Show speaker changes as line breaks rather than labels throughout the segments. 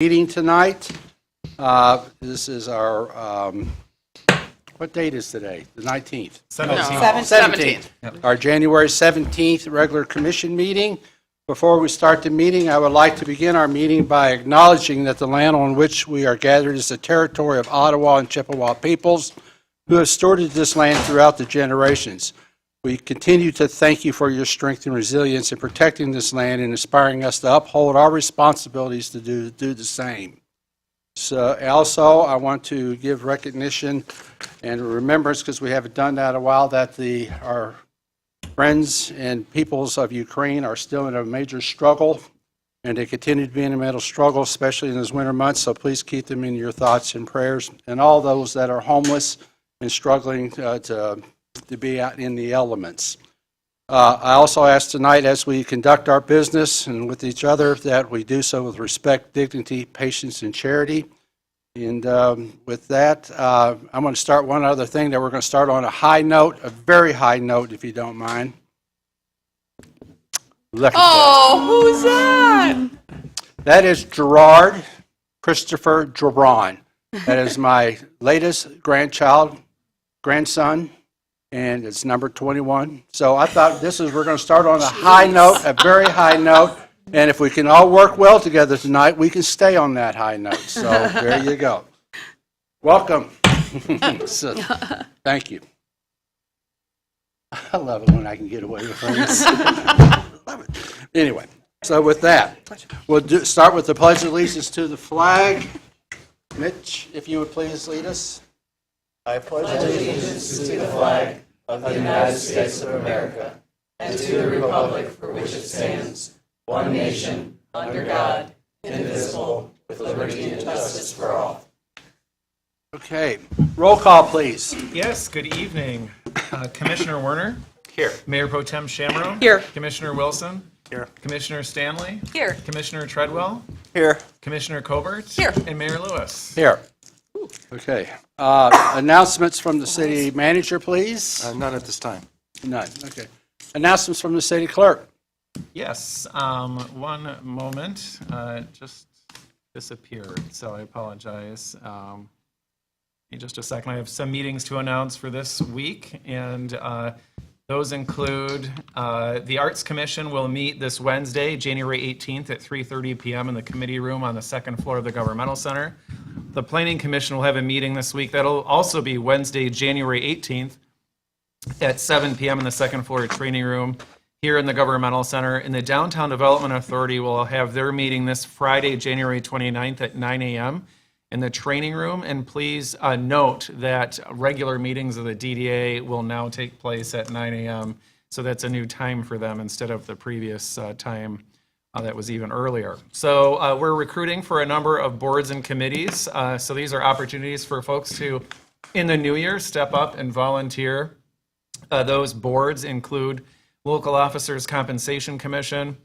Meeting tonight. This is our, what date is today? The 19th?
17th.
Our January 17th regular commission meeting. Before we start the meeting, I would like to begin our meeting by acknowledging that the land on which we are gathered is the territory of Ottawa and Chippewa peoples who have stewarded this land throughout the generations. We continue to thank you for your strength and resilience in protecting this land and inspiring us to uphold our responsibilities to do the same. So also, I want to give recognition and remembrance, because we haven't done that in a while, that our friends and peoples of Ukraine are still in a major struggle, and they continue to be in a mental struggle, especially in these winter months. So please keep them in your thoughts and prayers, and all those that are homeless and struggling to be out in the elements. I also ask tonight, as we conduct our business and with each other, that we do so with respect, dignity, patience, and charity. And with that, I'm going to start one other thing, that we're going to start on a high note, a very high note, if you don't mind.
Oh, who's that?
That is Gerard Christopher Jabron. That is my latest grandson, and it's number 21. So I thought we're going to start on a high note, a very high note, and if we can all work well together tonight, we can stay on that high note. So there you go. Welcome. So, thank you. I love it when I can get away with things. Love it. Anyway, so with that, we'll start with the Pledge of Allegiance to the flag. Mitch, if you would please lead us. I pledge
allegiance to the flag of the United States of America and to the republic for which it stands, one nation, under God, indivisible, with liberty and justice for all.
Okay, roll call, please.
Yes, good evening. Commissioner Werner?
Here.
Mayor Pro Tem Shamrow?
Here.
Commissioner Wilson?
Here.
Commissioner Stanley?
Here.
Commissioner Treadwell?
Here.
Commissioner Colbert?
Here.
And Mayor Lewis?
Here. Okay. Announcements from the city manager, please.
None at this time.
None. Okay. Announcements from the city clerk.
Yes, one moment. Just disappeared, so I apologize. In just a second, I have some meetings to announce for this week, and those include the Arts Commission will meet this Wednesday, January 18th at 3:30 p.m. in the committee room on the second floor of the Governmental Center. The Planning Commission will have a meeting this week. That'll also be Wednesday, January 18th at 7 p.m. in the second floor training room here in the Governmental Center. And the Downtown Development Authority will have their meeting this Friday, January 29th at 9 a.m. in the training room. And please note that regular meetings of the DDA will now take place at 9 a.m. So that's a new time for them instead of the previous time that was even earlier. So we're recruiting for a number of boards and committees. So these are opportunities for folks to, in the new year, step up and volunteer. Those boards include Local Officers Compensation Commission,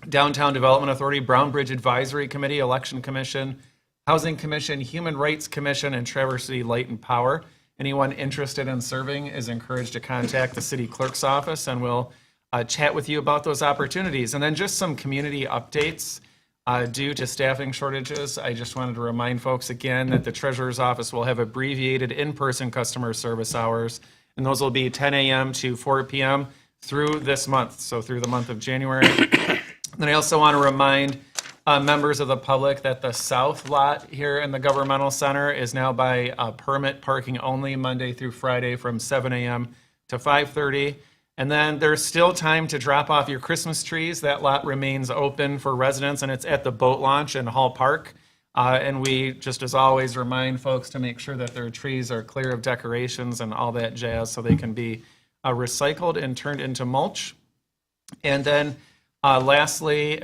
Downtown Development Authority, Brown Bridge Advisory Committee, Election Commission, Housing Commission, Human Rights Commission, and Traverse City Light and Power. Anyone interested in serving is encouraged to contact the city clerk's office, and we'll chat with you about those opportunities. And then just some community updates. Due to staffing shortages, I just wanted to remind folks again that the treasurer's office will have abbreviated in-person customer service hours, and those will be 10 a.m. to 4 p.m. through this month, so through the month of January. Then I also want to remind members of the public that the south lot here in the Governmental Center is now by permit parking only Monday through Friday from 7 a.m. to 5:30. And then there's still time to drop off your Christmas trees. That lot remains open for residents, and it's at the boat launch in Hall Park. And we, just as always, remind folks to make sure that their trees are clear of decorations and all that jazz so they can be recycled and turned into mulch. And then lastly,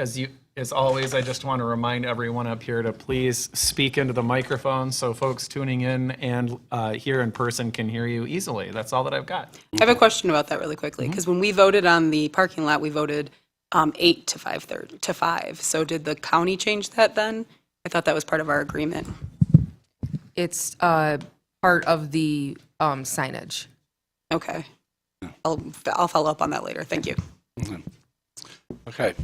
as always, I just want to remind everyone up here to please speak into the microphone so folks tuning in and here in person can hear you easily. That's all that I've got.
I have a question about that really quickly, because when we voted on the parking lot, we voted 8 to 5:30 to 5. So did the county change that then? I thought that was part of our agreement.
It's part of the signage.
Okay. I'll follow up on that later. Thank you.
Okay.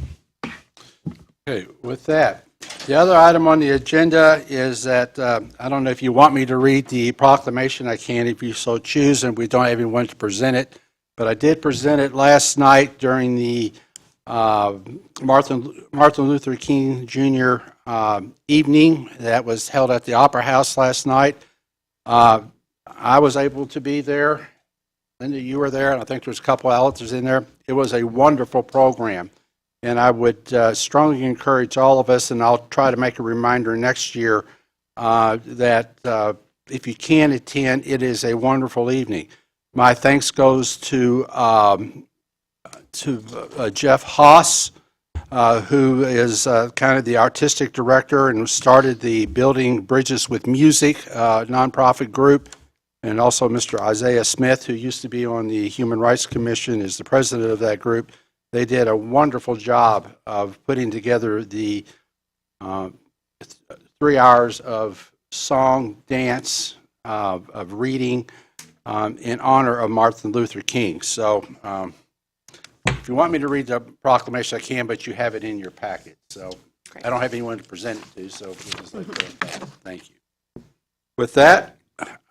Okay, with that, The other item on the agenda is that, I don't know if you want me to read the proclamation, I can if you so choose, and we don't have anyone to present it, but I did present it last night during the Martin Luther King Jr. Evening that was held at the Opera House last night. I was able to be there. Linda, you were there, and I think there was a couple of others in there. It was a wonderful program. And I would strongly encourage all of us, and I'll try to make a reminder next year, that if you can attend, it is a wonderful evening. My thanks goes to Jeff Haas, who is kind of the artistic director and started the Building Bridges with Music nonprofit group, and also Mr. Isaiah Smith, who used to be on the Human Rights Commission, is the president of that group. They did a wonderful job of putting together the 3 hours of song, dance, of reading in honor of Martin Luther King. So if you want me to read the proclamation, I can, but you have it in your packet. So I don't have anyone to present it to, so please let go of that. Thank you. With that,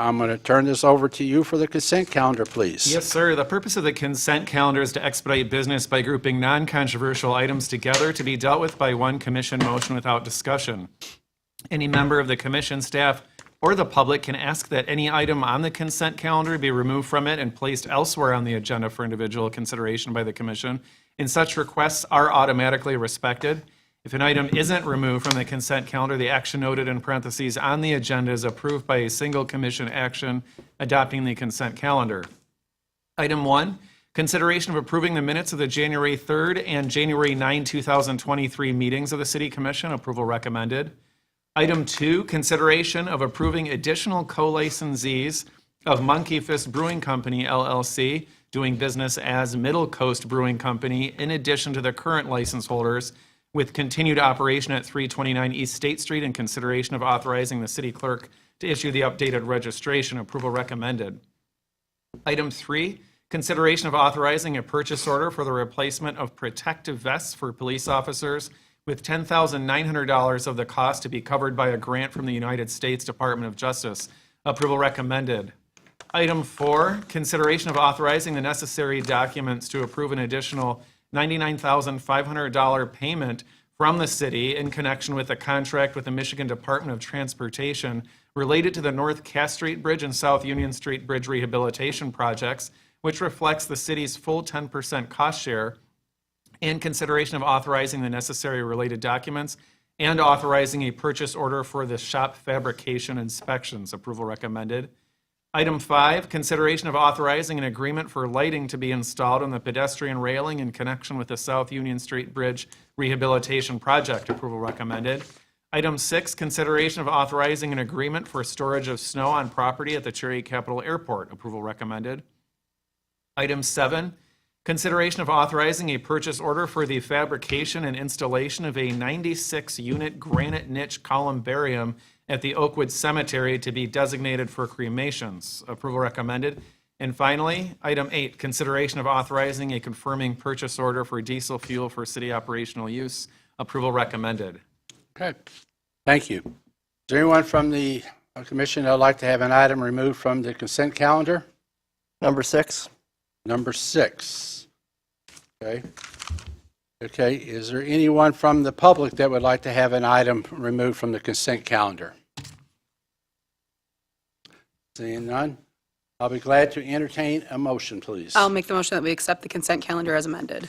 I'm going to turn this over to you for the consent calendar, please.
Yes, sir. The purpose of the consent calendar is to expedite business by grouping non-controversial items together to be dealt with by one commission motion without discussion. Any member of the commission, staff, or the public can ask that any item on the consent calendar be removed from it and placed elsewhere on the agenda for individual consideration by the commission, and such requests are automatically respected. If an item isn't removed from the consent calendar, the action noted in parentheses on the agenda is approved by a single commission action adopting the consent calendar. Item 1, consideration of approving the minutes of the January 3rd and January 9, 2023 meetings of the City Commission. Approval recommended. Item 2, consideration of approving additional co-licensees of Monkey Fist Brewing Company, LLC, doing business as Middle Coast Brewing Company, in addition to the current license holders, with continued operation at 329 East State Street, and consideration of authorizing the city clerk to issue the updated registration. Approval recommended. Item 3, consideration of authorizing a purchase order for the replacement of protective vests for police officers, with $10,900 of the cost to be covered by a grant from the United States Department of Justice. Approval recommended. Item 4, consideration of authorizing the necessary documents to approve an additional $99,500 payment from the city in connection with a contract with the Michigan Department of Transportation related to the North Cass Street Bridge and South Union Street Bridge rehabilitation projects, which reflects the city's full 10% cost share, and consideration of authorizing the necessary related documents and authorizing a purchase order for the shop fabrication inspections. Approval recommended. Item 5, consideration of authorizing an agreement for lighting to be installed on the pedestrian railing in connection with the South Union Street Bridge rehabilitation project. Approval recommended. Item 6, consideration of authorizing an agreement for storage of snow on property at the Cherry Capital Airport. Approval recommended. Item 7, consideration of authorizing a purchase order for the fabrication and installation of a 96-unit granite niche columbarium at the Oakwood Cemetery to be designated for cremations. Approval recommended. And finally, item 8, consideration of authorizing a confirming purchase order for diesel fuel for city operational use. Approval recommended.
Okay, thank you. Is there anyone from the commission that would like to have an item removed from the consent calendar?
Number 6.
Number 6. Okay. Okay, is there anyone from the public that would like to have an item removed from the consent calendar? Seeing none, I'll be glad to entertain a motion, please.
I'll make the motion that we accept the consent calendar as amended.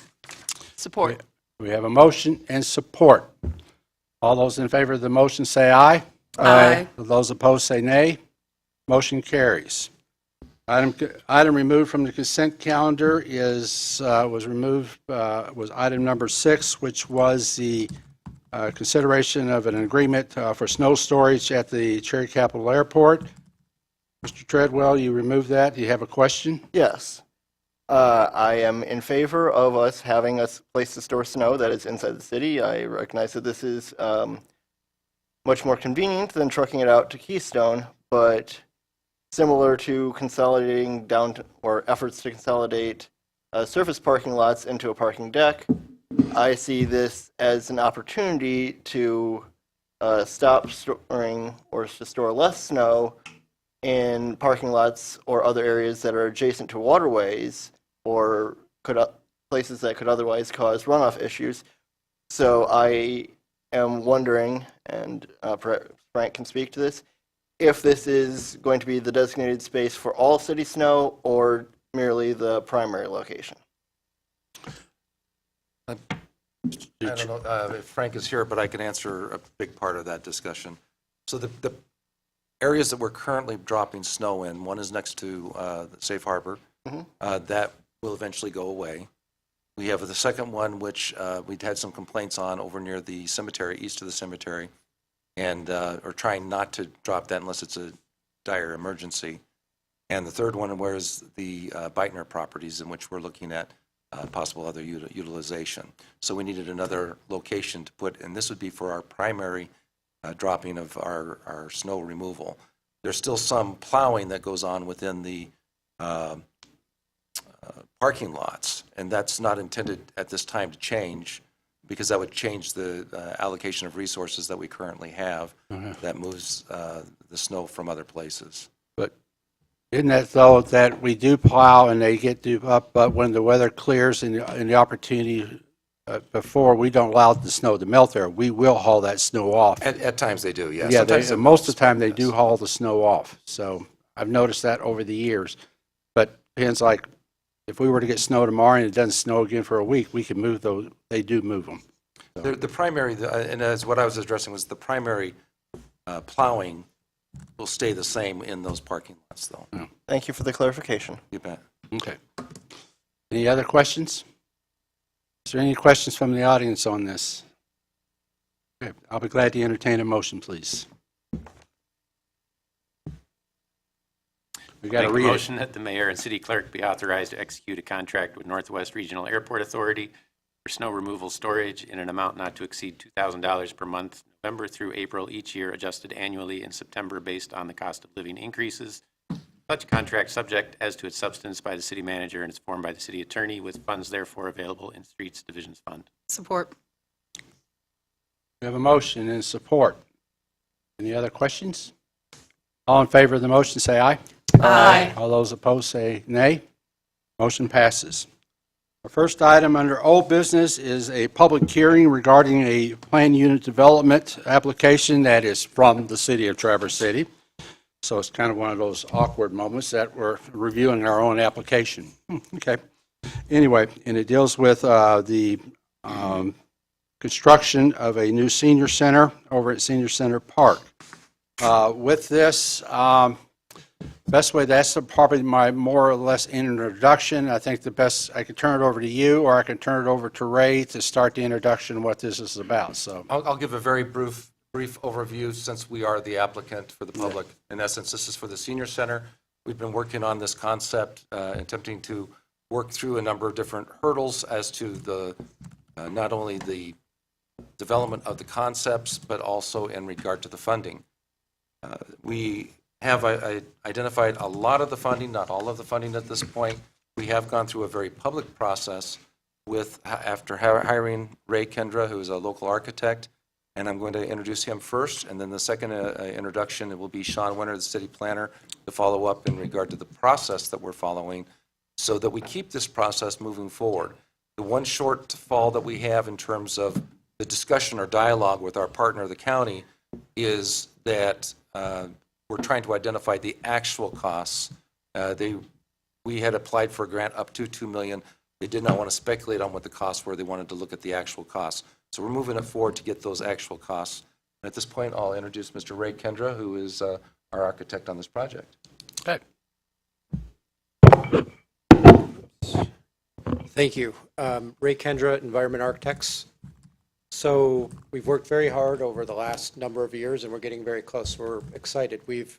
Support.
We have a motion and support. All those in favor of the motion say aye.
Aye.
Those opposed say nay. Motion carries. Item removed from the consent calendar was item number 6, which was the consideration of an agreement for snow storage at the Cherry Capital Airport. Mr. Treadwell, you removed that. Do you have a question?
Yes. I am in favor of us having a place to store snow that is inside the city. I recognize that this is much more convenient than trucking it out to Keystone, but similar to consolidating or efforts to consolidate surface parking lots into a parking deck, I see this as an opportunity to stop storing or to store less snow in parking lots or other areas that are adjacent to waterways or places that could otherwise cause runoff issues. So I am wondering, and perhaps Frank can speak to this, if this is going to be the designated space for all city snow or merely the primary location.
I don't know if Frank is here, but I can answer a big part of that discussion. So the areas that we're currently dropping snow in, one is next to the Safe Harbor. That will eventually go away. We have the second one, which we'd had some complaints on over near the cemetery, east of the cemetery, and are trying not to drop that unless it's a dire emergency. And the third one, whereas the Beitner properties, in which we're looking at possible other utilization. So we needed another location to put, and this would be for our primary dropping of our snow removal. There's still some plowing that goes on within the parking lots, and that's not intended at this time to change, because that would change the allocation of resources that we currently have that moves the snow from other places.
But isn't that though that we do plow and they get due up, but when the weather clears and the opportunity before, we don't allow the snow to melt there, we will haul that snow off.
At times they do, yes.
Yeah,
Sometimes
most of the time they
yes.
do haul the snow off. So I've noticed that over the years. But depends, like, if we were to get snow tomorrow and it doesn't snow again for a week, we can move those. They do move them.
The primary, and as what I was addressing was the primary plowing will stay the same in those parking lots, though.
Thank you for the clarification.
You bet.
Okay. Any other questions? Is there any questions from the audience on this? Okay, I'll be glad to entertain a motion, please. We got to
Make a
read it.
motion that the mayor and city clerk be authorized to execute a contract with Northwest Regional Airport Authority for snow removal storage in an amount not to exceed $2,000 per month, November through April each year, adjusted annually in September based on the cost of living increases. Such contract subject as to its substance by the city manager and is formed by the city attorney, with funds therefore available in Streets Divisions Fund.
Support.
We have a motion and support. Any other questions? All in favor of the motion, say aye.
Aye.
All those opposed, say nay. Motion passes. Our first item under old business is a public hearing regarding a planned unit development application that is from the city of Traverse City. So it's kind of one of those awkward moments that we're reviewing our own application. Okay. Anyway, and it deals with the construction of a new senior center over at Senior Center Park. With this, best way, that's probably my more or less introduction. I think the best, I can turn it over to you, or I can turn it over to Ray to start the introduction of what this is about. So,
I'll give a very brief overview since we are the applicant for the public. In essence, this is for the senior center. We've been working on this concept, attempting to work through a number of different hurdles as to the not only the development of the concepts, but also in regard to the funding. We have identified a lot of the funding, not all of the funding at this point. We have gone through a very public process after hiring Ray Kendra, who is a local architect, and I'm going to introduce him first, and then the second introduction, it will be Sean Winter, the city planner, to follow up in regard to the process that we're following so that we keep this process moving forward. The one shortfall that we have in terms of the discussion or dialogue with our partner, the county, is that we're trying to identify the actual costs. We had applied for a grant up to $2 million. They did not want to speculate on what the costs were. They wanted to look at the actual costs. So we're moving it forward to get those actual costs. And at this point, I'll introduce Mr. Ray Kendra, who is our architect on this project.
okay.
Thank you. Ray Kendra, Environment Architects. So we've worked very hard over the last number of years, and we're getting very close. We're excited. We've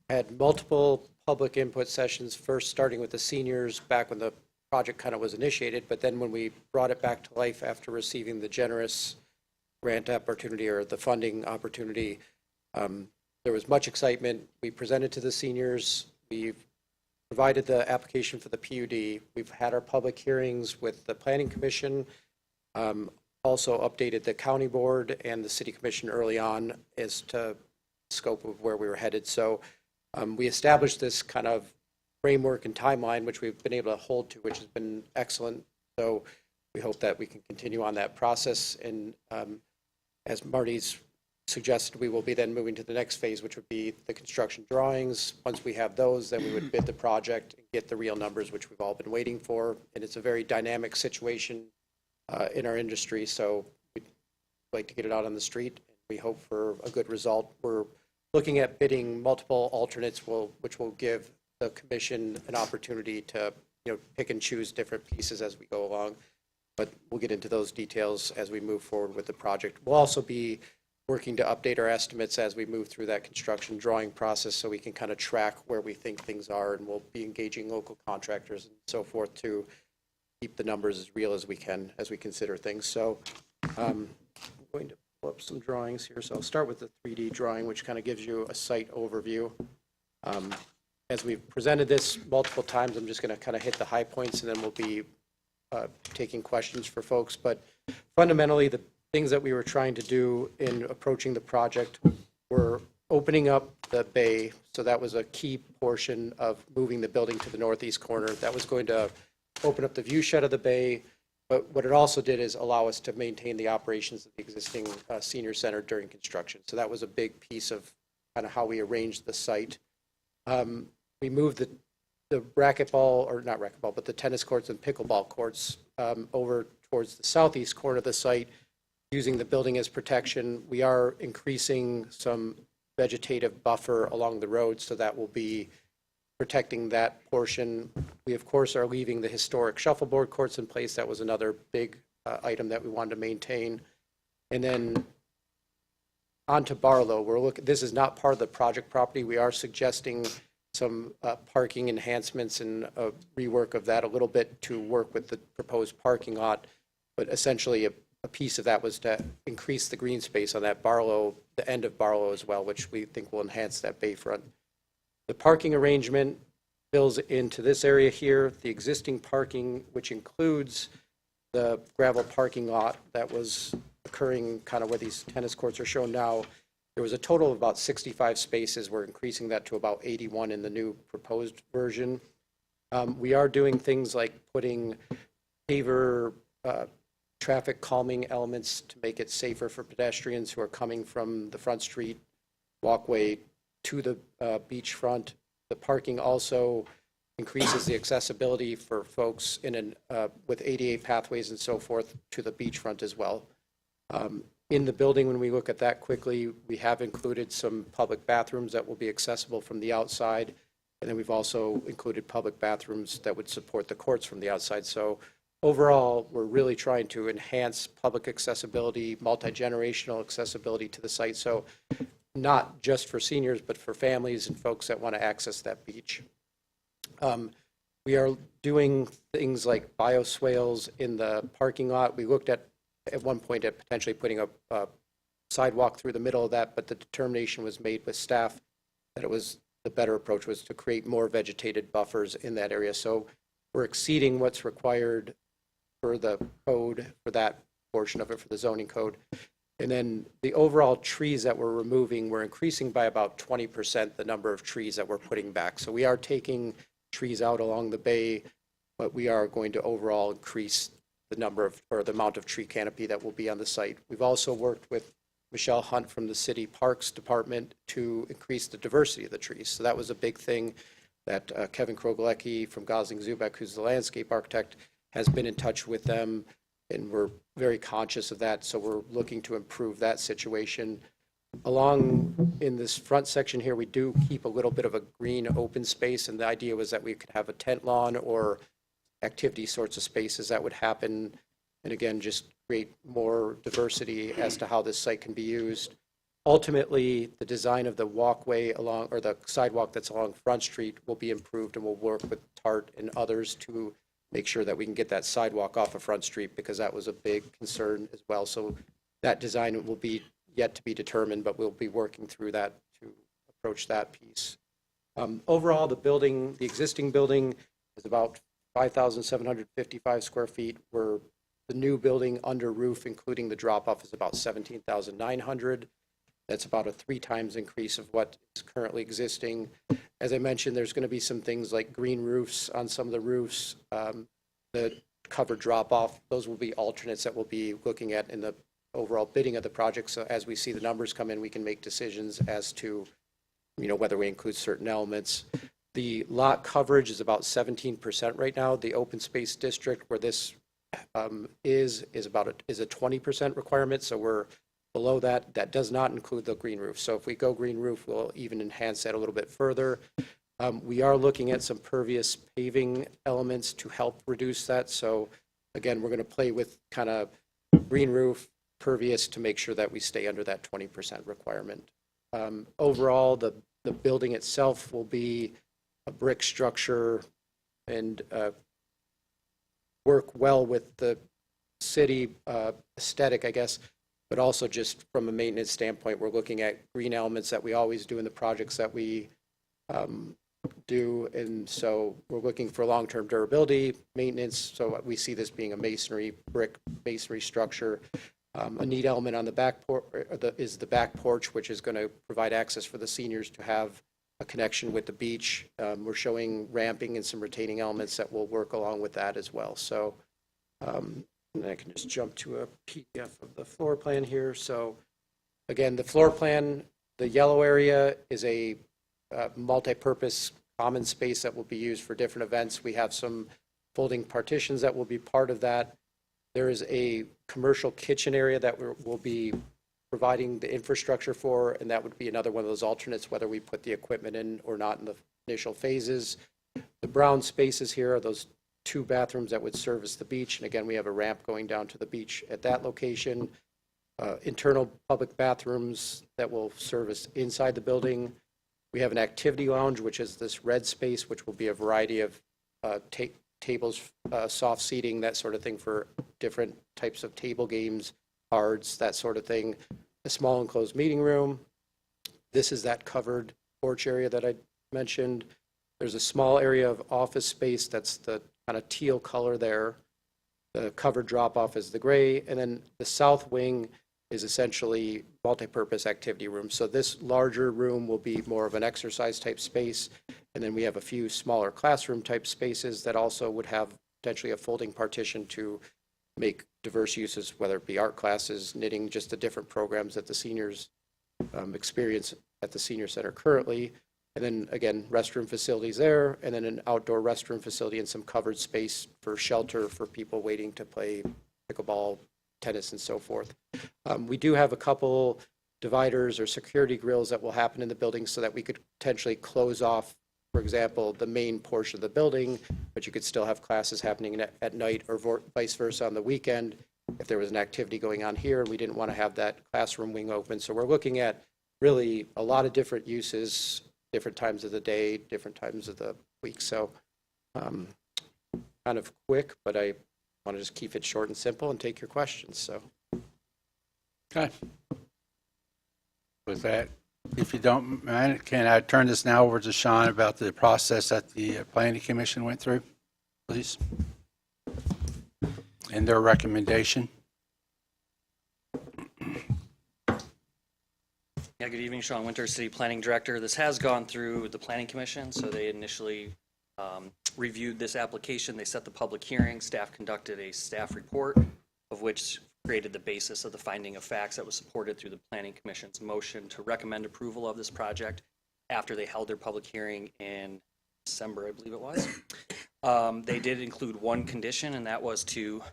had multiple public input sessions, first starting with the seniors back when the project kind of was initiated, but then when we brought it back to life after receiving the generous grant opportunity or the funding opportunity, there was much excitement. We presented to the seniors. We've provided the application for the PUD. We've had our public hearings with the Planning Commission. also updated the county board and the city commission early on as to scope of where we were headed. So we established this kind of framework and timeline, which we've been able to hold to, which has been excellent. So we hope that we can continue on that process. And as Marty's suggested, we will be then moving to the next phase, which would be the construction drawings. Once we have those, then we would bid the project and get the real numbers, which we've all been waiting for. And it's a very dynamic situation in our industry, so we'd like to get it out on the street. We hope for a good result. We're looking at bidding multiple alternates, which will give the commission an opportunity to, pick and choose different pieces as we go along. But we'll get into those details as we move forward with the project. We'll also be working to update our estimates as we move through that construction drawing process, so we can kind of track where we think things are, and we'll be engaging local contractors and so forth to keep the numbers as real as we can as we consider things. So I'm going to pull up some drawings here. So I'll start with the 3D drawing, which kind of gives you a site overview. As we've presented this multiple times, I'm just going to kind of hit the high points, and then we'll be taking questions for folks. But fundamentally, the things that we were trying to do in approaching the project were opening up the bay. So that was a key portion of moving the building to the northeast corner. That was going to open up the view shed of the bay, but what it also did is allow us to maintain the operations of the existing senior center during construction. So that was a big piece of kind of how we arranged the site. We moved the racquetball, or not racquetball, but the tennis courts and pickleball courts over towards the southeast corner of the site, using the building as protection. We are increasing some vegetative buffer along the road, so that will be protecting that portion. We, of course, are leaving the historic shuffleboard courts in place. That was another big item that we wanted to maintain. And then on to Barlow. This is not part of the project property. We are suggesting some parking enhancements and a rework of that a little bit to work with the proposed parking lot. But essentially, a piece of that was to increase the green space on that Barlow, the end of Barlow as well, which we think will enhance that bayfront. The parking arrangement fills into this area here. The existing parking, which includes the gravel parking lot that was occurring kind of where these tennis courts are shown now, there was a total of about 65 spaces. We're increasing that to about 81 in the new proposed version. We are doing things like putting paver traffic calming elements to make it safer for pedestrians who are coming from the Front Street walkway to the beachfront. The parking also increases the accessibility for folks with ADA pathways and so forth to the beachfront as well. In the building, when we look at that quickly, we have included some public bathrooms that will be accessible from the outside. And then we've also included public bathrooms that would support the courts from the outside. So overall, we're really trying to enhance public accessibility, multi-generational accessibility to the site. So not just for seniors, but for families and folks that want to access that beach. We are doing things like bioswales in the parking lot. We looked at one point at potentially putting a sidewalk through the middle of that, but the determination was made with staff that the better approach was to create more vegetated buffers in that area. So we're exceeding what's required for the code, for that portion of it, for the zoning code. And then the overall trees that we're removing, we're increasing by about 20% the number of trees that we're putting back. So we are taking trees out along the bay, but we are going to overall increase the number of, or the amount of tree canopy that will be on the site. We've also worked with Michelle Hunt from the City Parks Department to increase the diversity of the trees. So that was a big thing that Kevin Krogalecki from Gosling Zubek, who's the landscape architect, has been in touch with them, and we're very conscious of that. So we're looking to improve that situation. Along in this front section here, we do keep a little bit of a green open space, and the idea was that we could have a tent lawn or activity sorts of spaces that would happen, and again, just create more diversity as to how this site can be used. Ultimately, the design of the walkway along, or the sidewalk that's along Front Street will be improved, and we'll work with TART and others to make sure that we can get that sidewalk off of Front Street, because that was a big concern as well. So that design will be yet to be determined, but we'll be working through that to approach that piece. Overall, the existing building is about 5,755 square feet. The the new building under roof, including the drop-off, is about 17,900. That's about a 3 times increase of what is currently existing. As I mentioned, there's going to be some things like green roofs on some of the roofs, the covered drop-off. Those will be alternates that we'll be looking at in the overall bidding of the project. So as we see the numbers come in, we can make decisions as to, whether we include certain elements. The lot coverage is about 17% right now. The open space district where this is a 20% requirement. So we're below that. That does not include the green roof. So if we go green roof, we'll even enhance that a little bit further. We are looking at some pervious paving elements to help reduce that. So again, we're going to play with kind of green roof, pervious to make sure that we stay under that 20% requirement. Overall, the building itself will be a brick structure and work well with the city aesthetic, I guess, but also just from a maintenance standpoint, we're looking at green elements that we always do in the projects that we do. And so we're looking for long-term durability, maintenance. So we see this being a brick masonry structure. A neat element on the back is the back porch, which is going to provide access for the seniors to have a connection with the beach. We're showing ramping and some retaining elements that will work along with that as well. So and I can just jump to a PDF of the floor plan here. So again, the floor plan, the yellow area is a multi-purpose common space that will be used for different events. We have some folding partitions that will be part of that. There is a commercial kitchen area that we'll be providing the infrastructure for, and that would be another one of those alternates, whether we put the equipment in or not in the initial phases. The brown spaces here are those 2 bathrooms that would service the beach. And again, we have a ramp going down to the beach at that location. Internal public bathrooms that will service inside the building. We have an activity lounge, which is this red space, which will be a variety of tables, soft seating, that sort of thing for different types of table games, cards, that sort of thing. A small enclosed meeting room. This is that covered porch area that I mentioned. There's a small area of office space that's the kind of teal color there. The covered drop-off is the gray. And then the south wing is essentially multi-purpose activity room. So this larger room will be more of an exercise type space. And then we have a few smaller classroom type spaces that also would have potentially a folding partition to make diverse uses, whether it be art classes, knitting, just the different programs that the seniors experience at the senior center currently. And then again, restroom facilities there, and then an outdoor restroom facility and some covered space for shelter for people waiting to play pickleball, tennis, and so forth. We do have a couple dividers or security grills that will happen in the building so that we could potentially close off, for example, the main portion of the building, but you could still have classes happening at night or vice versa on the weekend if there was an activity going on here and we didn't want to have that classroom wing open. So we're looking at really a lot of different uses, different times of the day, different times of the week. So kind of quick, but I want to just keep it short and simple and take your questions. So.
Okay. With that, if you don't mind, can I turn this now over to Sean about the process that the Planning Commission went through, please? And their recommendation.
Yeah, good evening, Sean Winter, City Planning Director. This has gone through the Planning Commission, so they initially reviewed this application. They set the public hearing. Staff conducted a staff report, of which created the basis of the finding of facts that was supported through the Planning Commission's motion to recommend approval of this project after they held their public hearing in December, I believe it was. They did include one condition, and that was to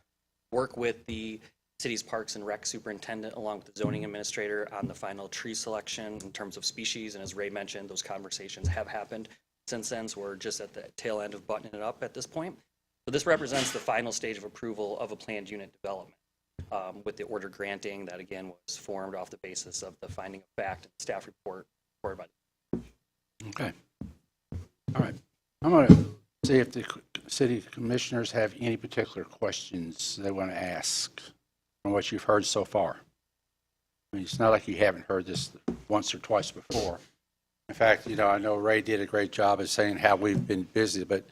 work with the city's Parks and Rec superintendent along with the zoning administrator on the final tree selection in terms of species. And as Ray mentioned, those conversations have happened since then, so we're just at the tail end of buttoning it up at this point. So this represents the final stage of approval of a planned unit development with the order granting that, again, was formed off the basis of the finding of fact and staff report reported by the.
Okay. All right. I'm going to see if the city commissioners have any particular questions they want to ask from what you've heard so far. I mean, it's not like you haven't heard this once or twice before. In fact, I know Ray did a great job of saying how we've been busy, but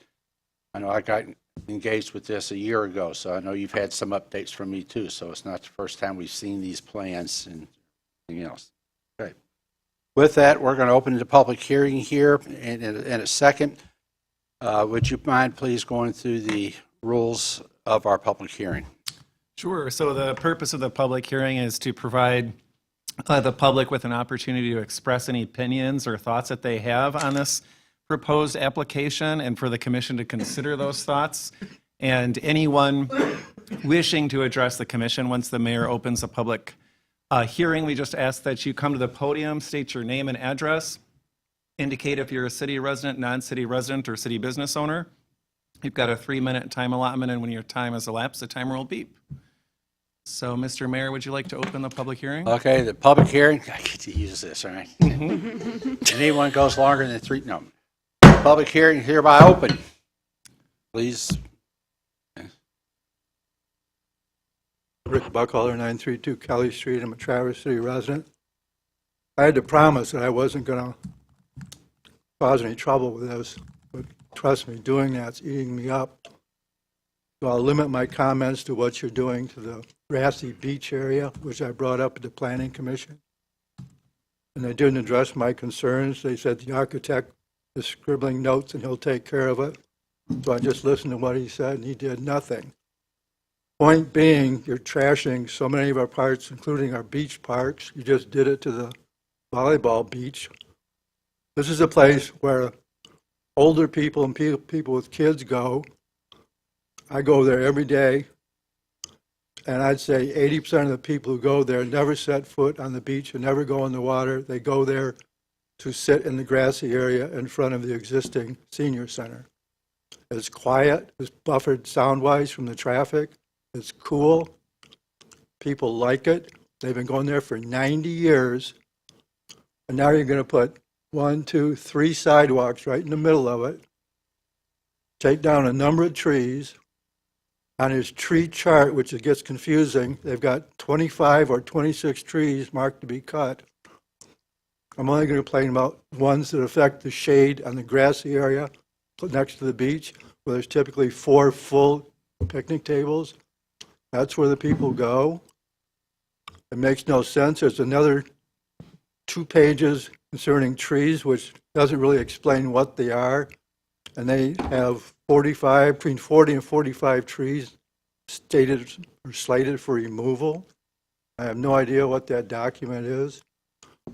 I know I got engaged with this a year ago, so I know you've had some updates from me too, so it's not the first time we've seen these plans and anything else. Okay. With that, we're going to open the public hearing here in a second. Would you mind please going through the rules of our public hearing?
Sure. So the purpose of the public hearing is to provide the public with an opportunity to express any opinions or thoughts that they have on this proposed application, and for the commission to consider those thoughts. And anyone wishing to address the commission, once the mayor opens a public hearing, we just ask that you come to the podium, state your name and address, indicate if you're a city resident, non-city resident, or city business owner. You've got a 3-minute time allotment, and when your time has elapsed, the timer will beep. So, Mr. Mayor, would you like to open the public hearing?
Okay, the public hearing, I get to use this, all right? Anyone goes longer than 3, no. Public hearing hereby open. Please.
Rick Buckholder, 932 Kelly Street. I'm a Traverse City resident. I had to promise that I wasn't going to cause any trouble with this, but trust me, doing that's eating me up. So I'll limit my comments to what you're doing to the grassy beach area, which I brought up at the Planning Commission. And they didn't address my concerns. They said the architect is scribbling notes and he'll take care of it. So I just listened to what he said, and he did nothing. Point being, you're trashing so many of our parks, including our beach parks. You just did it to the volleyball beach. This is a place where older people and people with kids go. I go there every day, and I'd say 80% of the people who go there never set foot on the beach and never go in the water. They go there to sit in the grassy area in front of the existing senior center. It's quiet, it's buffered sound-wise from the traffic. It's cool. People like it. They've been going there for 90 years. And now you're going to put 1, 2, 3 sidewalks right in the middle of it. Take down a number of trees. On his tree chart, which it gets confusing, they've got 25 or 26 trees marked to be cut. I'm only going to complain about ones that affect the shade on the grassy area next to the beach, where there's typically 4 full picnic tables. That's where the people go. It makes no sense. There's another 2 pages concerning trees, which doesn't really explain what they are. And they have between 40 and 45 trees stated or slated for removal. I have no idea what that document is.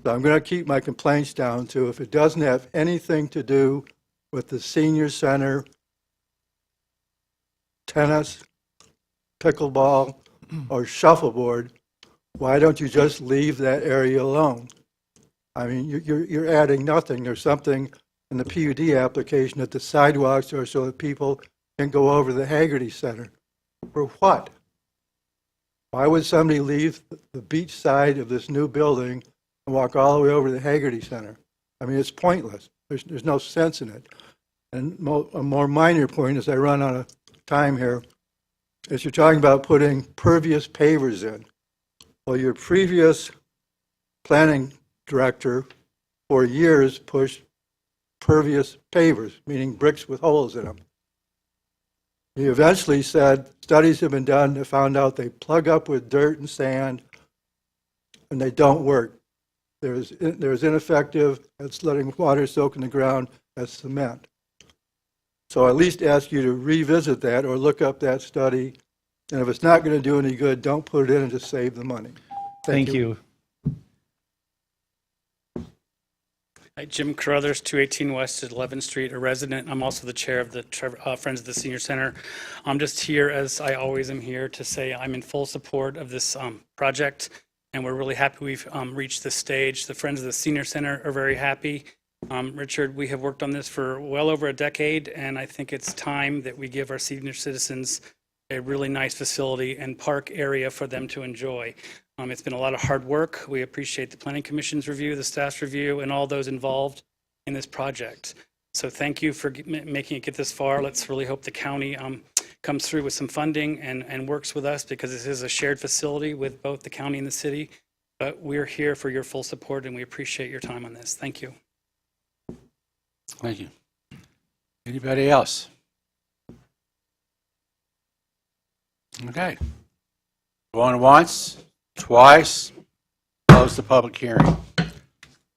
So I'm going to keep my complaints down to if it doesn't have anything to do with the senior center, tennis, pickleball, or shuffleboard, why don't you just leave that area alone? I mean, you're adding nothing. There's something in the PUD application that the sidewalks are so that people can go over the Haggerty Center. For what? Why would somebody leave the beach side of this new building and walk all the way over to the Haggerty Center? I mean, it's pointless. There's no sense in it. And a more minor point, as I run out of time here, is you're talking about putting pervious pavers in. Well, your previous planning director for years pushed pervious pavers, meaning bricks with holes in them. He eventually said studies have been done that found out they plug up with dirt and sand and they don't work. There's ineffective, that's letting water soak in the ground, as cement. So I at least ask you to revisit that or look up that study. And if it's not going to do any good, don't put it in and just save the money.
Thank you.
Hi, Jim Carruthers, 218 West at 11th Street, a resident. I'm also the chair of the Friends of the Senior Center. I'm just here, as I always am here, to say I'm in full support of this project, and we're really happy we've reached this stage. The Friends of the Senior Center are very happy. Richard, we have worked on this for well over a decade, and I think it's time that we give our senior citizens a really nice facility and park area for them to enjoy. It's been a lot of hard work. We appreciate the Planning Commission's review, the staff's review, and all those involved in this project. So thank you for making it get this far. Let's really hope the county comes through with some funding and works with us, because this is a shared facility with both the county and the city. But we're here for your full support, and we appreciate your time on this. Thank you.
Thank you. Anybody else? Okay. Going once, twice, close the public hearing.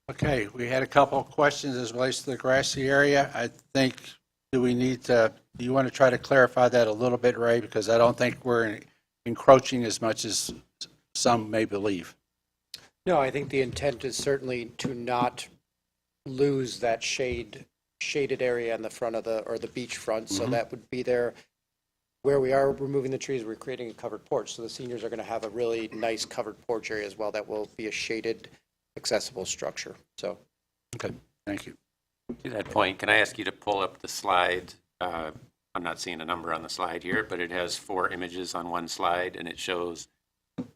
Okay, we had a couple of questions as relates to the grassy area. I think, do you want to try to clarify that a little bit, Ray? Because I don't think we're encroaching as much as some may believe.
No, I think the intent is certainly to not lose that shaded area in the front of or the beach front, so that would be there. Where we are removing the trees, we're creating a covered porch, so the seniors are going to have a really nice covered porch area as well that will be a shaded, accessible structure, so.
Okay, thank you.
To that point, can I ask you to pull up the slide? I'm not seeing a number on the slide here, but it has 4 images on one slide, and it shows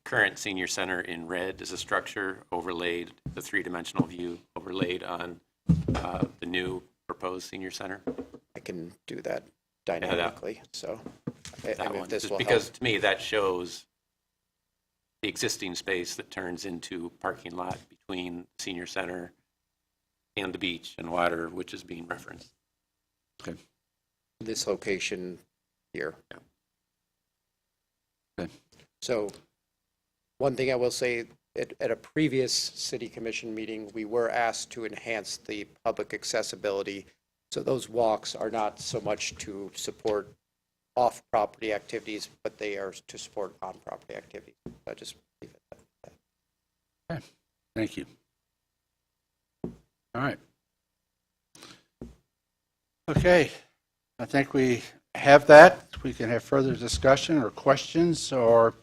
current senior center in red as a structure overlaid, the 3-dimensional view overlaid on the new proposed senior center.
I can do that dynamically, so. I
That
mean,
one,
if this
just
will
because
help.
to me, that shows the existing space that turns into parking lot between senior center and the beach and water, which is being referenced.
Okay.
This location here.
Okay.
So, one thing I will say, at a previous city commission meeting, we were asked to enhance the public accessibility. So those walks are not so much to support off-property activities, but they are to support on-property activities. I just leave it at that.
Thank you. All right. Okay, I think we have that. We can have further discussion or questions, or,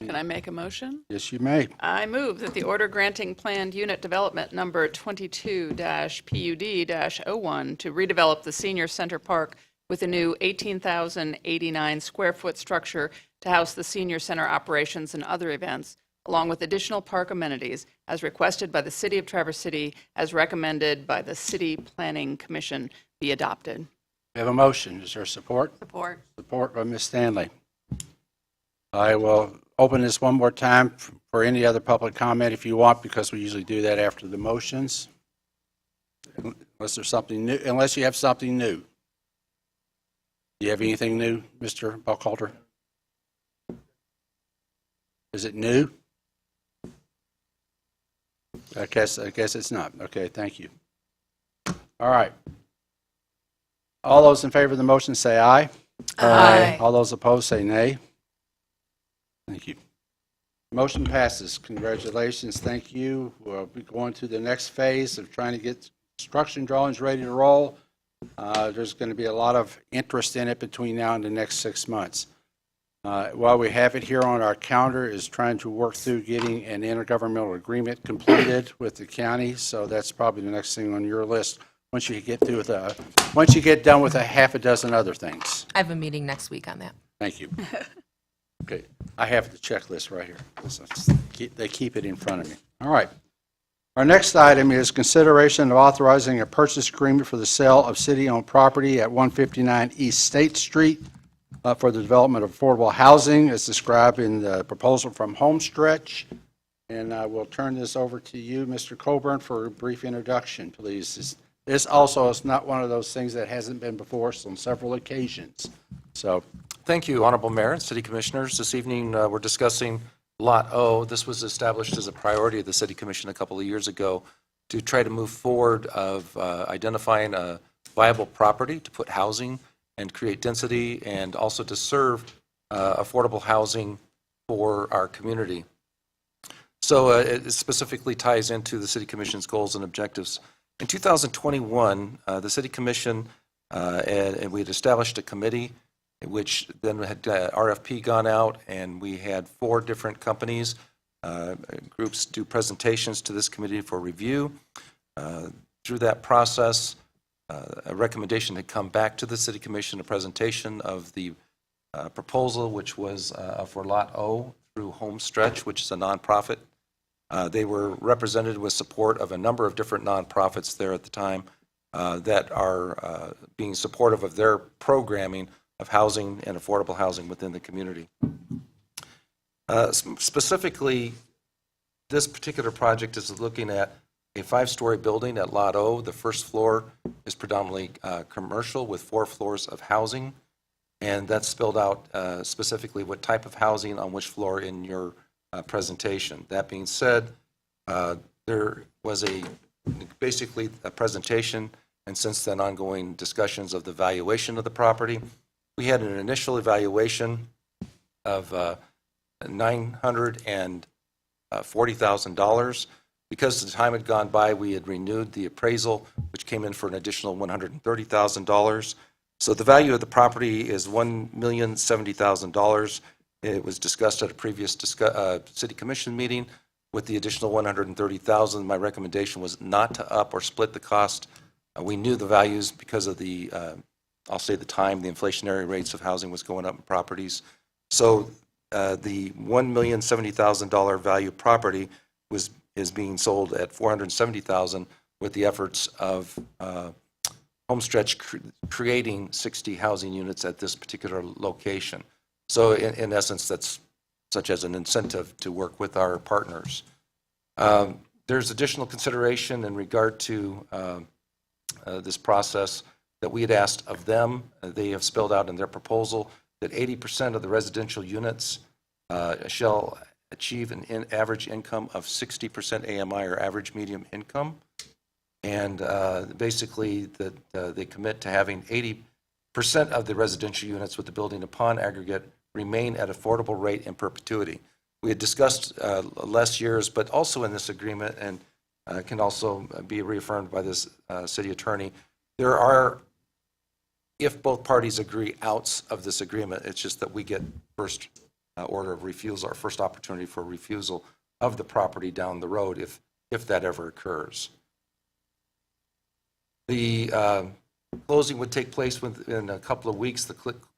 Can I make a motion?
yes, you may.
I move that the order granting planned unit development number 22-PUD-01 to redevelop the senior center park with a new 18,089 square foot structure to house the senior center operations and other events, along with additional park amenities, as requested by the City of Traverse City, as recommended by the City Planning Commission, be adopted.
We have a motion. Is there support?
Support.
Support by Ms. Stanley. I will open this one more time for any other public comment if you want, because we usually do that after the motions. Unless there's something new, unless you have something new. Do you have anything new, Mr. Buckhalter? Is it new? I guess it's not. Okay, thank you. All right. All those in favor of the motion say aye.
Aye.
All those opposed say nay. Thank you. Motion passes. Congratulations. Thank you. We'll be going to the next phase of trying to get construction drawings ready to roll. There's going to be a lot of interest in it between now and the next 6 months. While we have it here on our calendar is trying to work through getting an intergovernmental agreement completed with the county, so that's probably the next thing on your list once you get through with once you get done with a half a dozen other things.
I have a meeting next week on that.
Thank you. Okay, I have the checklist right here. So they keep it in front of me. All right. Our next item is consideration of authorizing a purchase agreement for the sale of city-owned property at 159 East State Street for the development of affordable housing as described in the proposal from Homestretch. And I will turn this over to you, Mr. Coburn, for a brief introduction, please. This also is not one of those things that hasn't been before us on several occasions. So,
Thank you, Honorable Mayor and City Commissioners. This evening, we're discussing Lot O. This was established as a priority of the City Commission a couple of years ago to try to move forward of identifying a viable property to put housing and create density, and also to serve affordable housing for our community. So it specifically ties into the City Commission's goals and objectives. In 2021, the City Commission, and we had established a committee, which then had RFP gone out, and we had 4 different companies, groups do presentations to this committee for review. Through that process, a recommendation had come back to the City Commission, a presentation of the proposal, which was for Lot O through Homestretch, which is a nonprofit. They were represented with support of a number of different nonprofits there at the time that are being supportive of their programming of housing and affordable housing within the community. Specifically, this particular project is looking at a 5-story building at Lot O. The first floor is predominantly commercial with 4 floors of housing. and that spelled out specifically what type of housing on which floor in your presentation. That being said, there was basically a presentation and since then ongoing discussions of the valuation of the property. We had an initial evaluation of $940,000. Because the time had gone by, we had renewed the appraisal, which came in for an additional $130,000. So the value of the property is $1,070,000. It was discussed at a previous city commission meeting with the additional $130,000. My recommendation was not to up or split the cost. We knew the values because of the, I'll say the time, the inflationary rates of housing was going up in properties. So the $1,070,000 value property is being sold at $470,000 with the efforts of Homestretch creating 60 housing units at this particular location. So in essence, that's such as an incentive to work with our partners. There's additional consideration in regard to this process that we had asked of them. They have spelled out in their proposal that 80% of the residential units shall achieve an average income of 60% AMI or average medium income. And basically that they commit to having 80% of the residential units with the building upon aggregate remain at affordable rate in perpetuity. We had discussed less years, but also in this agreement, and can also be reaffirmed by this city attorney, there are, if both parties agree, outs of this agreement. It's just that we get first order of refusal, or first opportunity for refusal of the property down the road if that ever occurs. The closing would take place within a couple of weeks. The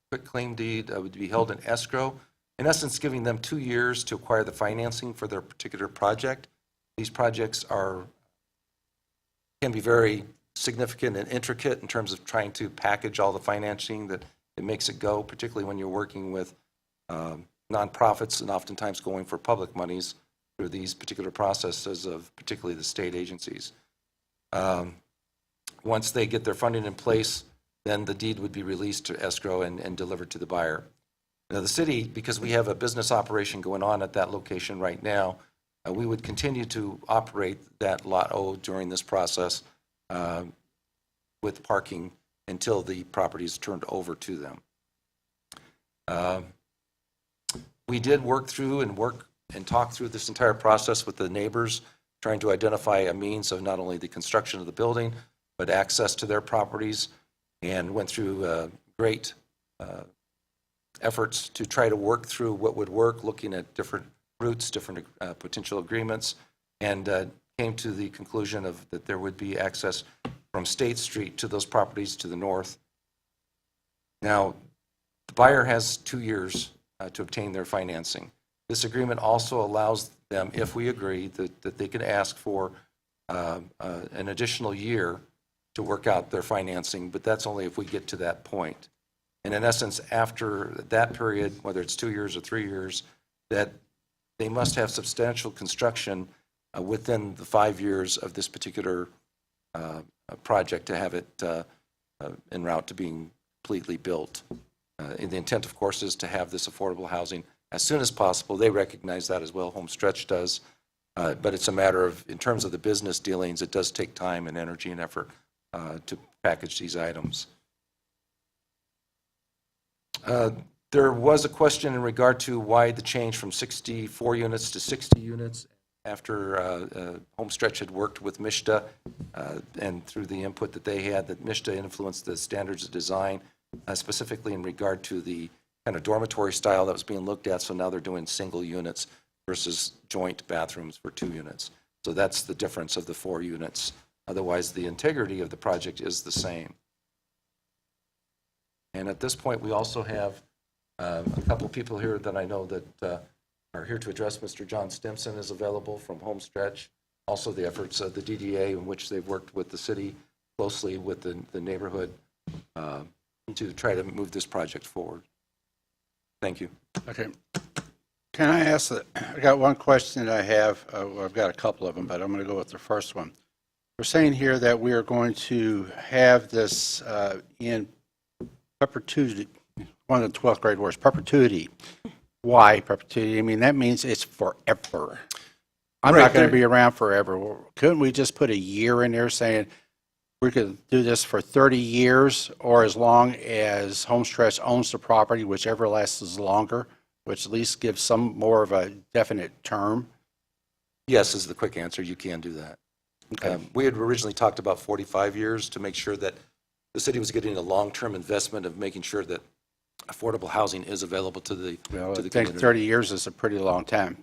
quitclaim deed would be held in escrow, in essence giving them 2 years to acquire the financing for their particular project. These projects can be very significant and intricate in terms of trying to package all the financing that it makes it go, particularly when you're working with nonprofits and oftentimes going for public monies through these particular processes of particularly the state agencies. Once they get their funding in place, then the deed would be released to escrow and delivered to the buyer. Now, the city, because we have a business operation going on at that location right now, we would continue to operate that Lot O during this process with parking until the property is turned over to them. We did work and talk through this entire process with the neighbors, trying to identify a means of not only the construction of the building, but access to their properties, and went through great efforts to try to work through what would work, looking at different routes, different potential agreements, and came to the conclusion that there would be access from State Street to those properties to the north. Now, the buyer has 2 years to obtain their financing. This agreement also allows them, if we agree, that they can ask for an additional year to work out their financing, but that's only if we get to that point. And in essence, after that period, whether it's 2 years or 3 years, that they must have substantial construction within the 5 years of this particular project to have it en route to being completely built. And the intent, of course, is to have this affordable housing as soon as possible. They recognize that as well, Homestretch does. But it's a matter of, in terms of the business dealings, it does take time and energy and effort to package these items. There was a question in regard to why the change from 64 units to 60 units after Homestretch had worked with MISTA and through the input that they had, that MISTA influenced the standards of design, specifically in regard to the kind of dormitory style that was being looked at. So now they're doing single units versus joint bathrooms for 2 units. So that's the difference of the 4 units. Otherwise, the integrity of the project is the same. And at this point, we also have a couple people here that I know that are here to address. Mr. John Stimson is available from Homestretch. Also, the efforts of the DDA, in which they've worked with the city closely with the neighborhood to try to move this project forward. Thank you.
Okay. Can I ask I got one question that I have. I've got a couple of them, but I'm going to go with the first one. We're saying here that we are going to have this in perpetuity, one of the 12th grade words, perpetuity. Why perpetuity? I mean, that means it's forever. I'm not going to be around forever. Well, couldn't we just put a year in there saying we could do this for 30 years or as long as Homestretch owns the property, whichever lasts longer, which at least gives some more of a definite term?
Yes is the quick answer. You can do that. We had originally talked about 45 years to make sure that the city was getting a long-term investment of making sure that affordable housing is available to the
Well, I think
community.
30 years is a pretty long time.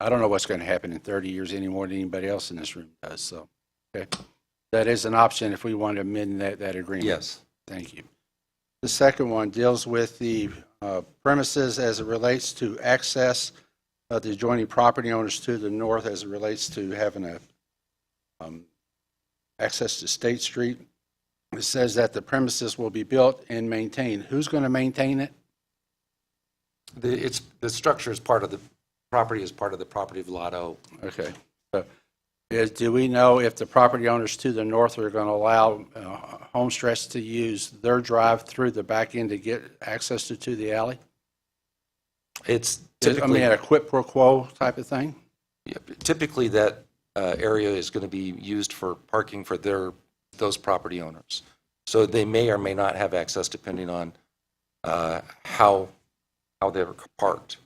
I don't know what's going to happen in 30 years any more than anybody else in this room does, so, okay. That is an option if we want to amend that agreement.
Yes.
Thank you. The second one deals with the premises as it relates to access of the adjoining property owners to the north as it relates to having a access to State Street. It says that the premises will be built and maintained. Who's going to maintain it?
The structure is part of the property, is part of the property of Lot O.
Okay. So, do we know if the property owners to the north are going to allow Homestretch to use their drive through the back end to get access to the alley?
It's
I mean,
typically,
a quid pro quo type of thing?
typically that area is going to be used for parking for those property owners. So they may or may not have access depending on how they're parked.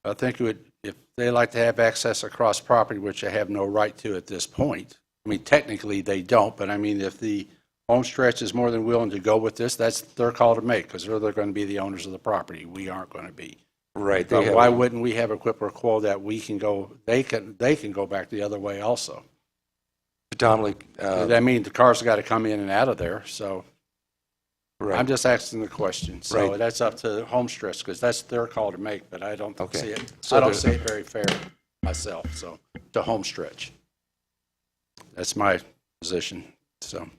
I think it would, if they like to have access across property, which they have no right to at this point. I mean, technically, they don't, but I mean, if the Homestretch is more than willing to go with this, that's their call to make, because they're going to be the owners of the property. We aren't going to be.
Right.
But why wouldn't we have a quid pro quo that we can go, they can go back the other way also?
Predominantly,
That means the cars have got to come in and out of there, so
right.
I'm just asking the question. So
Right.
that's up to Homestretch, because that's their call to make, but I don't
Okay.
see it,
So
I don't
the-
see it very fair myself, so, to Homestretch. That's my position, so.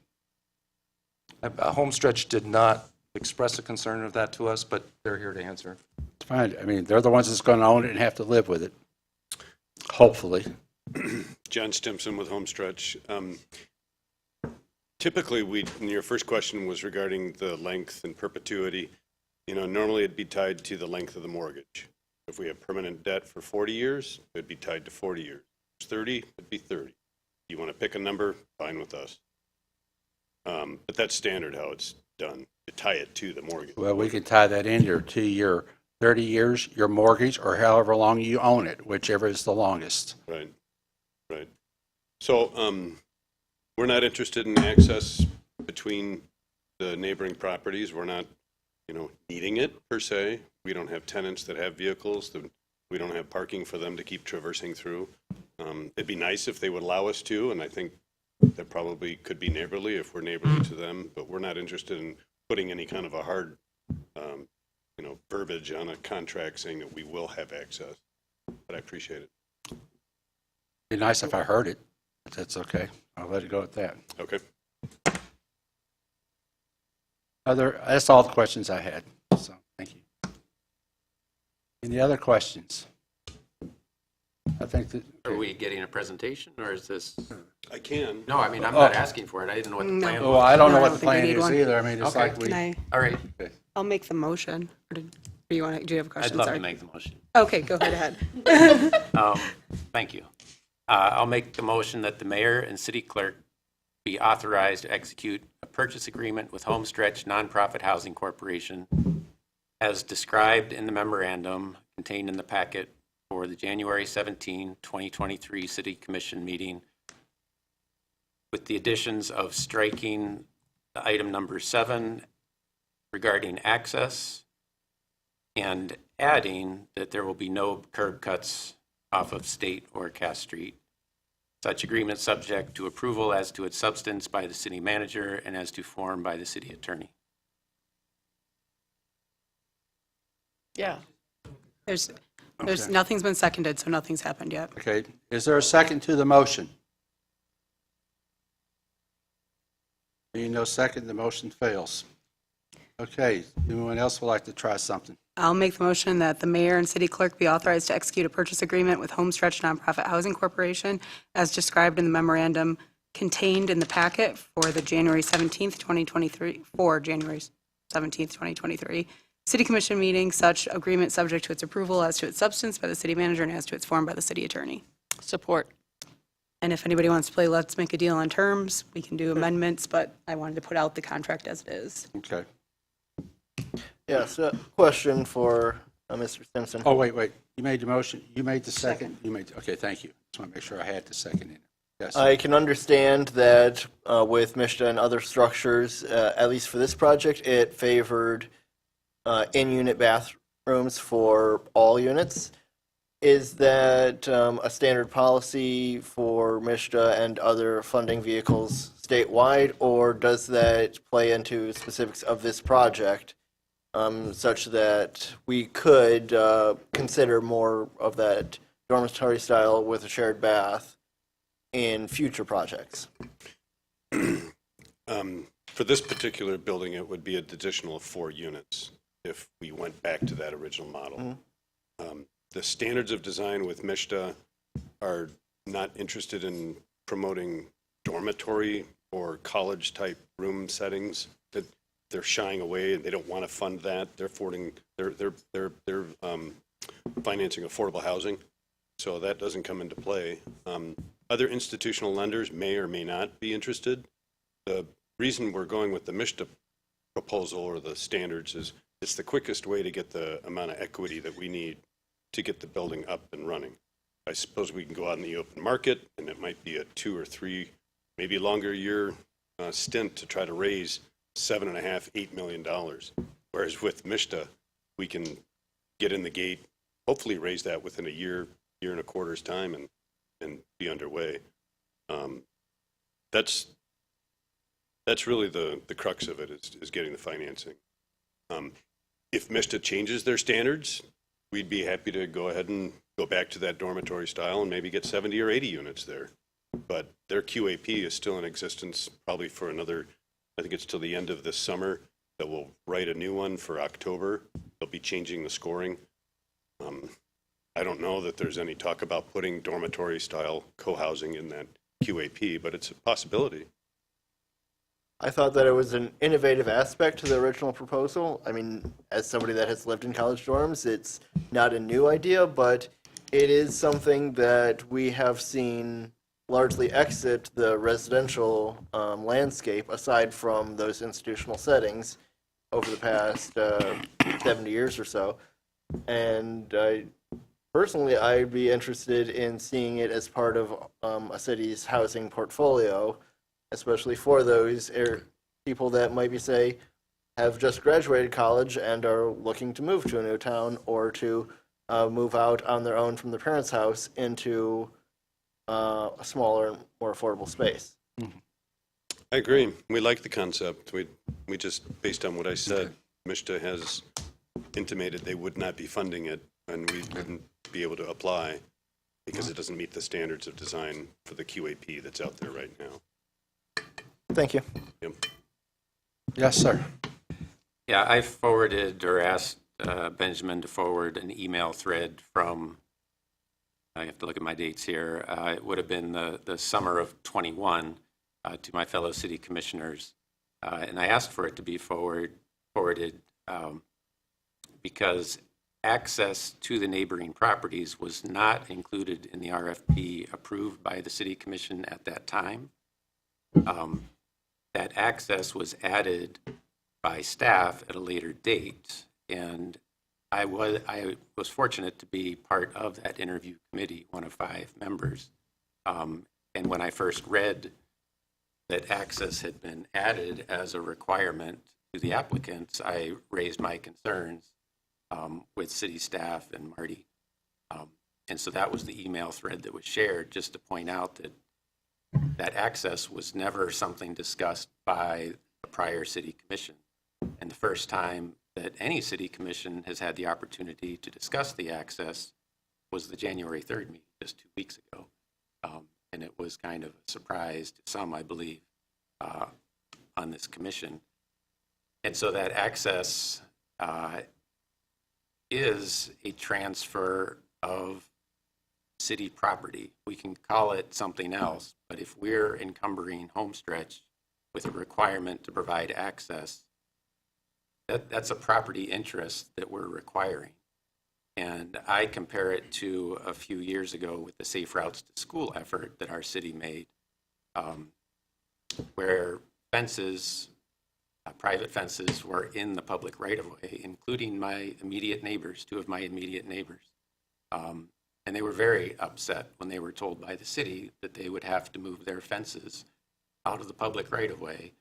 Homestretch did not express a concern of that to us, but they're here to answer.
It's fine. I mean, they're the ones that's going to own it and have to live with it, hopefully.
John Stimson with Homestretch. Typically, your first question was regarding the length and perpetuity. You know, normally it'd be tied to the length of the mortgage. If we have permanent debt for 40 years, it'd be tied to 40 years. If it's 30, it'd be 30. You want to pick a number, fine with us. But that's standard how it's done, to tie it to the mortgage.
Well, we could tie that in there to your 30 years, your mortgage, or however long you own it, whichever is the longest.
Right, right. So we're not interested in access between the neighboring properties. We're not, needing it per se. We don't have tenants that have vehicles. We don't have parking for them to keep traversing through. It'd be nice if they would allow us to, and I think that probably could be neighborly if we're neighborly to them, but we're not interested in putting any kind of a hard, verbiage on a contract saying that we will have access. But I appreciate it.
Be nice if I heard it, but that's okay. I'll let it go at that.
Okay.
That's all the questions I had, so thank you. Any other questions? I think that.
Are we getting a presentation, or is this?
I can.
No, I mean, I'm not asking for it. I didn't know what the plan
Well,
was.
I don't know
No, I
what
don't
the
think we
plan
need
is
one.
either. I mean, it's
Okay.
like we.
Can I,
All right,
I'll make the motion. Or do you have a question?
I'd love
Sorry.
to make the motion.
Okay, go right ahead.
Thank you. I'll make the motion that the mayor and city clerk be authorized to execute a purchase agreement with Homestretch Nonprofit Housing Corporation as described in the memorandum contained in the packet for the January 17, 2023 City Commission meeting, with the additions of striking the item number 7 regarding access and adding that there will be no curb cuts off of State or Cass Street. Such agreement subject to approval as to its substance by the city manager and as to form by the city attorney.
Yeah.
There's nothing's been seconded, so nothing's happened yet.
Okay, is there a second to the motion? Being no second, the motion fails. Okay, anyone else would like to try something?
I'll make the motion that the mayor and city clerk be authorized to execute a purchase agreement with Homestretch Nonprofit Housing Corporation as described in the memorandum contained in the packet for the January 17th, 2023, 4 Januarys. 17th, 2023. City Commission meeting, such agreement subject to its approval as to its substance by the city manager and as to its form by the city attorney.
Support.
And if anybody wants to play let's make a deal on terms, we can do amendments, but I wanted to put out the contract as it is.
Okay.
Yes, question for Mr. Simpson.
Oh, wait. You made the motion. You made the second. Okay, thank you. Just want to make sure I had the second in it. Yes.
I can understand that with MISTA and other structures, at least for this project, it favored in-unit bathrooms for all units. Is that a standard policy for MISTA and other funding vehicles statewide, or does that play into specifics of this project such that we could consider more of that dormitory style with a shared bath in future projects?
For this particular building, it would be an additional 4 units if we went back to that original model. The standards of design with MISTA are not interested in promoting dormitory or college-type room settings. That they're shying away, and they don't want to fund that. They're financing affordable housing, so that doesn't come into play. Other institutional lenders may or may not be interested. The reason we're going with the MISTA proposal or the standards is it's the quickest way to get the amount of equity that we need to get the building up and running. I suppose we can go out in the open market, and it might be a 2 or 3, maybe longer year stint to try to raise $7.5–8 million. Whereas with MISTA, we can get in the gate, hopefully raise that within a year and a quarter's time, and be underway. That's really the crux of it, is getting the financing. If MISTA changes their standards, we'd be happy to go ahead and go back to that dormitory style and maybe get 70 or 80 units there. But their QAP is still in existence probably for another, I think it's till the end of this summer, that we'll write a new one for October. They'll be changing the scoring. I don't know that there's any talk about putting dormitory style co-housing in that QAP, but it's a possibility.
I thought that it was an innovative aspect to the original proposal. I mean, as somebody that has lived in college dorms, it's not a new idea, but it is something that we have seen largely exit the residential landscape, aside from those institutional settings, over the past 70 years or so. And personally, I'd be interested in seeing it as part of a city's housing portfolio, especially for those people that might be, say, have just graduated college and are looking to move to a new town or to move out on their own from their parents' house into a smaller, more affordable space.
I agree. We like the concept. We just, based on what I said, MISTA has intimated they would not be funding it, and we wouldn't be able to apply because it doesn't meet the standards of design for the QAP that's out there right now.
Thank you.
Yep.
Yes, sir.
Yeah, I forwarded or asked Benjamin to forward an email thread from, I have to look at my dates here, it would have been the summer of '21 to my fellow city commissioners. And I asked for it to be forwarded because access to the neighboring properties was not included in the RFP approved by the city commission at that time. That access was added by staff at a later date, and I was fortunate to be part of that interview committee, one of 5 members. And when I first read that access had been added as a requirement to the applicants, I raised my concerns with city staff and Marty. And so that was the email thread that was shared, just to point out that access was never something discussed by the prior city commission. And the first time that any city commission has had the opportunity to discuss the access was the January 3rd meeting, just 2 weeks ago. And it was kind of a surprise to some, I believe, on this commission. And so that access is a transfer of city property. We can call it something else, but if we're encumbering Homestretch with a requirement to provide access, that's a property interest that we're requiring. And I compare it to a few years ago with the Safe Routes to School effort that our city made, where fences, private fences, were in the public right-of-way, including my immediate neighbors, two of my immediate neighbors. And they were very upset when they were told by the city that they would have to move their fences out of the public right-of-way,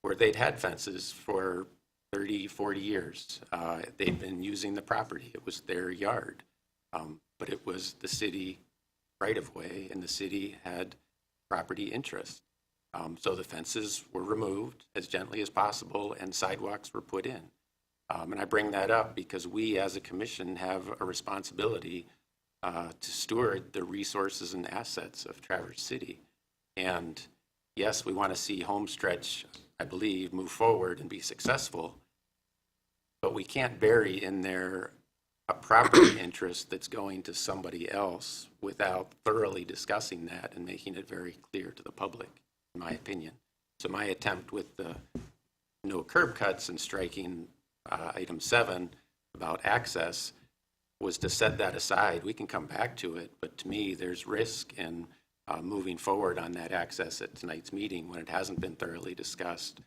where they'd had fences for 30, 40 years. They'd been using the property. It was their yard. But it was the city right-of-way, and the city had property interest. So the fences were removed as gently as possible, and sidewalks were put in. And I bring that up because we, as a commission, have a responsibility to steward the resources and assets of Traverse City. And yes, we want to see Homestretch, I believe, move forward and be successful, but we can't bury in there a property interest that's going to somebody else without thoroughly discussing that and making it very clear to the public, in my opinion. So my attempt with the no curb cuts and striking item 7 about access was to set that aside. We can come back to it, but to me, there's risk in moving forward on that access at tonight's meeting when it hasn't been thoroughly discussed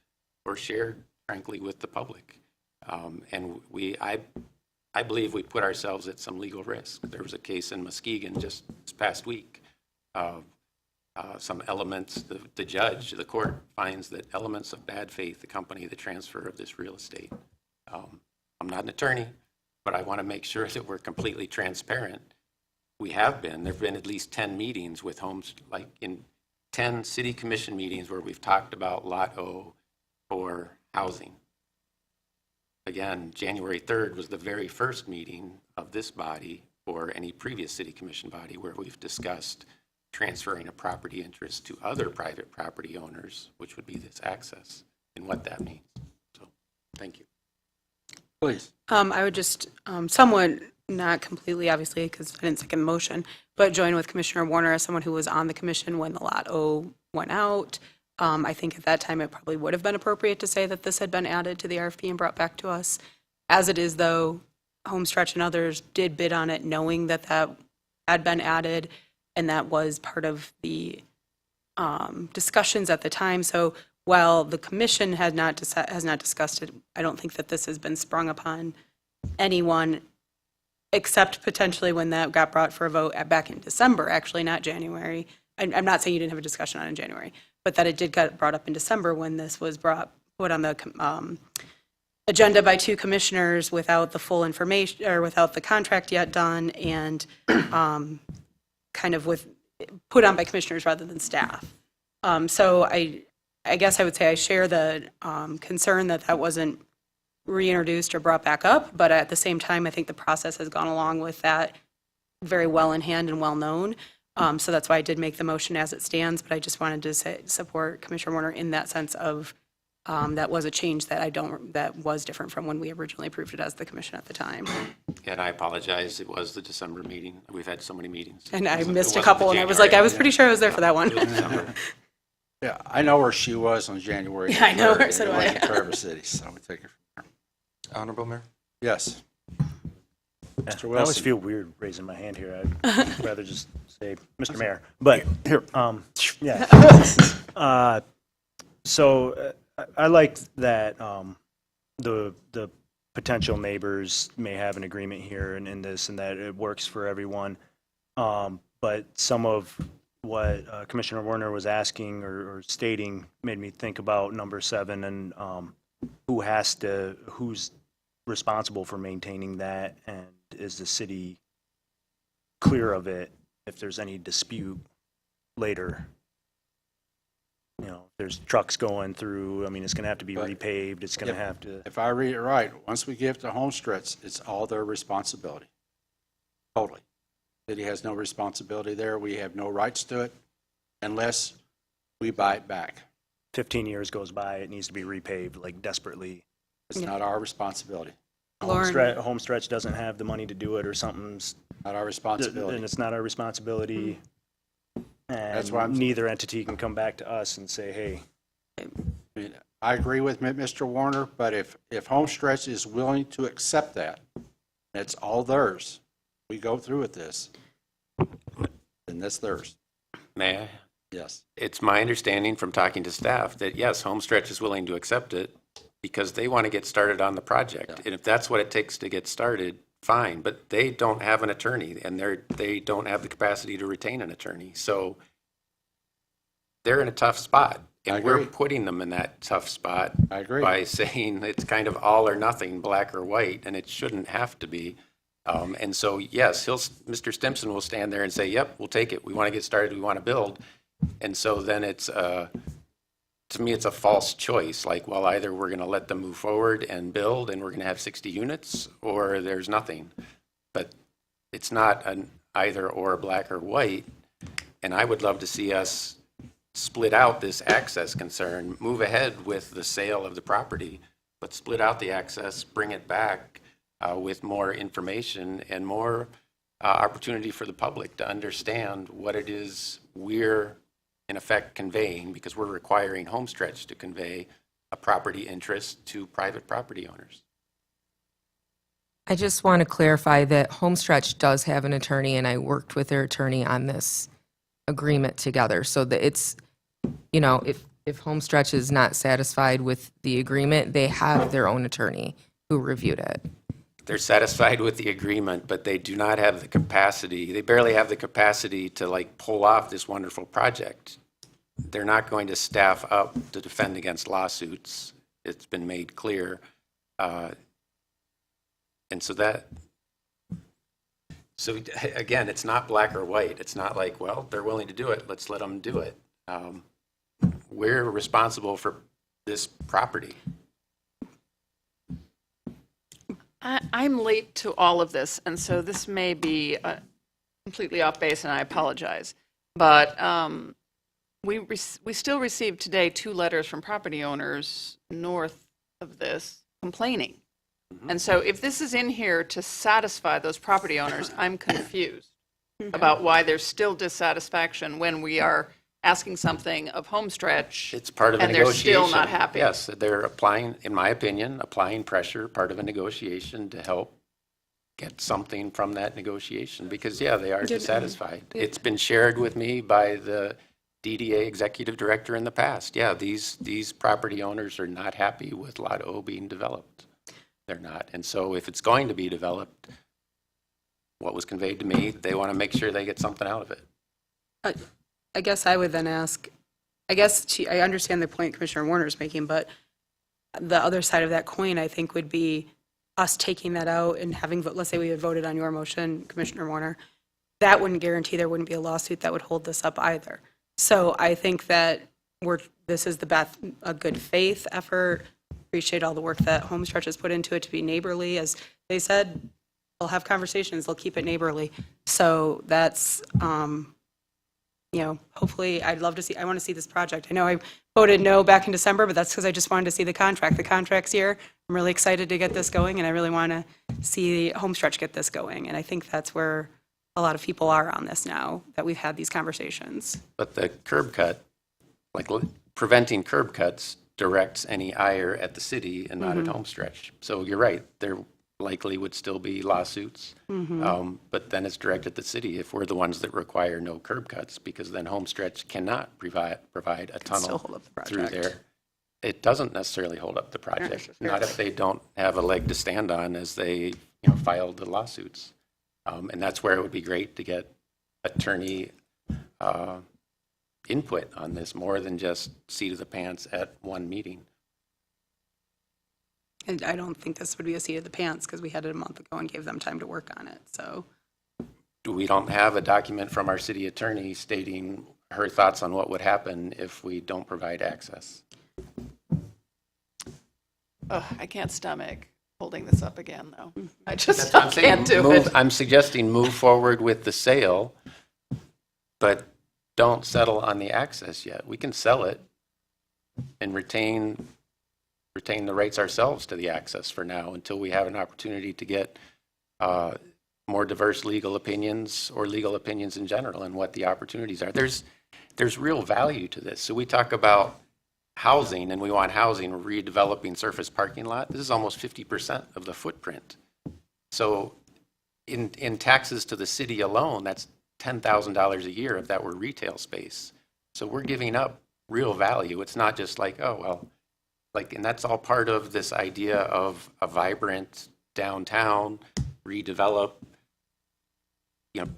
or shared, frankly, with the public. And I believe we put ourselves at some legal risk. There was a case in Muskegon just this past week of some elements, the judge, the court finds that elements of bad faith accompany the transfer of this real estate. I'm not an attorney, but I want to make sure that we're completely transparent. We have been. There have been at least 10 meetings with homes, like in 10 city commission meetings where we've talked about Lot O for housing. Again, January 3rd was the very first meeting of this body or any previous city commission body where we've discussed transferring a property interest to other private property owners, which would be this access, and what that means. So, thank you.
Please.
I would just somewhat, not completely, obviously, because I didn't second the motion, but join with Commissioner Warner as someone who was on the commission when the Lot O went out. I think at that time it probably would have been appropriate to say that this had been added to the RFP and brought back to us. As it is, though, Homestretch and others did bid on it knowing that that had been added, and that was part of the discussions at the time. So while the commission has not discussed it, I don't think that this has been sprung upon anyone except potentially when that got brought for a vote back in December, actually, not January. I'm not saying you didn't have a discussion on it in January, but that it did get brought up in December when this was put on the agenda by 2 commissioners without the full information, or without the contract yet done, and kind of put on by commissioners rather than staff. So I guess I would say I share the concern that that wasn't reintroduced or brought back up, but at the same time, I think the process has gone along with that very well in hand and well known. So that's why I did make the motion as it stands, but I just wanted to support Commissioner Warner in that sense of that was a change that was different from when we originally approved it as the commission at the time.
And I apologize, it was the December meeting. We've had so many meetings.
And I
It
missed a
wasn't
couple,
the
and I was
January.
like, I was pretty sure I was there for that one.
It was December.
Yeah, I know where she was on January.
Yeah, I know
3rd,
where, so do
and it
I.
was in Traverse City, so we take it from
Honorable Mayor?
there. Yes. Mr.
I always
Wilson.
feel weird raising my hand here. I'd rather just say, Mr. Mayor. But here, yeah. So I like that the potential neighbors may have an agreement here and in this, and that it works for everyone. But some of what Commissioner Warner was asking or stating made me think about number 7 and who's responsible for maintaining that, and is the city clear of it if there's any dispute later? You know, there's trucks going through, I mean, it's going to have to be
But
repaved, it's going to have to,
If I read it right, once we give to Homestretch, it's all their responsibility. Totally. City has no responsibility there. We have no rights to it unless we buy it back.
15 years goes by, it needs to be repaved, like desperately.
It's not our responsibility.
Lauren,
Homestretch doesn't have the money to do it, or something's,
Not our
and
responsibility.
it's not our responsibility.
That's why I'm-
And neither entity can come back to us and say, hey,
I mean, I agree with Mr. Warner, but if Homestretch is willing to accept that, it's all theirs, we go through with this, then that's theirs.
May I?
Yes.
It's my understanding from talking to staff that, yes, Homestretch is willing to accept it because they want to get started on the project. And if that's what it takes to get started, fine, but they don't have an attorney, and they don't have the capacity to retain an attorney. So they're in a tough spot.
I
And we're
agree.
putting them in that tough spot
I agree.
by saying it's kind of all or nothing, black or white, and it shouldn't have to be. And so, yes, Mr. Stimson will stand there and say, yep, we'll take it. We want to get started. We want to build. And so then it's, to me, it's a false choice. Like, well, either we're going to let them move forward and build and we're going to have 60 units, or there's nothing. But it's not an either or, black or white. And I would love to see us split out this access concern, move ahead with the sale of the property, but split out the access, bring it back with more information and more opportunity for the public to understand what it is we're, in effect, conveying, because we're requiring Homestretch to convey a property interest to private property owners.
I just want to clarify that Homestretch does have an attorney, and I worked with their attorney on this agreement together. So that it's, you know, if Homestretch is not satisfied with the agreement, they have their own attorney who reviewed it.
They're satisfied with the agreement, but they do not have the capacity, they barely have the capacity to like pull off this wonderful project. They're not going to staff up to defend against lawsuits. It's been made clear. And so again, it's not black or white. It's not like, well, they're willing to do it, let's let them do it. We're responsible for this property.
I'm late to all of this, and so this may be completely off base, and I apologize. But we still received today 2 letters from property owners north of this complaining. And so if this is in here to satisfy those property owners, I'm confused about why there's still dissatisfaction when we are asking something of Homestretch.
It's part of a
and they're
negotiation.
still not happy.
Yes, they're applying, in my opinion, applying pressure, part of a negotiation to help get something from that negotiation, because, yeah, they are dissatisfied. It's been shared with me by the DDA executive director in the past. Yeah, these property owners are not happy with Lot O being developed. They're not. And so if it's going to be developed, what was conveyed to me, they want to make sure they get something out of it.
I guess I would then ask, I understand the point Commissioner Warner is making, but the other side of that coin, I think, would be us taking that out and having, let's say we had voted on your motion, Commissioner Warner, that wouldn't guarantee there wouldn't be a lawsuit that would hold this up either. So I think that this is a good faith effort. Appreciate all the work that Homestretch has put into it to be neighborly. As they said, they'll have conversations, they'll keep it neighborly. So that's, hopefully, I want to see this project. I know I voted no back in December, but that's because I just wanted to see the contract. The contract's here. I'm really excited to get this going, and I really want to see Homestretch get this going. And I think that's where a lot of people are on this now, that we've had these conversations.
But the curb cut, like preventing curb cuts, directs any ire at the city and not at Homestretch. So you're right, there likely would still be lawsuits, but then it's directed at the city if we're the ones that require no curb cuts, because then Homestretch cannot provide a tunnel
still hold up the
through
project.
there. It doesn't necessarily hold up the project, not if they don't have a leg to stand on as they filed the lawsuits. And that's where it would be great to get attorney input on this, more than just seat of the pants at one meeting.
And I don't think this would be a seat of the pants, because we had it a month ago and gave them time to work on it, so.
We don't have a document from our city attorney stating her thoughts on what would happen if we don't provide access.
I can't stomach holding this up again, though. I just
That's what I'm saying.
can't do it.
I'm suggesting move forward with the sale, but don't settle on the access yet. We can sell it and retain the rights ourselves to the access for now, until we have an opportunity to get more diverse legal opinions, or legal opinions in general, and what the opportunities are. There's real value to this. So we talk about housing, and we want housing, redeveloping surface parking lot, this is almost 50% of the footprint. So in taxes to the city alone, that's $10,000 a year if that were retail space. So we're giving up real value. It's not just like, oh, well, like, and that's all part of this idea of a vibrant downtown, redevelop,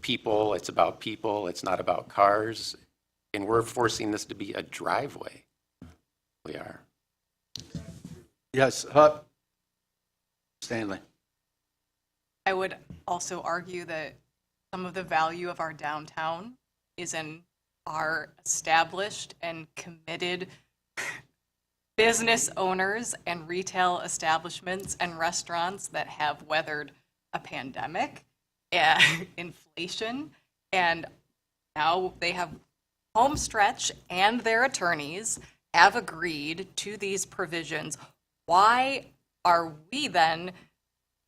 people, it's about people, it's not about cars. And we're forcing this to be a driveway. We are.
Yes, Hup? Stanley?
I would also argue that some of the value of our downtown is in our established and committed business owners and retail establishments and restaurants that have weathered a pandemic and inflation, and now they have Homestretch and their attorneys have agreed to these provisions. Why are we then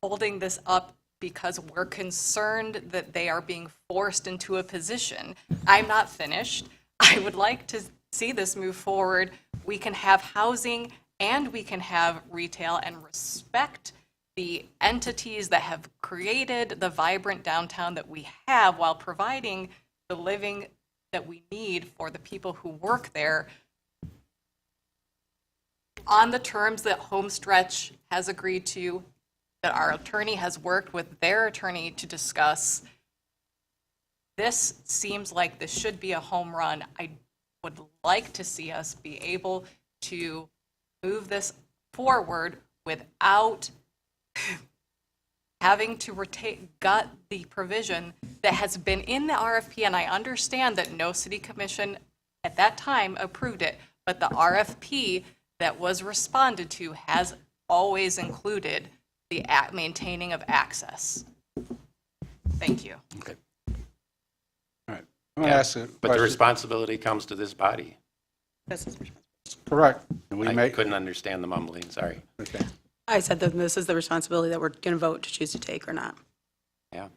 holding this up because we're concerned that they are being forced into a position? I'm not finished. I would like to see this move forward. We can have housing and we can have retail and respect the entities that have created the vibrant downtown that we have while providing the living that we need for the people who work there on the terms that Homestretch has agreed to, that our attorney has worked with their attorney to discuss. This seems like this should be a home run. I would like to see us be able to move this forward without having to gut the provision that has been in the RFP, and I understand that no city commission at that time approved it, but the RFP that was responded to has always included the maintaining of access. Thank you.
Okay. All right. I'm going to ask a
But the
question.
responsibility comes to this body.
This is responsibility.
Correct. And we
I
may,
couldn't understand the mumbling, sorry.
okay.
I said that this is the responsibility that we're going to vote to choose to take or not.
Yeah.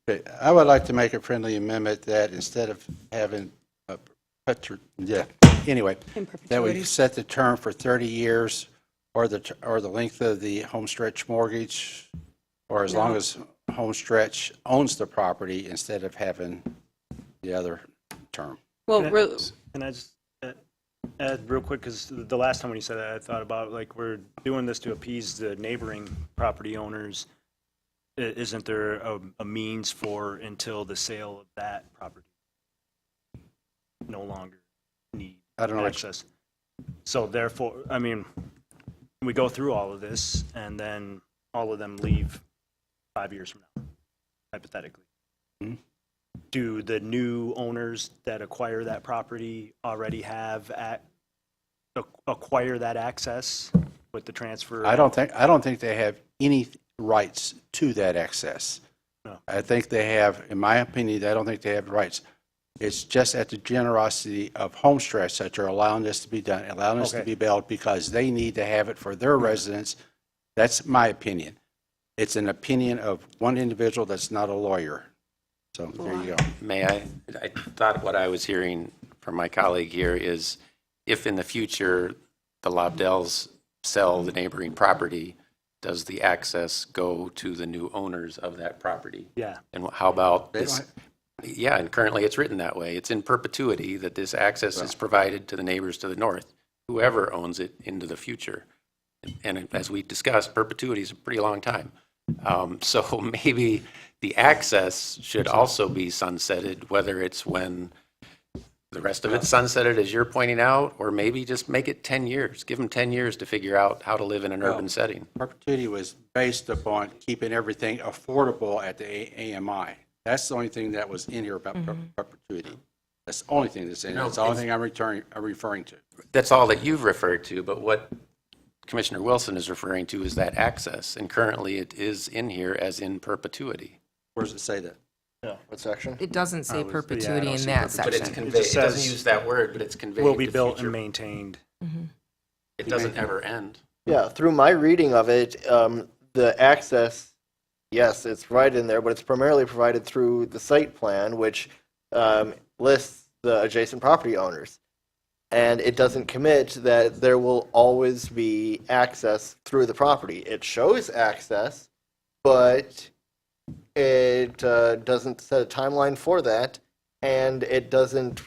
Okay, I would like to make a friendly amendment that instead of having a, anyway,
In
that we
perpetuity.
set the term for 30 years or the length of the Homestretch mortgage, or as long as Homestretch owns the property instead of having the other term.
Well,
Can I just add real quick, because the last time when you said that, I thought about, like, we're doing this to appease the neighboring property owners. Isn't there a means for until the sale of that property no longer need
I don't know what
access? So therefore, I mean, we go through all of this and then all of them leave 5 years from now, hypothetically.
Mhm.
Do the new owners that acquire that property already have acquire that access with the transfer?
I don't think they have any rights to that access.
No.
I think they have, in my opinion, I don't think they have rights. It's just at the generosity of Homestretch that are allowing this to be done, allowing this to
Okay.
be built because they need to have it for their residents. That's my opinion. It's an opinion of one individual that's not a lawyer. So there you go.
May I? I thought what I was hearing from my colleague here is if in the future the Lobdells sell the neighboring property, does the access go to the new owners of that property?
Yeah.
And how about
They
this?
don't
Yeah, and currently it's written that way. It's in perpetuity that this access is provided to the neighbors to the north, whoever owns it into the future. And as we discussed, perpetuity is a pretty long time. So maybe the access should also be sunsetted, whether it's when the rest of it's sunsetted, as you're pointing out, or maybe just make it 10 years. Give them 10 years to figure out how to live in an urban setting.
Perpetuity was based upon keeping everything affordable at the AMI. That's the only thing that was in here about perpetuity. That's the only thing that's in here. That's the only thing I'm referring to.
That's all that you've referred to, but what Commissioner Wilson is referring to is that access, and currently it is in here as in perpetuity.
Where does it say that?
What section?
It doesn't say
I
perpetuity
don't
in
see
that
perpetuity.
But it's
section.
conveyed,
just
it doesn't
says
use that word, but it's conveyed
Will be
to
built
future.
and maintained.
It doesn't ever end.
Yeah, through my reading of it, the access, yes, it's right in there, but it's primarily provided through the site plan, which lists the adjacent property owners. and it doesn't commit that there will always be access through the property. It shows access, but it doesn't set a timeline for that, and it doesn't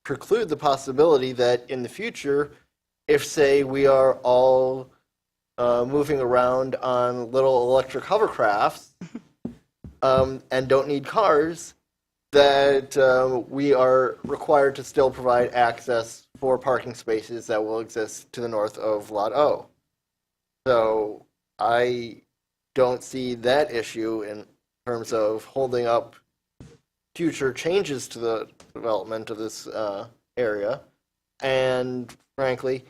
preclude the possibility that in the future, if, say, we are all moving around on little electric hovercrafts and don't need cars, that we are required to still provide access for parking spaces that will exist to the north of Lot O. So I don't see that issue in terms of holding up future changes to the development of this area. And frankly,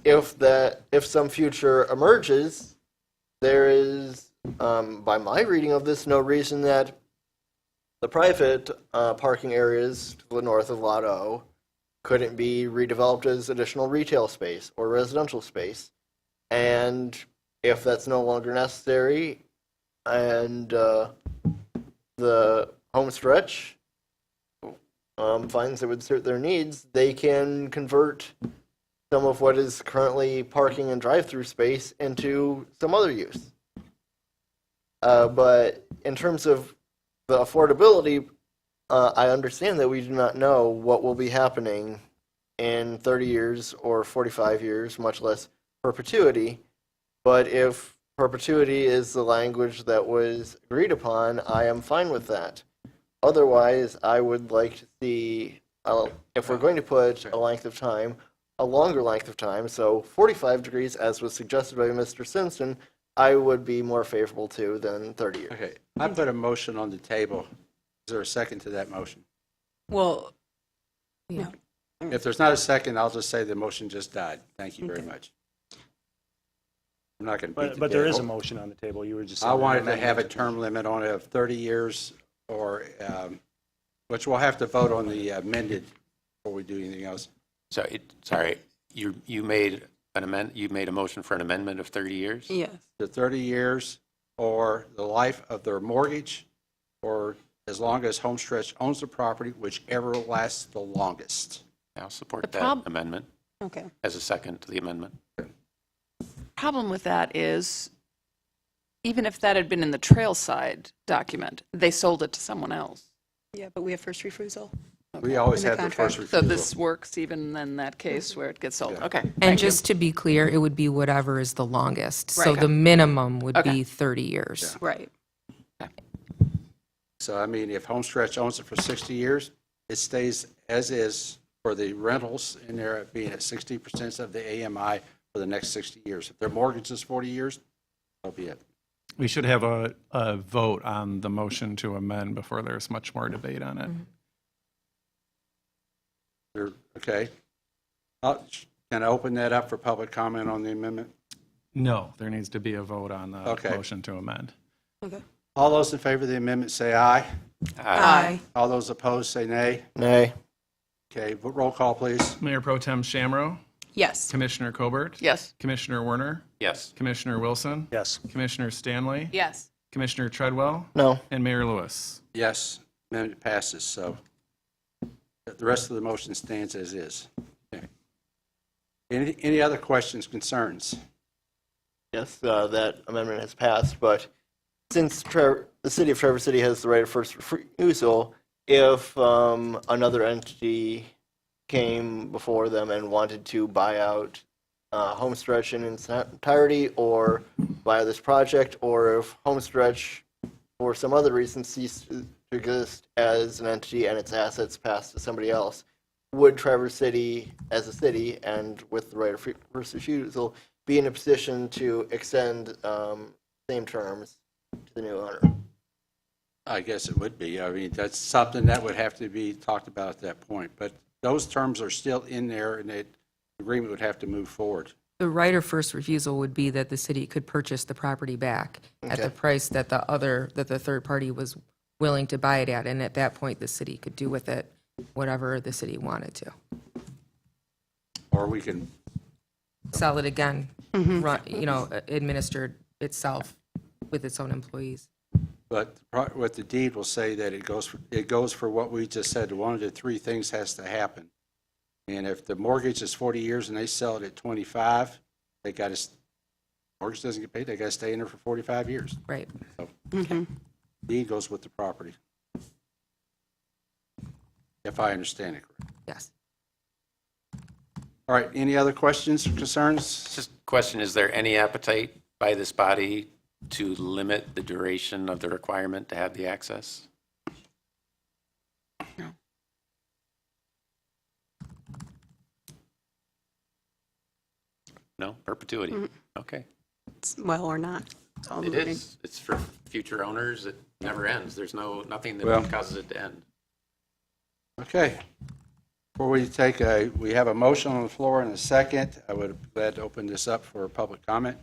if some future emerges, there is, by my reading of this, no reason that the private parking areas to the north of Lot O couldn't be redeveloped as additional retail space or residential space. And if that's no longer necessary and the home stretch finds it would suit their needs, they can convert some of what is currently parking and drive-through space into some other use. But in terms of the affordability, I understand that we do not know what will be happening in 30 years or 45 years, much less perpetuity. But if perpetuity is the language that was agreed upon, I am fine with that. Otherwise, I would like to see, if we're going to put a length of time, a longer length of time, so 45 degrees, as was suggested by Mr. Simpson, I would be more favorable to than 30 years.
Okay, I put a motion on the table. Is there a second to that motion?
Well, yeah.
If there's not a second, I'll just say the motion just died. Thank you very much. I'm not going to beat the
But there is a
dead horse.
motion on the table. You were just.
I wanted to have a term limit on it of 30 years or, which we'll have to vote on the amended before we do anything else.
So, sorry, you made a motion for an amendment of 30 years?
Yes.
The 30 years or the life of their mortgage, or as long as Homestretch owns the property, whichever lasts the longest.
I'll support
The
that amendment
Okay.
as a second to the amendment.
Problem with that is, even if that had been in the Trailside document, they sold it to someone else.
Yeah, but we have first refusal.
We always
In the
have the
contract.
first
So
refusal.
this works even in that case where it gets sold.
Yeah.
Okay.
And
thank you.
just to be clear, it would be whatever is the longest. So
Right.
the minimum would
Okay.
be 30 years.
Right.
So, I mean, if Homestretch owns it for 60 years, it stays as is for the rentals in there being at 60% of the AMI for the next 60 years. If their mortgage is 40 years, that'll be it.
We should have a vote on the motion to amend before there's much more debate on it.
Okay. Can I open that up for public comment on the amendment?
No, there needs to be a vote on the
Okay.
motion to amend.
Okay.
All those in favor of the amendment say aye.
Aye.
All those opposed say nay.
Nay.
Okay, roll call, please.
Mayor Pro Tem Shamro,
Yes.
Commissioner Colbert,
Yes.
Commissioner Werner,
Yes.
Commissioner Wilson,
Yes.
Commissioner Stanley,
Yes.
Commissioner Treadwell,
No.
and Mayor Lewis.
Yes, amendment passes, so the rest of the motion stands as is. Okay. Any other questions, concerns?
Yes, that amendment has passed, but since the city of Traverse City has the right of first refusal, if another entity came before them and wanted to buy out Homestretch in its entirety or buy this project, or if Homestretch, for some other reason, ceased to exist as an entity and its assets passed to somebody else, would Traverse City, as a city and with the right of first refusal, be in a position to extend same terms to the new owner?
I guess it would be. I mean, that's something that would have to be talked about at that point. But those terms are still in there, and the agreement would have to move forward.
The right of first refusal would be that the city could purchase the property back at the
Okay.
price that the third party was willing to buy it at. And at that point, the city could do with it whatever the city wanted to.
Or we can,
Sell it again, run, administered itself with its own employees.
but what the deed will say that it goes for what we just said. One of the three things has to happen. And if the mortgage is 40 years and they sell it at 25, they got to, mortgage doesn't get paid, they got to stay in there for 45 years.
Right.
Deed goes with the property. If I understand it correctly.
Yes.
All right, any other questions or concerns?
Just question, is there any appetite by this body to limit the duration of the requirement to have the access? No, perpetuity? Okay.
Well, or not. It's all
It
moving.
is. It's for future owners. It never ends. There's nothing
Well-
that causes it to end.
Okay. Before we have a motion on the floor and a second. I would be glad to open this up for public comment.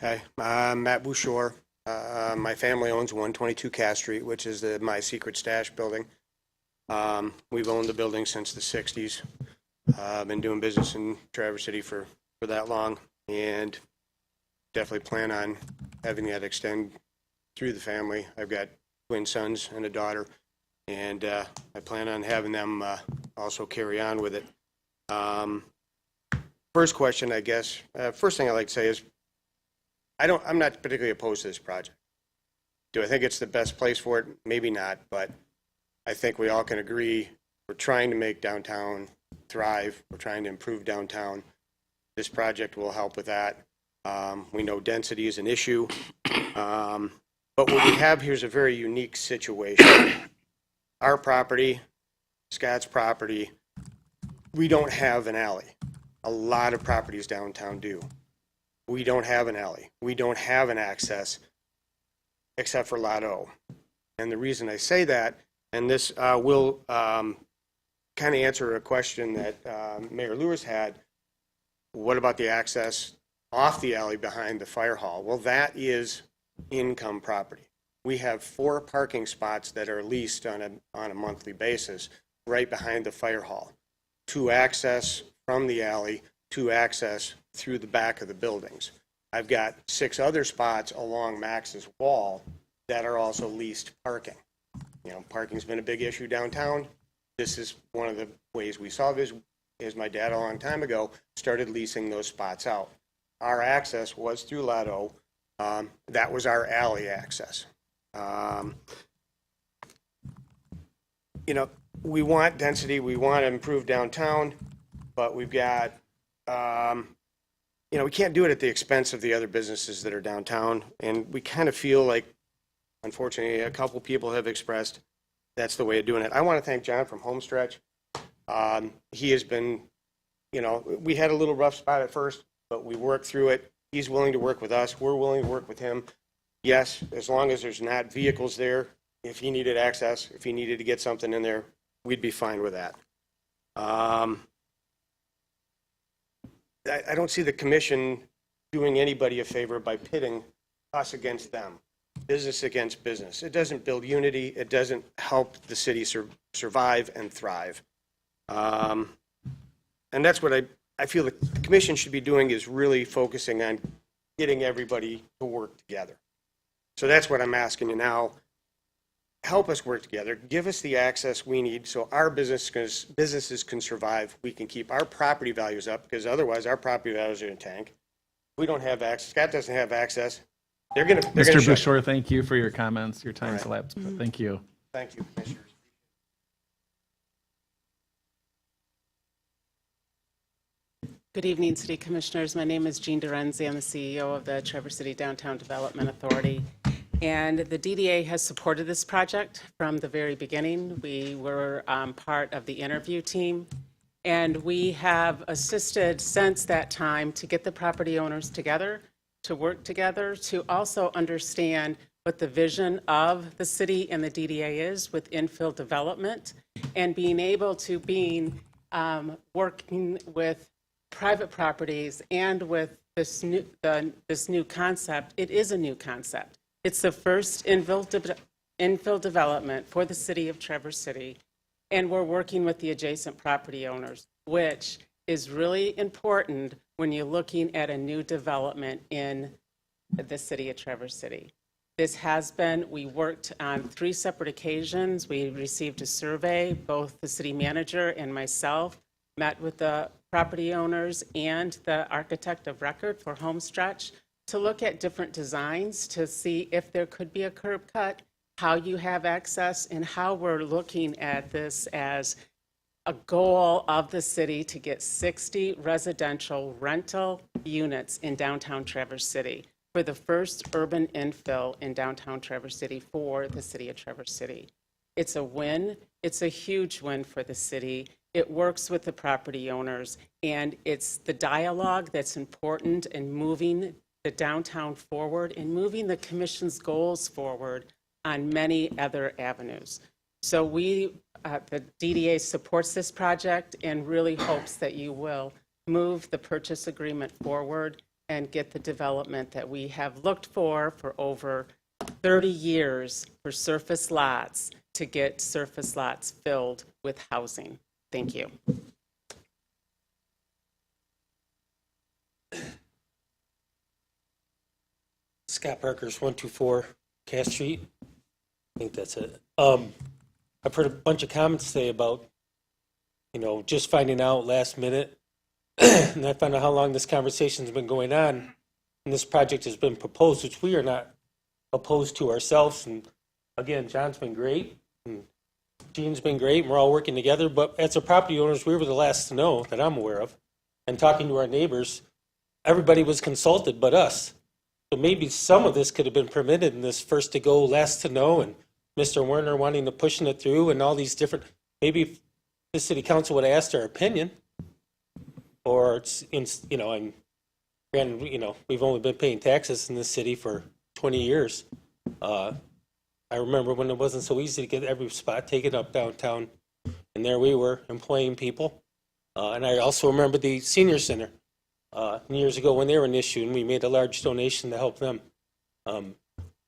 Hi, I'm Matt Bouchard. My family owns 122 Cass Street, which is my secret stash building. We've owned the building since the 60s. I've been doing business in Traverse City for that long, and definitely plan on having that extend through the family. I've got twin sons and a daughter, and I plan on having them also carry on with it. First question, I guess, first thing I'd like to say is, I'm not particularly opposed to this project. Do I think it's the best place for it? Maybe not, but I think we all can agree we're trying to make downtown thrive. We're trying to improve downtown. This project will help with that. We know density is an issue. But what we have here is a very unique situation. Our property, Scott's property, we don't have an alley. A lot of properties downtown do. We don't have an alley. We don't have an access except for Lot O. And the reason I say that, and this will kind of answer a question that Mayor Lewis had, what about the access off the alley behind the fire hall? Well, that is income property. We have 4 parking spots that are leased on a monthly basis right behind the fire hall. 2 access from the alley, 2 access through the back of the buildings. I've got 6 other spots along Max's wall that are also leased parking. You know, parking's been a big issue downtown. This is one of the ways we solve it is my dad a long time ago started leasing those spots out. Our access was through Lot O. That was our alley access. You know, we want density, we want to improve downtown, but we've got, you know, we can't do it at the expense of the other businesses that are downtown. And we kind of feel like, unfortunately, a couple people have expressed that's the way of doing it. I want to thank John from Homestretch. He has been, you know, we had a little rough spot at first, but we worked through it. He's willing to work with us. We're willing to work with him. Yes, as long as there's not vehicles there, if he needed access, if he needed to get something in there, we'd be fine with that. I don't see the commission doing anybody a favor by pitting us against them, business against business. It doesn't build unity. It doesn't help the city survive and thrive. And that's what I feel the commission should be doing, is really focusing on getting everybody to work together. So that's what I'm asking you now. Help us work together. Give us the access we need so our businesses can survive. We can keep our property values up, because otherwise our property values are in a tank. We don't have access. Scott doesn't have access. They're going to
Mr. Bouchard, thank you for your comments. Your time's elapsed, but thank you.
Thank you, commissioners.
Good evening, City Commissioners. My name is Jean Dorenzi. I'm the CEO of the Traverse City Downtown Development Authority. And the DDA has supported this project from the very beginning. We were part of the interview team, and we have assisted since that time to get the property owners together, to work together, to also understand what the vision of the city and the DDA is with infill development, and being able to working with private properties and with this new concept. It is a new concept. It's the first infill development for the city of Traverse City, and we're working with the adjacent property owners, which is really important when you're looking at a new development in the city of Traverse City. We worked on 3 separate occasions. We received a survey, both the city manager and myself met with the property owners and the architect of record for Homestretch to look at different designs to see if there could be a curb cut, how you have access, and how we're looking at this as a goal of the city to get 60 residential rental units in downtown Traverse City for the first urban infill in downtown Traverse City for the city of Traverse City. It's a win. It's a huge win for the city. It works with the property owners, and it's the dialogue that's important in moving the downtown forward and moving the commission's goals forward on many other avenues. So the DDA supports this project and really hopes that you will move the purchase agreement forward and get the development that we have looked for over 30 years for surface lots to get surface lots filled with housing. Thank you.
Scott Parker's 124 Cass Street. I think that's it. I've heard a bunch of comments today about, just finding out last minute. And I found out how long this conversation's been going on. And this project has been proposed, which we are not opposed to ourselves. And again, John's been great. And Gene's been great. And we're all working together. But as a property owners, we were the last to know that I'm aware of. And talking to our neighbors, everybody was consulted but us. So maybe some of this could have been permitted in this first to go, last to know, and Mr. Werner wanting to pushing it through and all these different, maybe if the city council would have asked our opinion, or it's, and we've only been paying taxes in this city for 20 years. I remember when it wasn't so easy to get every spot taken up downtown, and there we were employing people. And I also remember the senior center years ago when they were an issue, and we made a large donation to help them.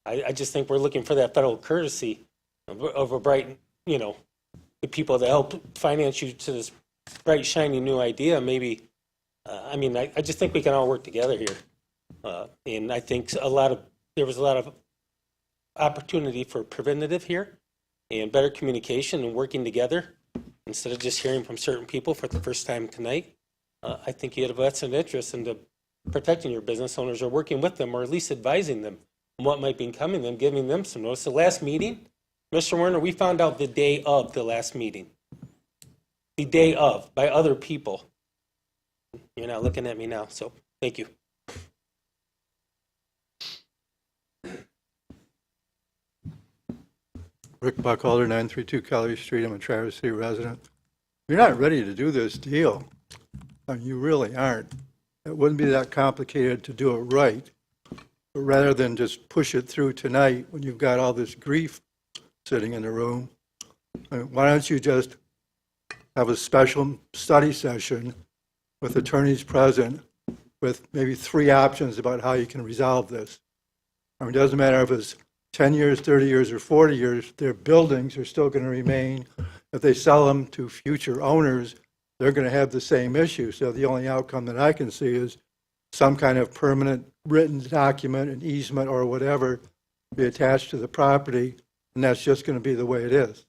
I just think we're looking for that federal courtesy of a bright, the people that help finance you to this bright, shiny new idea. Maybe, I just think we can all work together here. And I think there was a lot of opportunity for preventative here and better communication and working together instead of just hearing from certain people for the first time tonight. I think you have a vested interest into protecting your business owners or working with them or at least advising them on what might be coming, them, giving them some notice. The last meeting, Mr. Werner, we found out the day of the last meeting. The day of, by other people. You're not looking at me now, so thank you.
Rick Buckhalter, 932 Kelly Street. I'm a Traverse City resident. You're not ready to do this deal. You really aren't. It wouldn't be that complicated to do it right. But rather than just push it through tonight when you've got all this grief sitting in the room, why don't you just have a special study session with attorneys present with maybe 3 options about how you can resolve this. It doesn't matter if it's 10 years, 30 years, or 40 years, their buildings are still going to remain. If they sell them to future owners, they're going to have the same issue. So the only outcome that I can see is some kind of permanent written document, an easement or whatever, be attached to the property, and that's just going to be the way it is.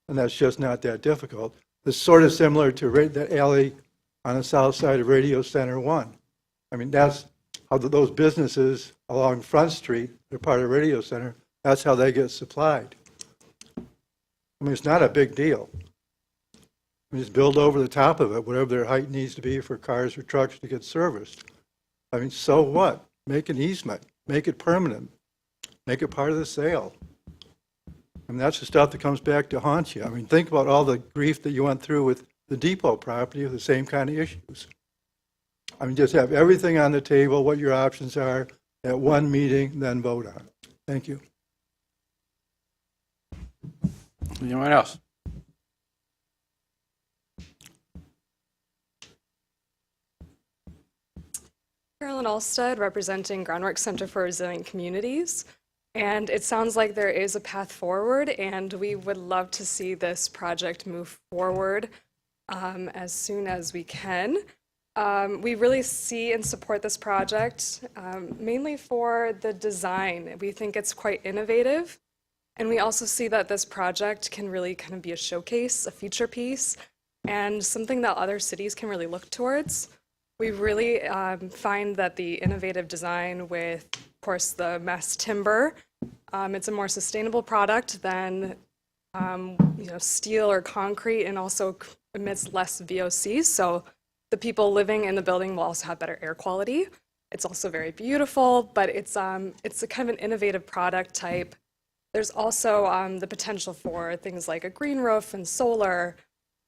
And that's just not that difficult. It's sort of similar to the alley on the south side of Radio Center 1. That's how those businesses along Front Street, they're part of Radio Center, that's how they get supplied. It's not a big deal. Just build over the top of it, whatever their height needs to be for cars or trucks to get serviced. So what? Make an easement. Make it permanent. Make it part of the sale. That's the stuff that comes back to haunt you. Think about all the grief that you went through with the depot property with the same kind of issues. Just have everything on the table, what your options are at one meeting, then vote on it. Thank you.
Anyone else?
Carolyn Alstead, representing Groundwork Center for Resilient Communities. And it sounds like there is a path forward, and we would love to see this project move forward as soon as we can. We really see and support this project mainly for the design. We think it's quite innovative. And we also see that this project can really kind of be a showcase, a feature piece, and something that other cities can really look towards. We really find that the innovative design with, of course, the mass timber, it's a more sustainable product than steel or concrete, and also emits less VOCs. So the people living in the building will also have better air quality. It's also very beautiful, but it's a kind of an innovative product type. There's also the potential for things like a green roof and solar,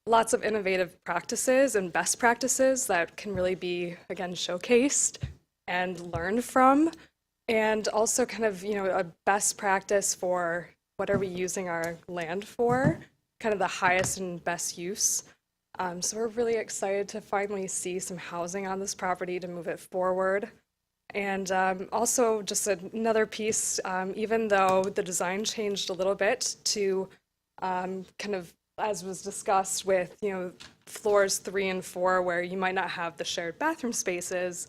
lots of innovative practices and best practices that can really be, again, showcased and learned from. And also kind of, a best practice for what are we using our land for, kind of the highest and best use. So we're really excited to finally see some housing on this property to move it forward. And also just another piece, even though the design changed a little bit to kind of, as was discussed with, floors 3 and 4, where you might not have the shared bathroom spaces,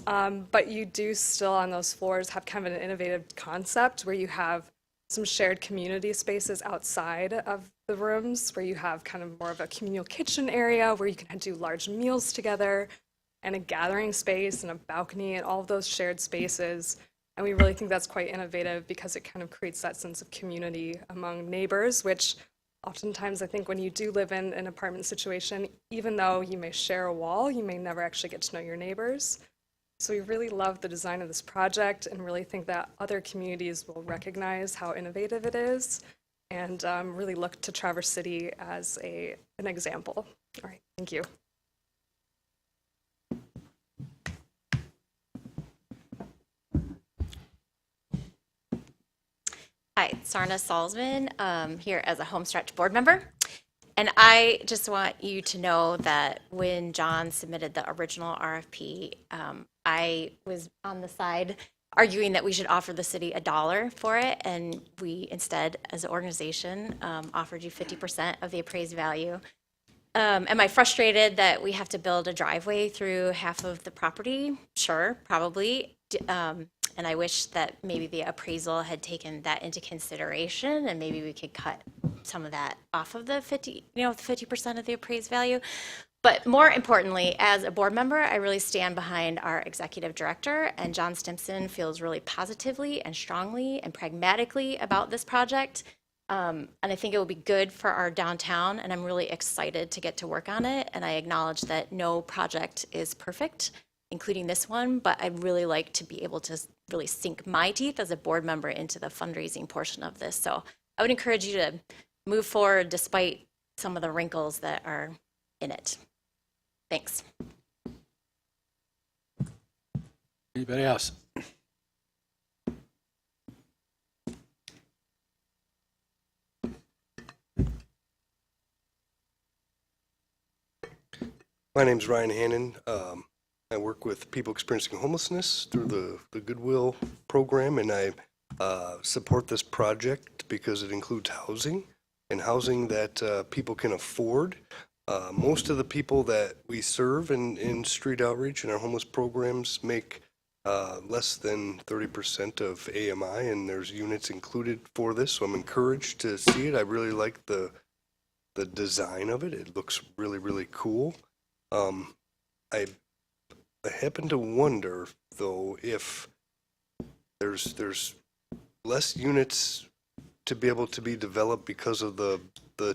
but you do still on those floors have kind of an innovative concept where you have some shared community spaces outside of the rooms, where you have kind of more of a communal kitchen area where you can do large meals together, and a gathering space and a balcony and all of those shared spaces. And we really think that's quite innovative because it kind of creates that sense of community among neighbors, which oftentimes I think when you do live in an apartment situation, even though you may share a wall, you may never actually get to know your neighbors. So we really love the design of this project and really think that other communities will recognize how innovative it is and really look to Traverse City as an example. All right, thank you.
Hi, Sarna Salzman, here as a Homestretch board member. And I just want you to know that when John submitted the original RFP, I was on the side arguing that we should offer the city $1 for it, and we instead, as an organization, offered you 50% of the appraised value. Am I frustrated that we have to build a driveway through half of the property? Sure, probably. And I wish that maybe the appraisal had taken that into consideration, and maybe we could cut some of that off of the 50% of the appraised value. But more importantly, as a board member, I really stand behind our executive director, and John Stimson feels really positively and strongly and pragmatically about this project. And I think it will be good for our downtown, and I'm really excited to get to work on it. And I acknowledge that no project is perfect, including this one, but I'd really like to be able to really sink my teeth as a board member into the fundraising portion of this. So I would encourage you to move forward despite some of the wrinkles that are in it. Thanks.
Anybody else?
My name's Ryan Hannon. I work with people experiencing homelessness through the Goodwill program, and I support this project because it includes housing, and housing that people can afford. Most of the people that we serve in street outreach and our homeless programs make less than 30% of AMI, and there's units included for this, so I'm encouraged to see it. I really like the design of it. It looks really, really cool. I happen to wonder, though, if there's less units to be able to be developed because of the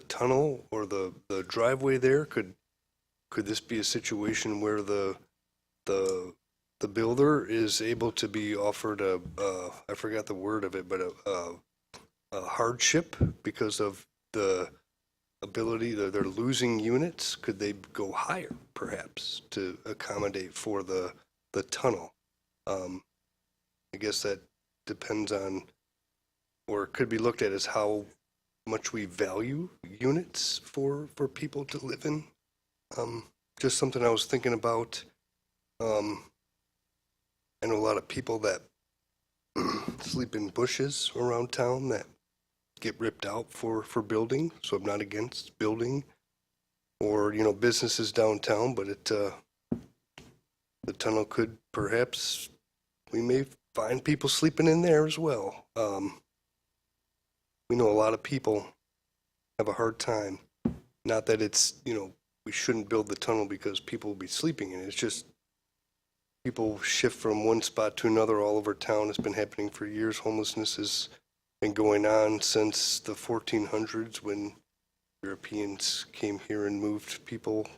tunnel or the driveway there. Could this be a situation where the builder is able to be offered I forgot the word of it, but a hardship because of the ability that they're losing units? Could they go higher, perhaps, to accommodate for the tunnel? I guess that depends on, or it could be looked at as how much we value units for people to live in. Just something I was thinking about. I know a lot of people that sleep in bushes around town that get ripped out for building, so I'm not against building or, businesses downtown, but it the tunnel could perhaps, we may find people sleeping in there as well. We know a lot of people have a hard time. Not that it's, we shouldn't build the tunnel because people will be sleeping in it. It's just people shift from one spot to another all over town. It's been happening for years. Homelessness has been going on since the 1400s when Europeans came here and moved people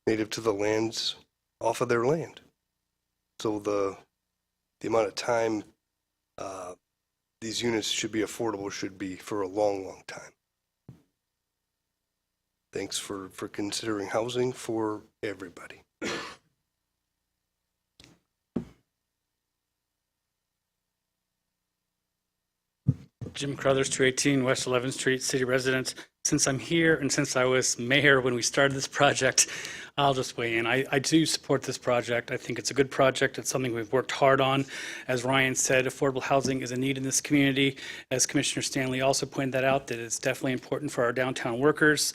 native to the lands off of their land. So the amount of time these units should be affordable should be for a long, long time. Thanks for considering housing for everybody.
Jim Crothers, 218 West 11th Street, city resident. Since I'm here and since I was mayor when we started this project, I'll just weigh in. I do support this project. I think it's a good project. It's something we've worked hard on. As Ryan said, affordable housing is a need in this community. As Commissioner Stanley also pointed that out, that it's definitely important for our downtown workers.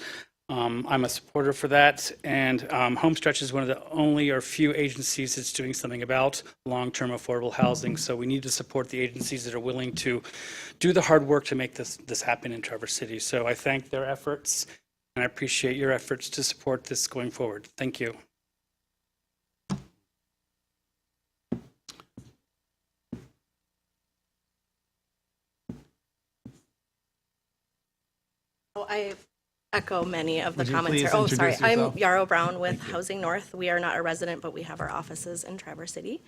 I'm a supporter for that, and Homestretch is one of the only or few agencies that's doing something about long-term affordable housing, so we need to support the agencies that are willing to do the hard work to make this happen in Traverse City. So I thank their efforts, and I appreciate your efforts to support this going forward. Thank you.
I echo many of the
Would you
comments
please
here. Oh, sorry.
introduce yourself?
I'm Yarrow Brown with Housing North. We are not a resident, but we have our offices in Traverse City.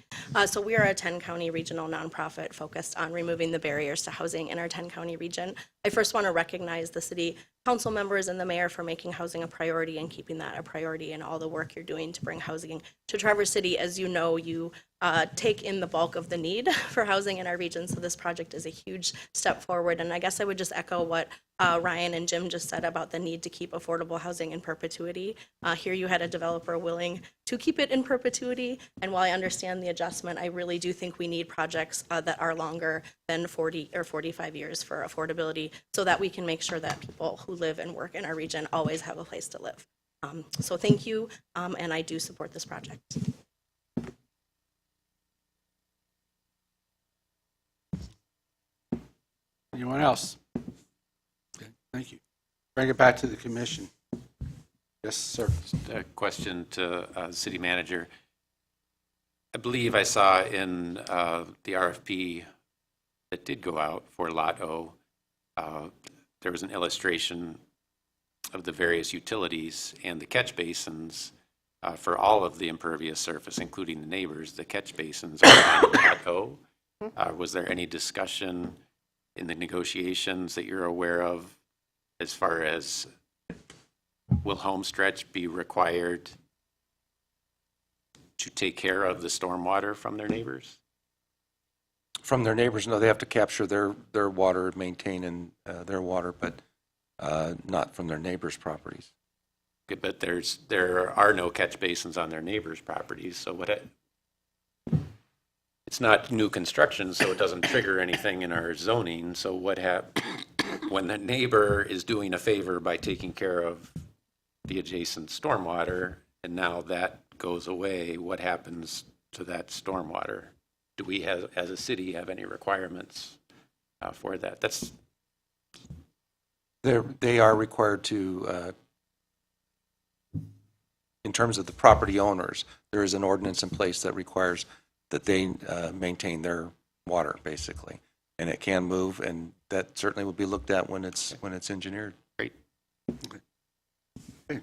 So we are a 10-county regional nonprofit focused on removing the barriers to housing in our 10-county region. I first want to recognize the city council members and the mayor for making housing a priority and keeping that a priority in all the work you're doing to bring housing to Traverse City. As you know, you take in the bulk of the need for housing in our region, so this project is a huge step forward. And I guess I would just echo what Ryan and Jim just said about the need to keep affordable housing in perpetuity. Here you had a developer willing to keep it in perpetuity, and while I understand the adjustment, I really do think we need projects that are longer than 40 or 45 years for affordability, so that we can make sure that people who live and work in our region always have a place to live. So thank you, and I do support this project.
Anyone else? Okay, thank you. Bring it back to the commission. Yes, sir.
A question to the city manager. I believe I saw in the RFP that did go out for Lot O, there was an illustration of the various utilities and the catch basins for all of the impervious surface, including the neighbors. The catch basins are on Lot O. Was there any discussion in the negotiations that you're aware of as far as will Homestretch be required to take care of the stormwater from their neighbors?
From their neighbors, no, they have to capture their water, maintain their water, but not from their neighbors' properties.
Okay, but there are no catch basins on their neighbors' properties, so it's not new construction, so it doesn't trigger anything in our zoning. So when the neighbor is doing a favor by taking care of the adjacent stormwater, and now that goes away, what happens to that stormwater? Do we, as a city, have any requirements for that?
They are required to, in terms of the property owners, there is an ordinance in place that requires that they maintain their water, basically. And it can move, and that certainly will be looked at when it's engineered.
Great.
Okay.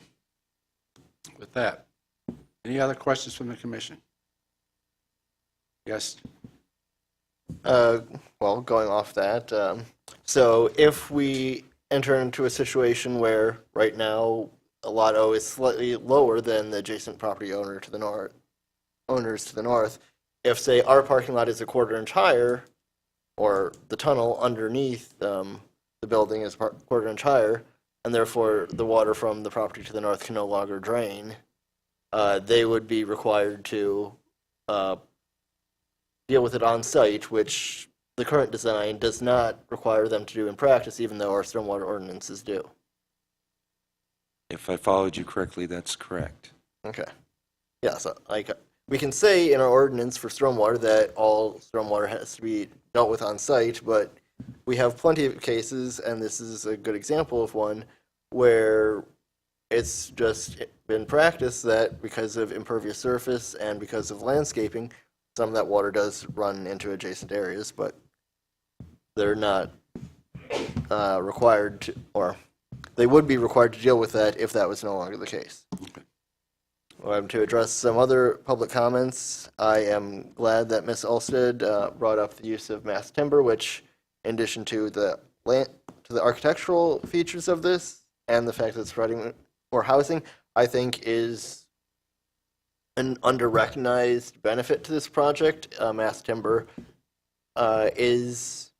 With that, any other questions from the commission? Yes.
Well, going off that, so if we enter into a situation where right now a Lot O is slightly lower than the adjacent property owners to the north, if say our parking lot is a quarter-inch higher, or the tunnel underneath the building is a quarter-inch higher, and therefore the water from the property to the north can no longer drain, they would be required to deal with it on site, which the current design does not require them to do in practice, even though our stormwater ordinances do.
If I followed you correctly, that's correct.
Okay. Yeah, so like
we can say in our ordinance for stormwater that all stormwater has to be dealt with on site, but we have plenty of cases, and this is a good example of one, where it's just been practiced that because of impervious surface and because of landscaping, some of that water does run into adjacent areas, but they're not required to, or they would be required to deal with that if that was no longer the case. To address some other public comments, I am glad that Ms. Olsted brought up the use of mass timber, which, in addition to the architectural features of this and the fact that it's providing more housing, I think is an under-recognized benefit to this project. Mass timber is,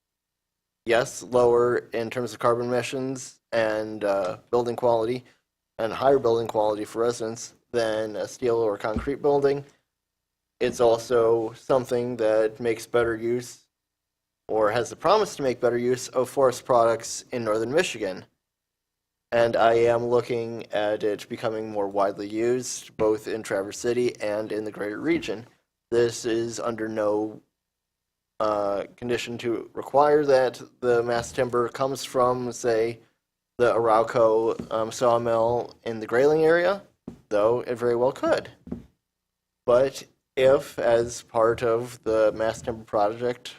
yes, lower in terms of carbon emissions and building quality, and higher building quality for residents than a steel or concrete building. It's also something that makes better use, or has the promise to make better use, of forest products in northern Michigan. And I am looking at it becoming more widely used, both in Traverse City and in the greater region. This is under no condition to require that the mass timber comes from, say, the Arauco sawmill in the Grayling area, though it very well could. But if, as part of the mass timber project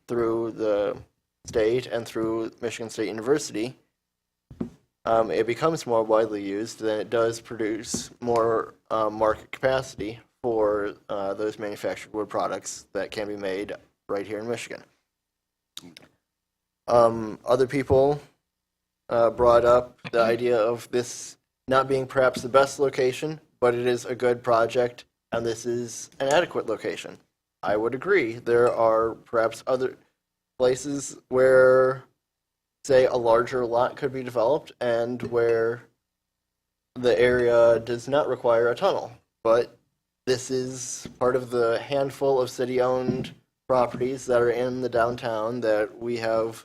through the state and through Michigan State University, it becomes more widely used, then it does produce more market capacity for those manufactured wood products that can be made right here in Michigan. Other people brought up the idea of this not being perhaps the best location, but it is a good project, and this is an adequate location. I would agree. There are perhaps other places where, say, a larger lot could be developed and where the area does not require a tunnel. But this is part of the handful of city-owned properties that are in the downtown that we have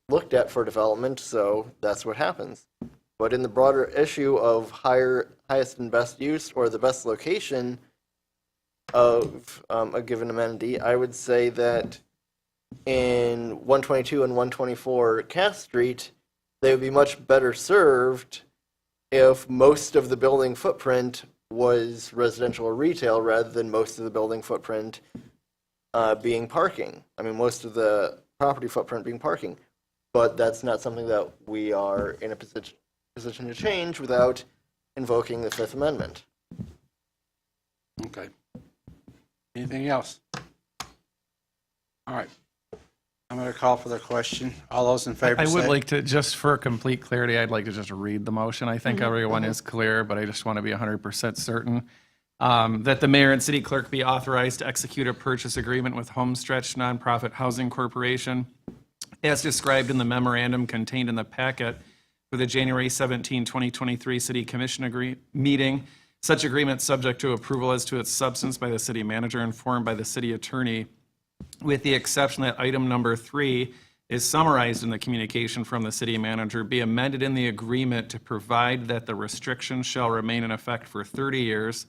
looked at for development, so that's what happens. But in the broader issue of highest and best use, or the best location of a given amenity, I would say that in 122 and 124 Cass Street, they would be much better served if most of the building footprint was residential or retail rather than most of the building footprint being parking. I mean, most of the property footprint being parking. But that's not something that we are in a position to change without invoking the Fifth Amendment.
Okay. Anything else? All right. I'm going to call for the question. All those in favor
I
say...
would like to, just for complete clarity, I'd like to just read the motion. I think everyone is clear, but I just want to be 100% certain that the mayor and city clerk be authorized to execute a purchase agreement with Homestretch Nonprofit Housing Corporation as described in the memorandum contained in the packet for the January 17, 2023 City Commission meeting. Such agreement subject to approval as to its substance by the city manager informed by the city attorney, with the exception that item number 3 is summarized in the communication from the city manager, be amended in the agreement to provide that the restriction shall remain in effect for 30 years,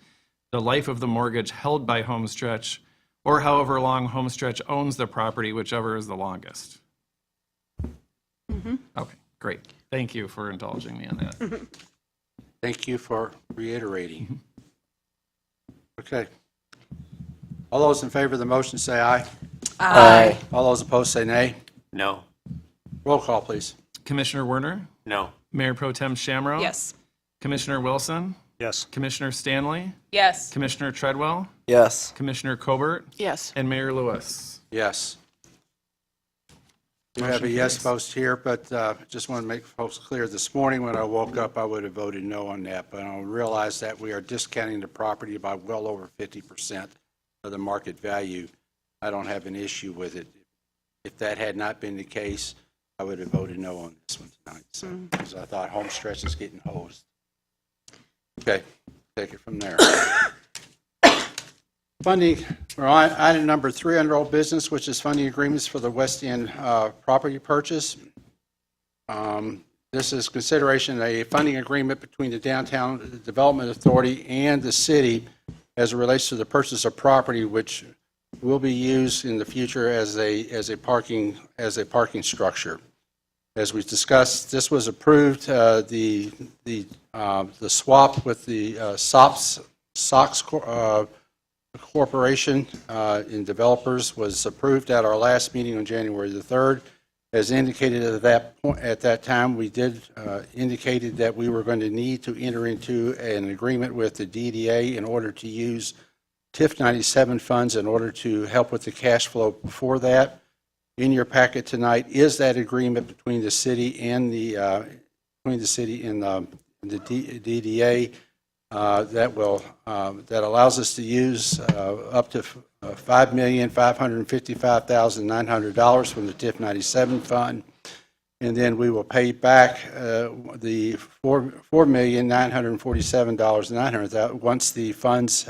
the life of the mortgage held by Homestretch, or however long Homestretch owns the property, whichever is the longest. Okay, great. Thank you for indulging me on that.
Thank you for reiterating. Okay. All those in favor of the motion say aye.
Aye.
All those opposed say nay.
No.
Roll call, please.
Commissioner Werner?
No.
Mayor Pro Tem Shamrow?
Yes.
Commissioner Wilson?
Yes.
Commissioner Stanley?
Yes.
Commissioner Treadwell?
Yes.
Commissioner Colbert?
Yes.
And Mayor Lewis?
Yes. We have a yes vote here, but just want to make folks clear, this morning when I woke up, I would have voted no on that, but I realize that we are discounting the property by well over 50% of the market value. I don't have an issue with it. If that had not been the case, I would have voted no on this one tonight, so, because I thought Homestretch is getting hosed. Okay, take it from there. Funding, we're on item number 3 under old business, which is funding agreements for the West End property purchase. This is consideration of a funding agreement between the Downtown Development Authority and the city as it relates to the purchase of property which will be used in the future as a parking structure. As we discussed, this was approved, the swap with the Sox Corporation in developers was approved at our last meeting on January the 3rd. As indicated at that time, we did indicated that we were going to need to enter into an agreement with the DDA in order to use TIF 97 funds in order to help with the cash flow before that. In your packet tonight is that agreement between the city and the DDA that allows us to use up to $5,555,900 from the TIF 97 fund, and then we will pay back the $4,947,900 once the funds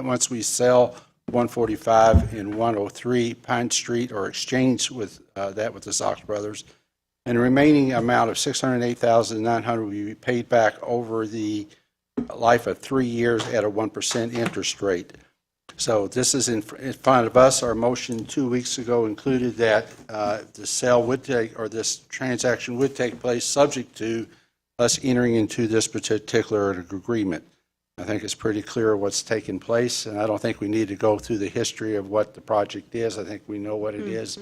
once we sell 145 and 103 Pine Street or exchange with that with the Sox Brothers, and the remaining amount of $608,900 will be paid back over the life of 3 years at a 1% interest rate. So this is in front of us. Our motion 2 weeks ago included that the sale would take, or this transaction would take place subject to us entering into this particular agreement. I think it's pretty clear what's taken place, and I don't think we need to go through the history of what the project is. I think we know what it is. I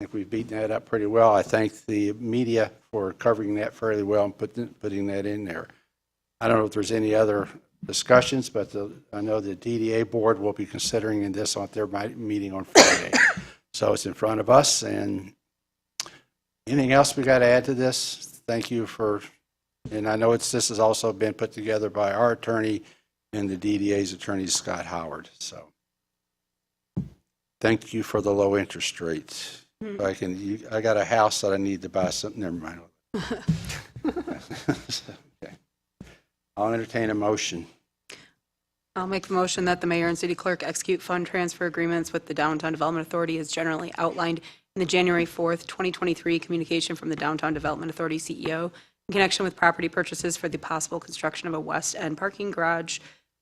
think we've beaten that up pretty well. I thank the media for covering that fairly well and putting that in there. I don't know if there's any other discussions, but I know the DDA board will be considering this on their meeting on Friday. So it's in front of us. And anything else we got to add to this? Thank you for, and I know this has also been put together by our attorney and the DDA's attorney, Scott Howard. So thank you for the low interest rates. I got a house that I need to buy something. Never mind. Okay. I'll entertain a motion.
I'll make the motion that the mayor and city clerk execute fund transfer agreements with the Downtown Development Authority as generally outlined in the January 4th, 2023 communication from the Downtown Development Authority CEO in connection with property purchases for the possible construction of a West End parking garage,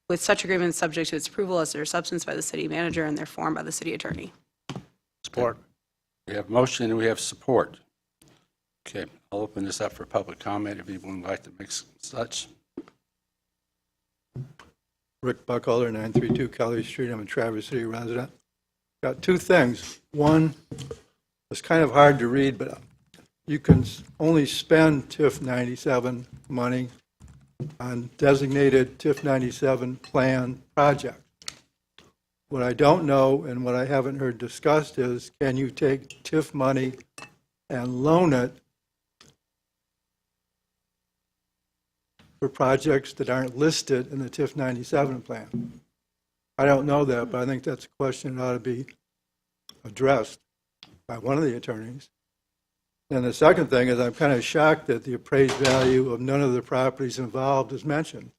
with such agreements subject to its approval as their substance by the city manager and their form by the city attorney.
Support. We have motion and we have support. Okay, I'll open this up for public comment if anyone would like to make such.
Rick Buckholder, 932 Kelly Street. I'm a Traverse City resident. Got two things. One, it's kind of hard to read, but you can only spend TIF 97 money on designated TIF 97 plan projects. What I don't know and what I haven't heard discussed is, can you take TIF money and loan it for projects that aren't listed in the TIF 97 plan? I don't know that, but I think that's a question that ought to be addressed by one of the attorneys. And the second thing is, I'm kind of shocked that the appraised value of none of the properties involved is mentioned.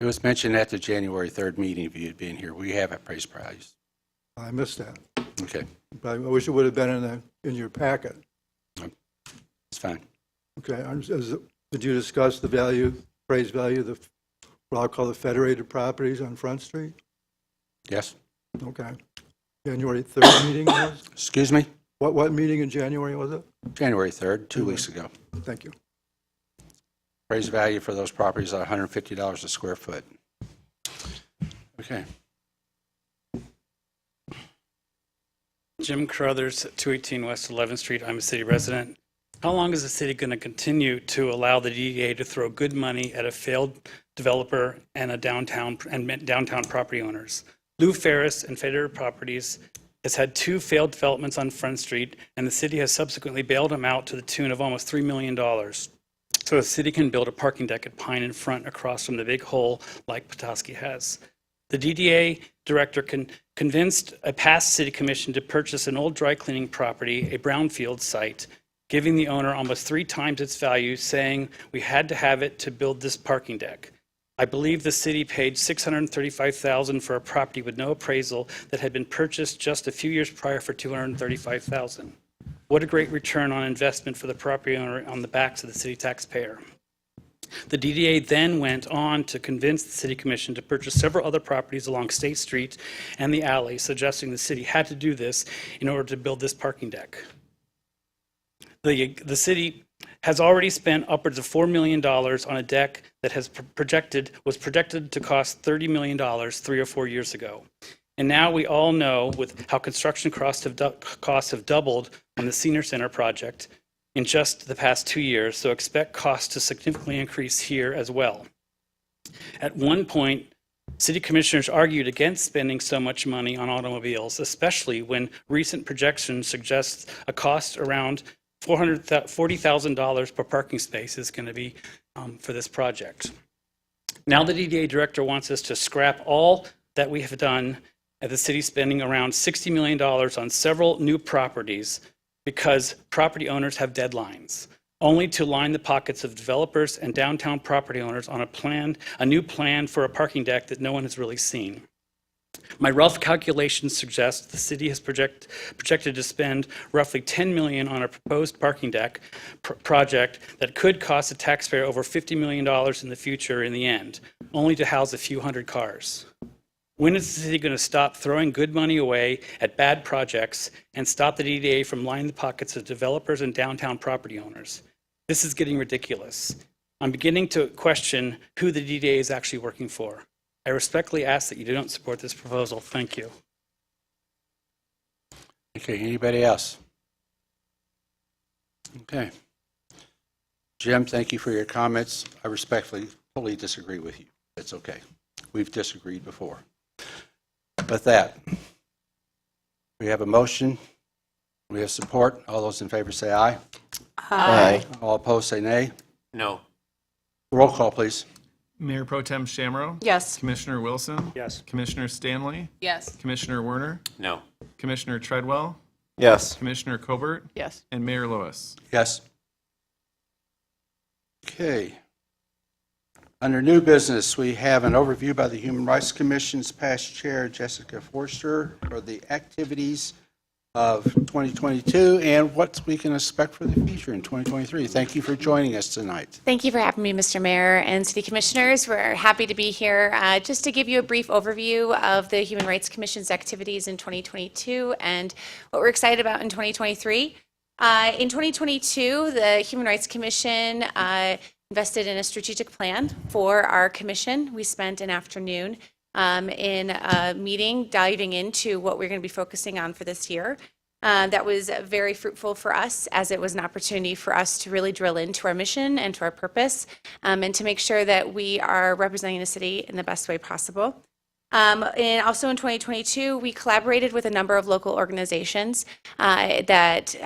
It was mentioned at the January 3rd meeting, if you'd been here. We have appraised price.
I missed that.
Okay,
But I wish it would have been in your packet.
it's fine.
Okay, did you discuss the value, appraised value of the, what I'll call the federated properties on Front Street?
Yes?
Okay. January 3rd meeting was?
Excuse me?
What meeting in January was it?
January 3rd, 2 weeks ago.
Thank you.
Appraised value for those properties are $150 a square foot. Okay.
Jim Carruthers, 218 West 11th Street. I'm a city resident. How long is the city going to continue to allow the DDA to throw good money at a failed developer and downtown property owners? Lou Ferris and Federated Properties has had 2 failed developments on Front Street, and the city has subsequently bailed them out to the tune of almost $3 million. So the city can build a parking deck at Pine in front across from the big hole like Petoskey has. The DDA director convinced a past city commission to purchase an old dry cleaning property, a brownfield site, giving the owner almost 3 times its value, saying we had to have it to build this parking deck. I believe the city paid $635,000 for a property with no appraisal that had been purchased just a few years prior for $235,000. What a great return on investment for the property owner on the backs of the city taxpayer. The DDA then went on to convince the City Commission to purchase several other properties along State Street and the alley, suggesting the city had to do this in order to build this parking deck. The city has already spent upwards of $4 million on a deck that was projected to cost $30 million 3 or 4 years ago. And now we all know with how construction costs have doubled on the senior center project in just the past 2 years, so expect costs to significantly increase here as well. At one point, city commissioners argued against spending so much money on automobiles, especially when recent projections suggest a cost around $40,000 per parking space is going to be for this project. Now the DDA director wants us to scrap all that we have done at the city, spending around $60 million on several new properties because property owners have deadlines, only to line the pockets of developers and downtown property owners on a new plan for a parking deck that no one has really seen. My rough calculations suggest the city has projected to spend roughly $10 million on a proposed parking deck project that could cost the taxpayer over $50 million in the future in the end, only to house a few hundred cars. When is the city going to stop throwing good money away at bad projects and stop the DDA from lining the pockets of developers and downtown property owners? This is getting ridiculous. I'm beginning to question who the DDA is actually working for. I respectfully ask that you don't support this proposal. Thank you.
Okay, anybody else? Okay. Jim, thank you for your comments. I respectfully totally disagree with you. It's okay. We've disagreed before. With that, we have a motion. We have support. All those in favor say aye.
Aye.
All opposed say nay.
No.
Roll call, please.
Mayor Pro Tem Shamro?
Yes.
Commissioner Wilson?
Yes.
Commissioner Stanley?
Yes.
Commissioner Werner?
No.
Commissioner Treadwell?
Yes.
Commissioner Colbert?
Yes.
And Mayor Lewis?
Yes. Okay. Under new business, we have an overview by the Human Rights Commission's past chair, Jessica Forster, for the activities of 2022 and what we can expect for the future in 2023. Thank you for joining us tonight.
Thank you for having me, Mr. Mayor and City Commissioners. We're happy to be here just to give you a brief overview of the Human Rights Commission's activities in 2022 and what we're excited about in 2023. In 2022, the Human Rights Commission invested in a strategic plan for our commission. We spent an afternoon in a meeting diving into what we're going to be focusing on for this year. That was very fruitful for us, as it was an opportunity for us to really drill into our mission and to our purpose, and to make sure that we are representing the city in the best way possible. And also in 2022, we collaborated with a number of local organizations that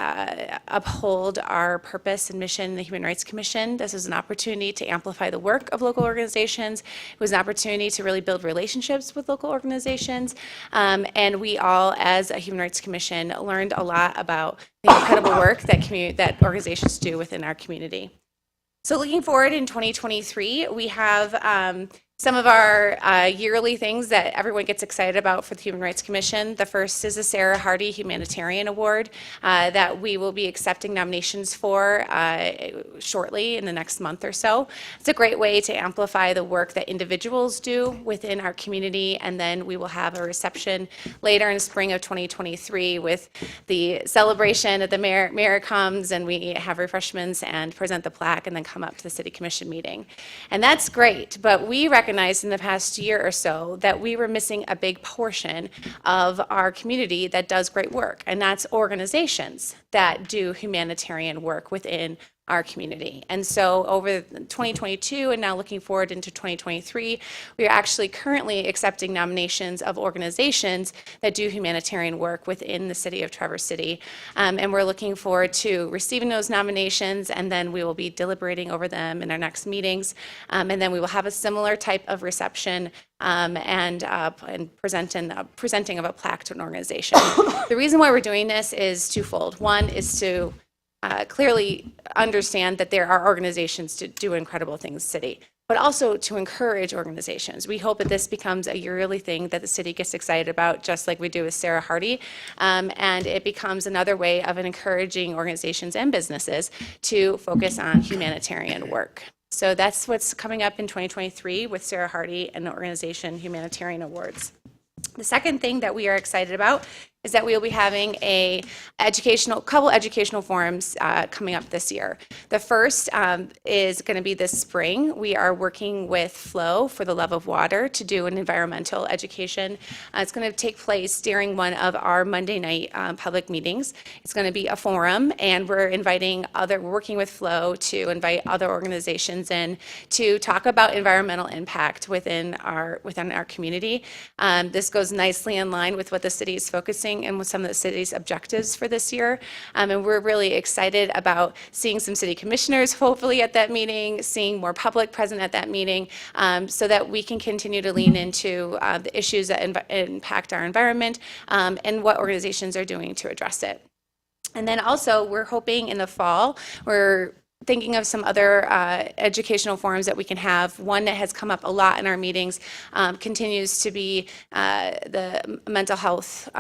uphold our purpose and mission in the Human Rights Commission. This is an opportunity to amplify the work of local organizations. It was an opportunity to really build relationships with local organizations. And we all, as a Human Rights Commission, learned a lot about the incredible work that organizations do within our community. So looking forward in 2023, we have some of our yearly things that everyone gets excited about for the Human Rights Commission. The first is the Sarah Hardy Humanitarian Award that we will be accepting nominations for shortly in the next month or so. It's a great way to amplify the work that individuals do within our community, and then we will have a reception later in spring of 2023 with the celebration that the mayor comes and we have refreshments and present the plaque and then come up to the City Commission meeting. And that's great, but we recognized in the past year or so that we were missing a big portion of our community that does great work, and that's organizations that do humanitarian work within our community. And so over 2022 and now looking forward into 2023, we are actually currently accepting nominations of organizations that do humanitarian work within the city of Traverse City. And we're looking forward to receiving those nominations, and then we will be deliberating over them in our next meetings. And then we will have a similar type of reception and presenting of a plaque to an organization. The reason why we're doing this is twofold. One is to clearly understand that there are organizations to do incredible things in the city, but also to encourage organizations. We hope that this becomes a yearly thing that the city gets excited about, just like we do with Sarah Hardy, and it becomes another way of encouraging organizations and businesses to focus on humanitarian work. So that's what's coming up in 2023 with Sarah Hardy and the organization Humanitarian Awards. The second thing that we are excited about is that we will be having couple educational forums coming up this year. The first is going to be this spring. We are working with Flow for the Love of Water to do an environmental education. It's going to take place during one of our Monday night public meetings. It's going to be a forum, and we're working with Flow to invite other organizations in to talk about environmental impact within our community. This goes nicely in line with what the city is focusing and with some of the city's objectives for this year. And we're really excited about seeing some city commissioners hopefully at that meeting, seeing more public present at that meeting, so that we can continue to lean into the issues that impact our environment and what organizations are doing to address it. And then also, we're hoping in the fall, we're thinking of some other educational forums that we can have. One that has come up a lot in our meetings continues to be the mental health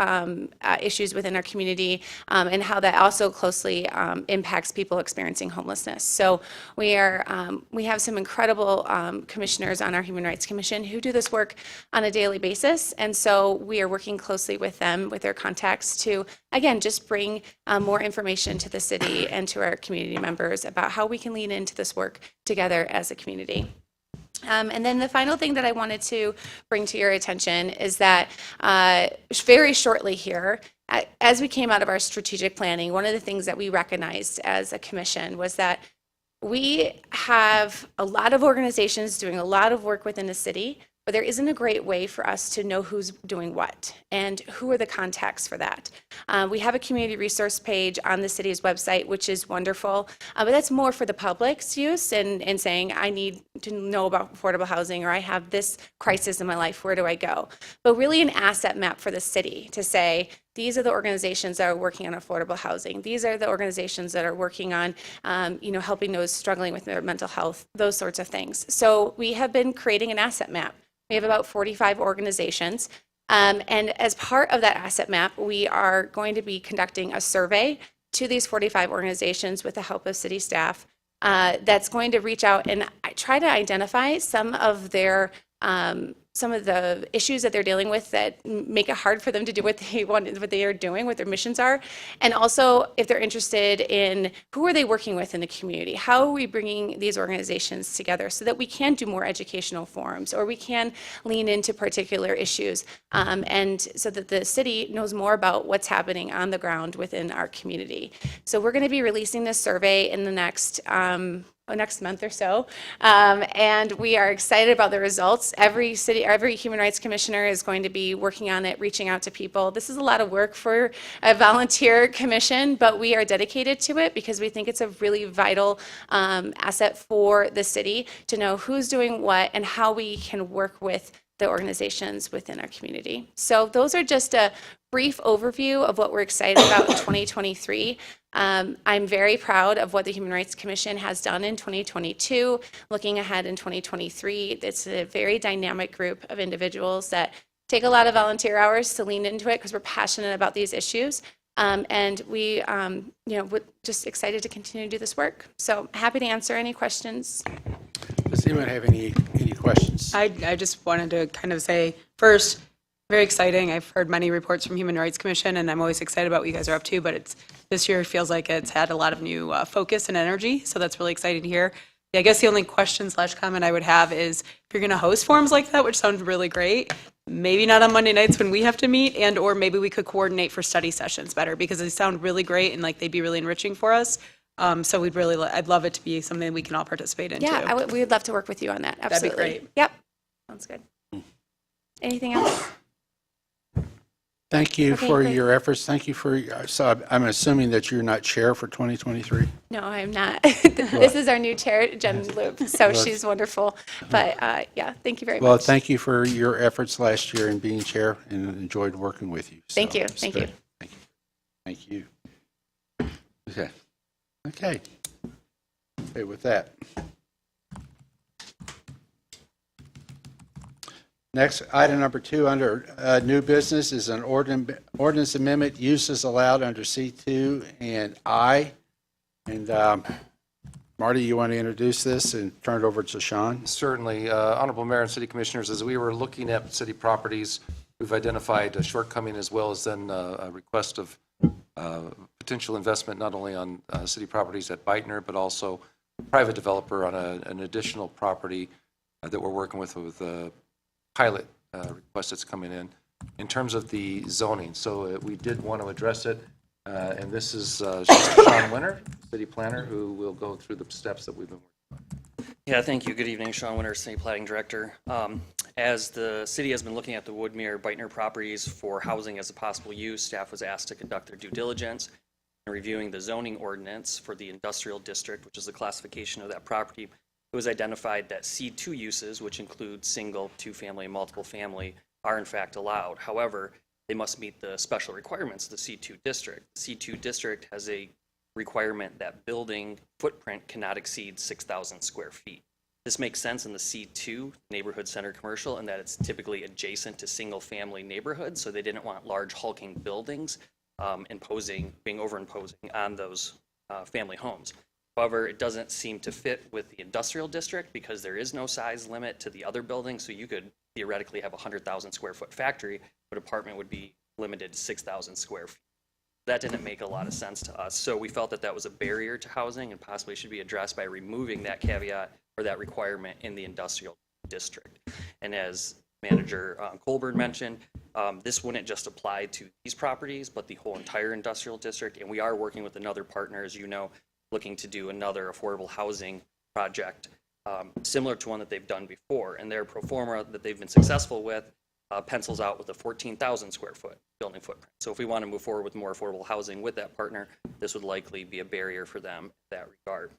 issues within our community and how that also closely impacts people experiencing homelessness. So we have some incredible commissioners on our Human Rights Commission who do this work on a daily basis. And so we are working closely with them, with their contacts, to, again, just bring more information to the city and to our community members about how we can lean into this work together as a community. And then the final thing that I wanted to bring to your attention is that very shortly here, as we came out of our strategic planning, one of the things that we recognized as a commission was that we have a lot of organizations doing a lot of work within the city, but there isn't a great way for us to know who's doing what and who are the contacts for that. We have a community resource page on the city's website, which is wonderful, but that's more for the public's use and saying, I need to know about affordable housing, or I have this crisis in my life, where do I go? But really an asset map for the city to say, these are the organizations that are working on affordable housing. These are the organizations that are working on, helping those struggling with their mental health, those sorts of things. So we have been creating an asset map. We have about 45 organizations. And as part of that asset map, we are going to be conducting a survey to these 45 organizations with the help of city staff that's going to reach out and try to identify some of their some of the issues that they're dealing with that make it hard for them to do what they are doing, what their missions are. And also, if they're interested in who are they working with in the community? How are we bringing these organizations together so that we can do more educational forums, or we can lean into particular issues, and so that the city knows more about what's happening on the ground within our community. So we're going to be releasing this survey in the next month or so, and we are excited about the results. Every human rights commissioner is going to be working on it, reaching out to people. This is a lot of work for a volunteer commission, but we are dedicated to it because we think it's a really vital asset for the city to know who's doing what and how we can work with the organizations within our community. So those are just a brief overview of what we're excited about in 2023. I'm very proud of what the Human Rights Commission has done in 2022. Looking ahead in 2023, it's a very dynamic group of individuals that take a lot of volunteer hours to lean into it because we're passionate about these issues. And we, we're just excited to continue to do this work. So happy to answer any questions.
Does anyone have any questions?
I just wanted to kind of say, first, very exciting. I've heard many reports from Human Rights Commission, and I'm always excited about what you guys are up to, but this year feels like it's had a lot of new focus and energy, so that's really exciting to hear. Yeah, I guess the only question/comment I would have is, if you're going to host forums like that, which sounds really great, maybe not on Monday nights when we have to meet, and or maybe we could coordinate for study sessions better, because they sound really great and like they'd be really enriching for us. So I'd love it to be something we can all participate in.
Yeah, we would love to work with you on that. Absolutely.
That'd be great.
Yep. Sounds good. Anything else?
Thank you
Okay,
for
great.
your efforts. Thank you for, so I'm assuming that you're not chair for 2023?
No, I'm not. This is our new chair, Jen Loop, so she's wonderful. But yeah, thank you very
Well,
much.
thank you for your efforts last year in being chair, and enjoyed working with you. So
Thank you.
it's
Thank
good.
you.
Thank you. Okay. Okay, with that. Next, item number 2 under new business is an ordinance amendment, uses allowed under C2 and I. And Marty, you want to introduce this and turn it over to Sean?
Certainly. Honorable Mayor and City Commissioners, as we were looking at city properties, we've identified a shortcoming as well as then a request of potential investment not only on city properties at Beitner, but also private developer on an additional property that we're working with a pilot request that's coming in terms of the zoning. So we did want to address it, and this is Sean Winter, city planner, who will go through the steps that we've been working on.
Yeah, thank you. Good evening, Sean Winter, City Planning Director. As the city has been looking at the Woodmere Beitner properties for housing as a possible use, staff was asked to conduct their due diligence in reviewing the zoning ordinance for the industrial district, which is the classification of that property. It was identified that C2 uses, which include single, two-family, and multiple family, are in fact allowed. However, they must meet the special requirements of the C2 district. The C2 district has a requirement that building footprint cannot exceed 6,000 square feet. This makes sense in the C2 neighborhood center commercial in that it's typically adjacent to single-family neighborhoods, so they didn't want large hulking buildings being over-imposing on those family homes. However, it doesn't seem to fit with the industrial district because there is no size limit to the other buildings, so you could theoretically have a 100,000 square foot factory, but apartment would be limited to 6,000 square feet. That didn't make a lot of sense to us, so we felt that that was a barrier to housing and possibly should be addressed by removing that caveat or that requirement in the industrial district. And as Manager Colburn mentioned, this wouldn't just apply to these properties, but the whole entire industrial district, and we are working with another partner, as you know, looking to do another affordable housing project similar to one that they've done before, and their pro forma that they've been successful with pencils out with a 14,000 square foot building footprint. So if we want to move forward with more affordable housing with that partner, this would likely be a barrier for them in that regard.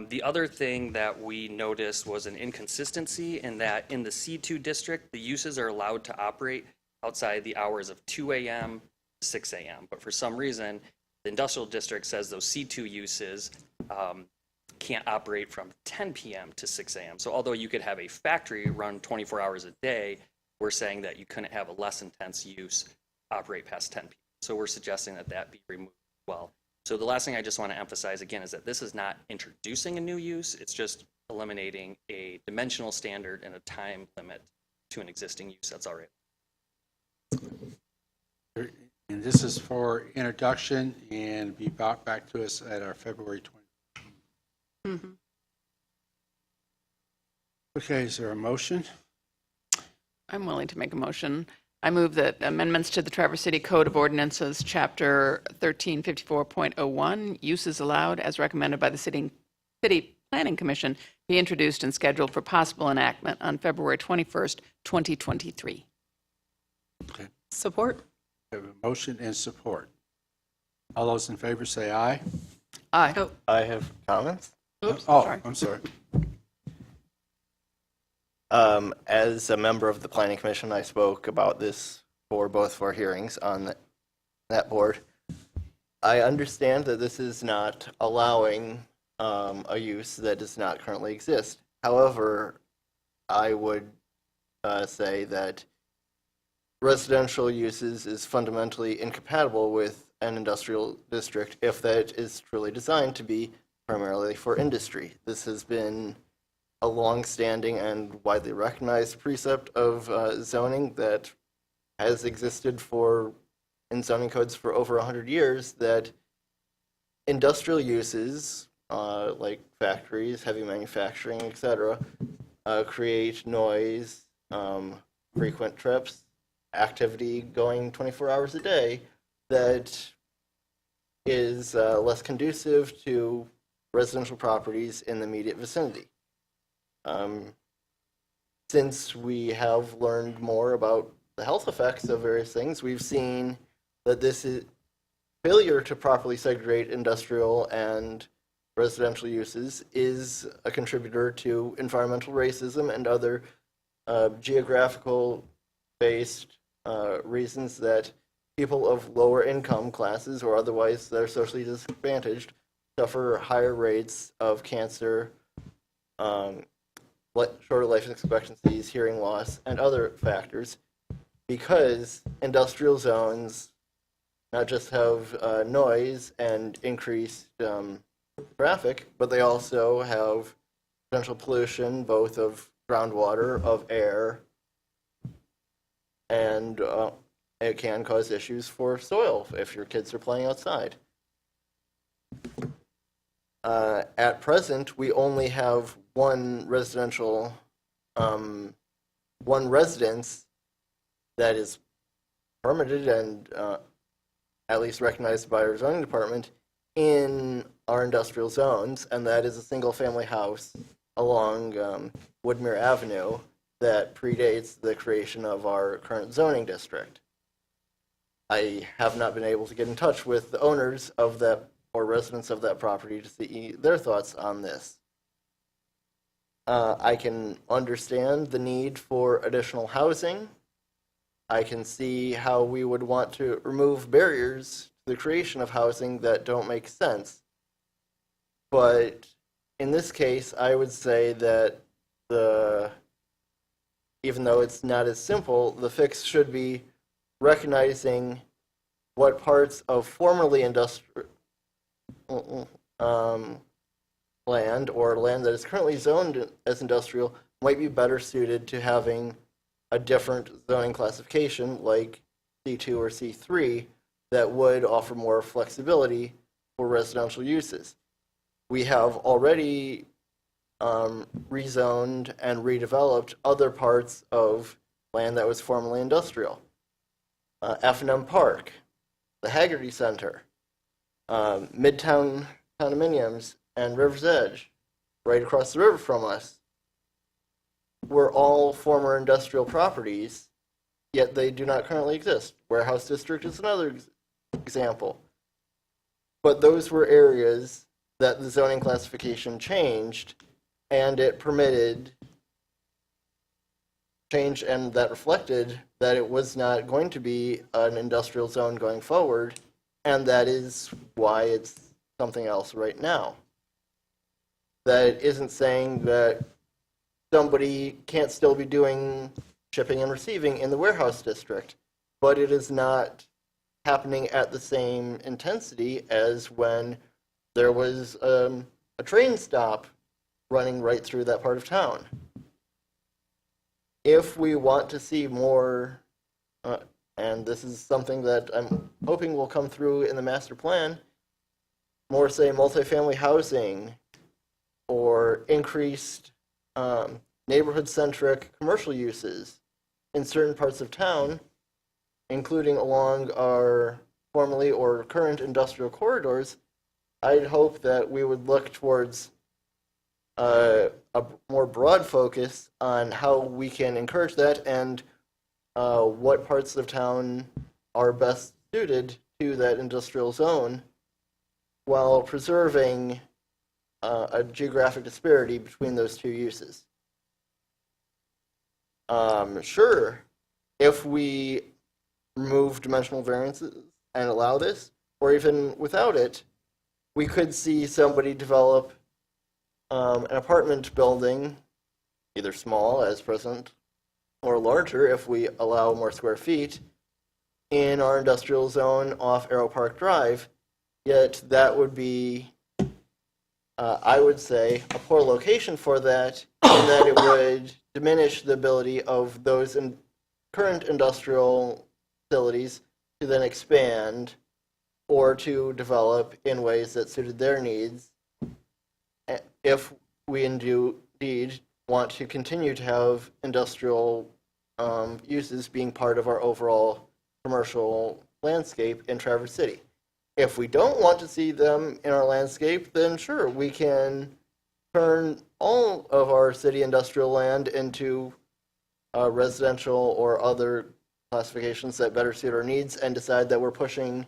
The other thing that we noticed was an inconsistency in that in the C2 district, the uses are allowed to operate outside the hours of 2 a.m. to 6 a.m. But for some reason, the industrial district says those C2 uses can't operate from 10 p.m. to 6 a.m. So although you could have a factory run 24 hours a day, we're saying that you couldn't have a less intense use operate past 10 p.m. So we're suggesting that that be removed as well. So the last thing I just want to emphasize again is that this is not introducing a new use, it's just eliminating a dimensional standard and a time limit to an existing use that's already.
And this is for introduction and be brought back to us at our February 20th. Okay, is there a motion?
I'm willing to make a motion. I move that amendments to the Traverse City Code of Ordinances, Chapter 1354.01, uses allowed as recommended by the City Planning Commission, be introduced and scheduled for possible enactment on February 21st, 2023.
Okay.
Support?
We have a motion and support. All those in favor say aye.
Aye.
I have comments.
Oops,
Oh,
sorry.
I'm sorry.
As a member of the Planning Commission, I spoke about this for both for hearings on that board. I understand that this is not allowing a use that does not currently exist. However, I would say that residential uses is fundamentally incompatible with an industrial district if that is truly designed to be primarily for industry. This has been a long-standing and widely recognized precept of zoning that has existed in zoning codes for over 100 years, that industrial uses like factories, heavy manufacturing, etc., create noise, frequent trips, activity going 24 hours a day that is less conducive to residential properties in the immediate vicinity. Since we have learned more about the health effects of various things, we've seen that this is failure to properly segregate industrial and residential uses is a contributor to environmental racism and other geographical-based reasons that people of lower income classes or otherwise that are socially disadvantaged suffer higher rates of cancer, shorter life expectancies, hearing loss, and other factors, because industrial zones not just have noise and increased traffic, but they also have potential pollution, both of groundwater, of air, and it can cause issues for soil if your kids are playing outside. At present, we only have one residential, one residence that is permitted and at least recognized by our zoning department in our industrial zones, and that is a single-family house along Woodmere Avenue that predates the creation of our current zoning district. I have not been able to get in touch with the owners of that or residents of that property to see their thoughts on this. I can understand the need for additional housing. I can see how we would want to remove barriers to the creation of housing that don't make sense. But in this case, I would say that even though it's not as simple, the fix should be recognizing what parts of formerly industrial land or land that is currently zoned as industrial might be better suited to having a different zoning classification like C2 or C3 that would offer more flexibility for residential uses. We have already rezoned and redeveloped other parts of land that was formerly industrial. F&M Park, the Haggerty Center, Midtown condominiums, and River's Edge, right across the river from us, were all former industrial properties, yet they do not currently exist. Warehouse District is another example. But those were areas that the zoning classification changed, and it permitted change, and that reflected that it was not going to be an industrial zone going forward, and that is why it's something else right now. That isn't saying that somebody can't still be doing shipping and receiving in the warehouse district, but it is not happening at the same intensity as when there was a train stop running right through that part of town. If we want to see more, and this is something that I'm hoping will come through in the master plan, more, say, multifamily housing or increased neighborhood-centric commercial uses in certain parts of town, including along our formerly or current industrial corridors, I'd hope that we would look towards a more broad focus on how we can encourage that and what parts of town are best suited to that industrial zone while preserving a geographic disparity between those two uses. Sure, if we remove dimensional variances and allow this, or even without it, we could see somebody develop an apartment building, either small as present or larger if we allow more square feet, in our industrial zone off Arrow Park Drive, yet that would be, I would say, a poor location for that, in that it would diminish the ability of those current industrial facilities to then expand or to develop in ways that suited their needs if we indeed want to continue to have industrial uses being part of our overall commercial landscape in Traverse City. If we don't want to see them in our landscape, then sure, we can turn all of our city industrial land into residential or other classifications that better suit our needs and decide that we're pushing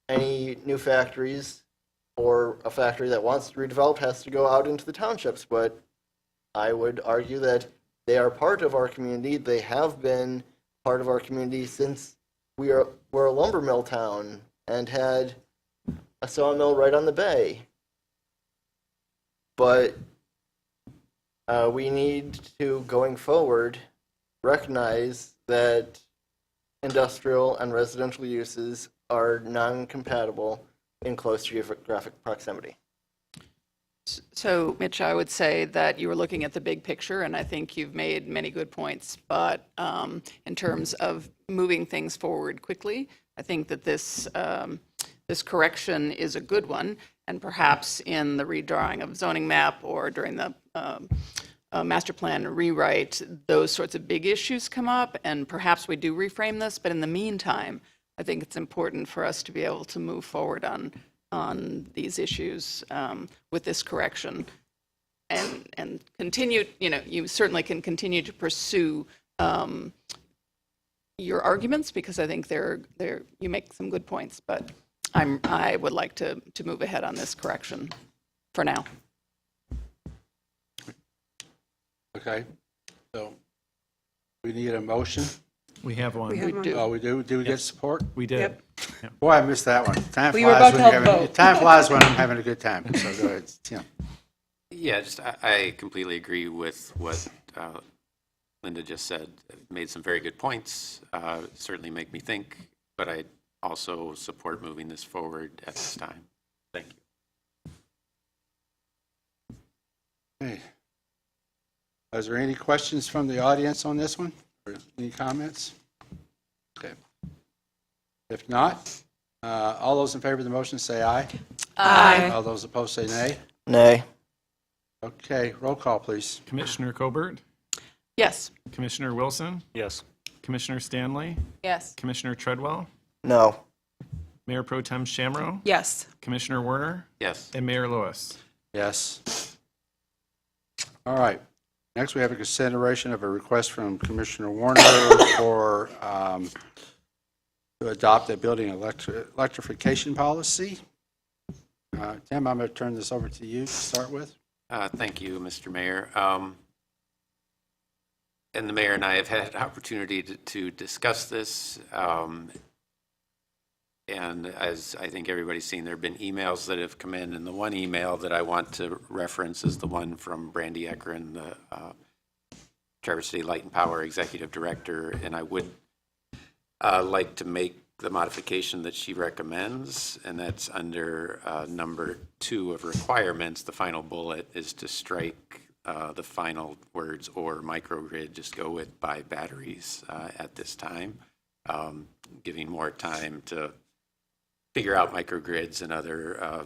any new factories or a factory that wants to redevelop has to go out into the townships. But I would argue that they are part of our community. They have been part of our community since we're a lumber mill town and had a sawmill right on the bay. But we need to, going forward, recognize that industrial and residential uses are non-compatible in close geographic proximity.
So, Mitch, I would say that you were looking at the big picture, and I think you've made many good points. But in terms of moving things forward quickly, I think that this correction is a good one, and perhaps in the redrawing of zoning map or during the master plan rewrite, those sorts of big issues come up, and perhaps we do reframe this. But in the meantime, I think it's important for us to be able to move forward on these issues with this correction, and continue. You certainly can continue to pursue your arguments, because I think you make some good points. But I would like to move ahead on this correction for now.
Okay, so we need a motion.
We have one.
We do.
Oh, we do? Do we get support?
We did.
Yep.
Boy, I missed that one. Time
We were
flies
about
when
to
you're
have
having,
vote.
time flies when I'm having a good time. So go ahead, Tim.
Yeah, I completely agree with what Linda just said. Made some very good points, certainly make me think, but I also support moving this forward at this time. Thank you.
Okay. Is there any questions from the audience on this one? Or any comments? Okay. If not, all those in favor of the motion say aye.
Aye.
All those opposed say nay.
Nay.
Okay, roll call, please.
Commissioner Colbert,
Yes.
Commissioner Wilson,
Yes.
Commissioner Stanley,
Yes.
Commissioner Treadwell,
No.
Mayor Pro Tem Shamro,
Yes.
Commissioner Werner,
Yes.
and Mayor Lewis.
Yes. All right. Next, we have a consideration of a request from Commissioner Warner for, to adopt a building electrification policy. Tim, I'm going to turn this over to you to start with.
Thank you, Mr. Mayor. And the mayor and I have had an opportunity to discuss this. And as I think everybody's seen, there have been emails that have come in, and the one email that I want to reference is the one from Brandy Ekren, the Traverse City Light and Power Executive Director, and I would like to make the modification that she recommends, and that's under number 2 of requirements. The final bullet is to strike the final words "or microgrid," just go with "by batteries" at this time, giving more time to figure out microgrids and other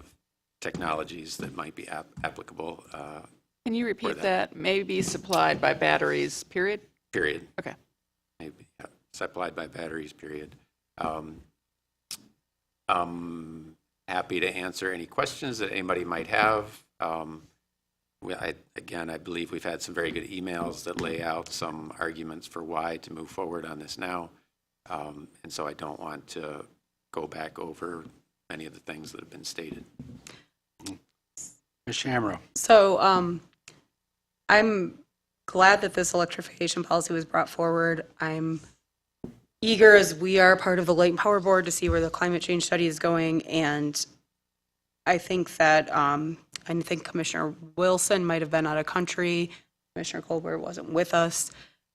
technologies that might be applicable.
Can you repeat that? May be supplied by batteries, period?
Period.
Okay.
Maybe supplied by batteries, period. I'm happy to answer any questions that anybody might have. Again, I believe we've had some very good emails that lay out some arguments for why to move forward on this now. And so I don't want to go back over many of the things that have been stated.
Ms. Shamro.
So I'm glad that this electrification policy was brought forward. I'm eager, as we are part of the Light and Power Board, to see where the climate change study is going. And I think that I think Commissioner Wilson might have been out of country. Commissioner Colbert wasn't with us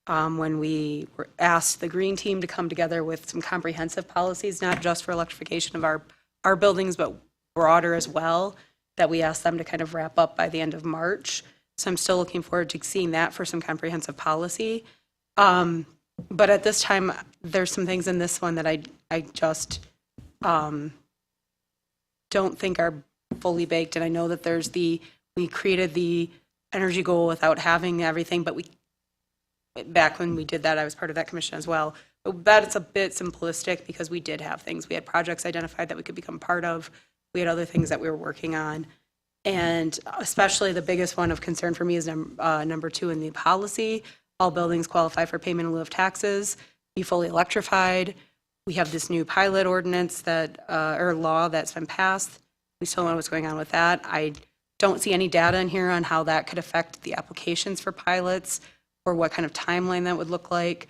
when we were asked the Green Team to come together with some comprehensive policies, not just for electrification of our buildings, but broader as well, that we asked them to kind of wrap up by the end of March. So I'm still looking forward to seeing that for some comprehensive policy. But at this time, there's some things in this one that I just don't think are fully baked. And I know that we created the energy goal without having everything, but back when we did that, I was part of that commission as well. But that's a bit simplistic because we did have things. We had projects identified that we could become part of. We had other things that we were working on. And especially the biggest one of concern for me is number 2 in the policy. All buildings qualify for payment in lieu of taxes, be fully electrified. We have this new pilot ordinance or law that's been passed. We still don't know what's going on with that. I don't see any data in here on how that could affect the applications for pilots or what kind of timeline that would look like.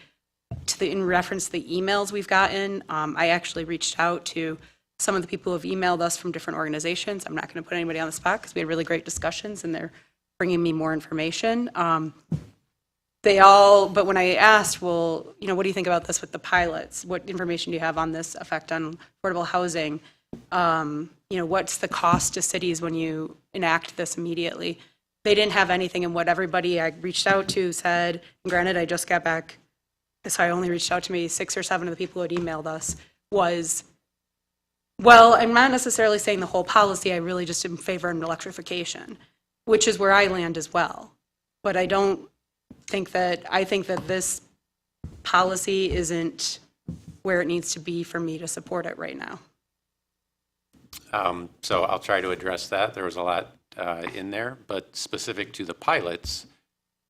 In reference to the emails we've gotten, I actually reached out to some of the people who have emailed us from different organizations. I'm not going to put anybody on the spot because we had really great discussions and they're bringing me more information. But when I asked, well, what do you think about this with the pilots? What information do you have on this effect on affordable housing? what's the cost to cities when you enact this immediately? They didn't have anything, and what everybody I reached out to said, and granted, I just got back, so I only reached out to maybe 6 or 7 of the people who had emailed us, was, well, I'm not necessarily saying the whole policy, I really just am in favor of electrification, which is where I land as well. But I think that this policy isn't where it needs to be for me to support it right now.
So I'll try to address that. There was a lot in there, but specific to the pilots,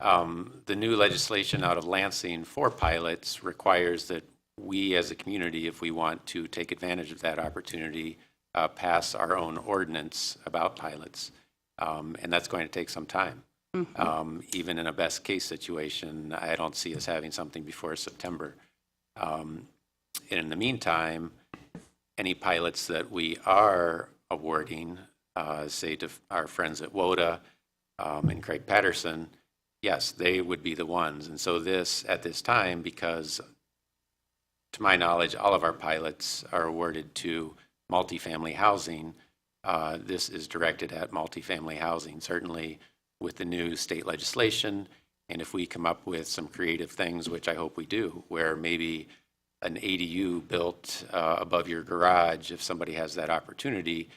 the new legislation out of Lansing for pilots requires that we as a community, if we want to take advantage of that opportunity, pass our own ordinance about pilots. And that's going to take some time. Even in a best case situation, I don't see us having something before September. And in the meantime, any pilots that we are awarding, say to our friends at WODA and Craig Patterson, yes, they would be the ones. And so at this time, because to my knowledge, all of our pilots are awarded to multifamily housing, this is directed at multifamily housing, certainly with the new state legislation. And if we come up with some creative things, which I hope we do, where maybe an ADU built above your garage, if somebody has that opportunity,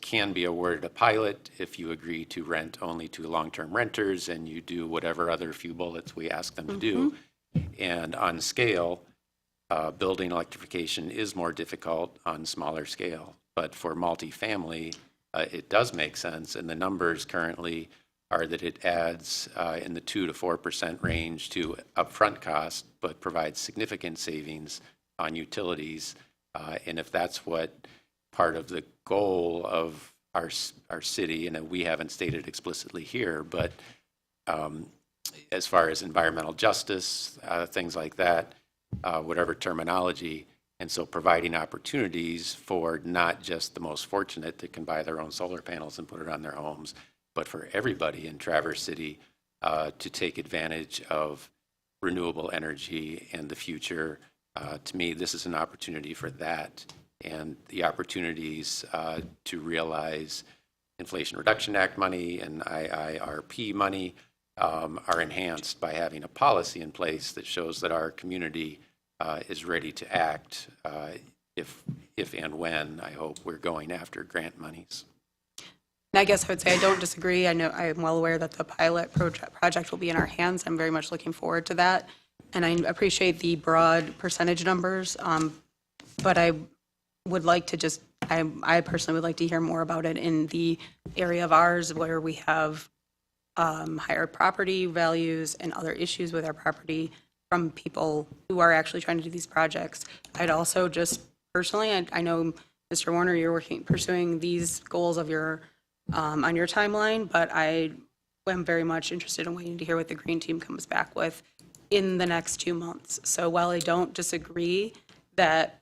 can be awarded a pilot if you agree to rent only to long-term renters and you do whatever other few bullets we ask them to do. And on scale, building electrification is more difficult on smaller scale. But for multifamily, it does make sense. And the numbers currently are that it adds in the 2 to 4% range to upfront cost, but provides significant savings on utilities. And if that's what part of the goal of our city, and we haven't stated explicitly here, but as far as environmental justice, things like that, whatever terminology, and so providing opportunities for not just the most fortunate that can buy their own solar panels and put it on their homes, but for everybody in Traverse City to take advantage of renewable energy and the future. To me, this is an opportunity for that. And the opportunities to realize Inflation Reduction Act money and IIRP money are enhanced by having a policy in place that shows that our community is ready to act if and when, I hope, we're going after grant monies.
And I guess I would say I don't disagree. I know I am well aware that the pilot project will be in our hands. I'm very much looking forward to that. And I appreciate the broad percentage numbers, but I would like to just, I personally would like to hear more about it in the area of ours where we have higher property values and other issues with our property from people who are actually trying to do these projects. I'd also just personally, I know, Mr. Warner, you're pursuing these goals of your on your timeline, but I am very much interested in waiting to hear what the Green Team comes back with in the next 2 months. So while I don't disagree that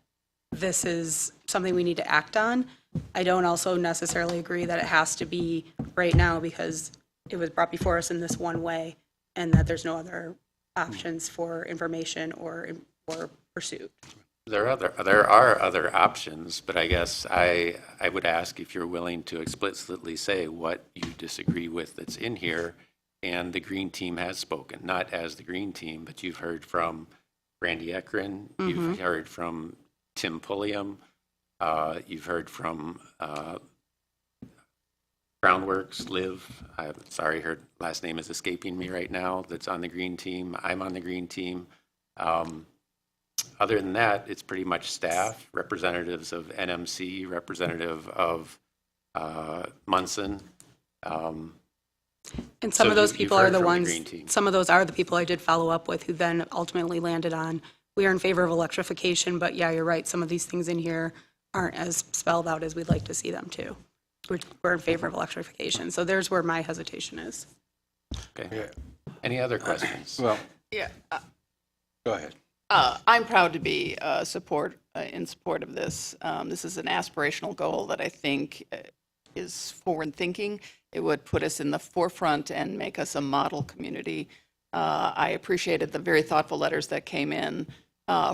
this is something we need to act on, I don't also necessarily agree that it has to be right now because it was brought before us in this one way and that there's no other options for information or pursuit.
There are other options, but I guess I would ask if you're willing to explicitly say what you disagree with that's in here. And the Green Team has spoken, not as the Green Team, but you've heard from Randy Ekren, you've heard from Tim Pulliam, you've heard from Groundworks, Liv. I'm sorry, her last name is escaping me right now, that's on the Green Team. I'm on the Green Team. Other than that, it's pretty much staff, representatives of NMC, representative of Munson.
And some of those people are the ones, some of those are the people I did follow up with who then ultimately landed on, we are in favor of electrification, but yeah, you're right, some of these things in here aren't as spelled out as we'd like to see them too. We're in favor of electrification, so there's where my hesitation is.
Okay. Any other questions?
Well,
Yeah.
go ahead.
I'm proud to be in support of this. This is an aspirational goal that I think is forward-thinking. It would put us in the forefront and make us a model community. I appreciated the very thoughtful letters that came in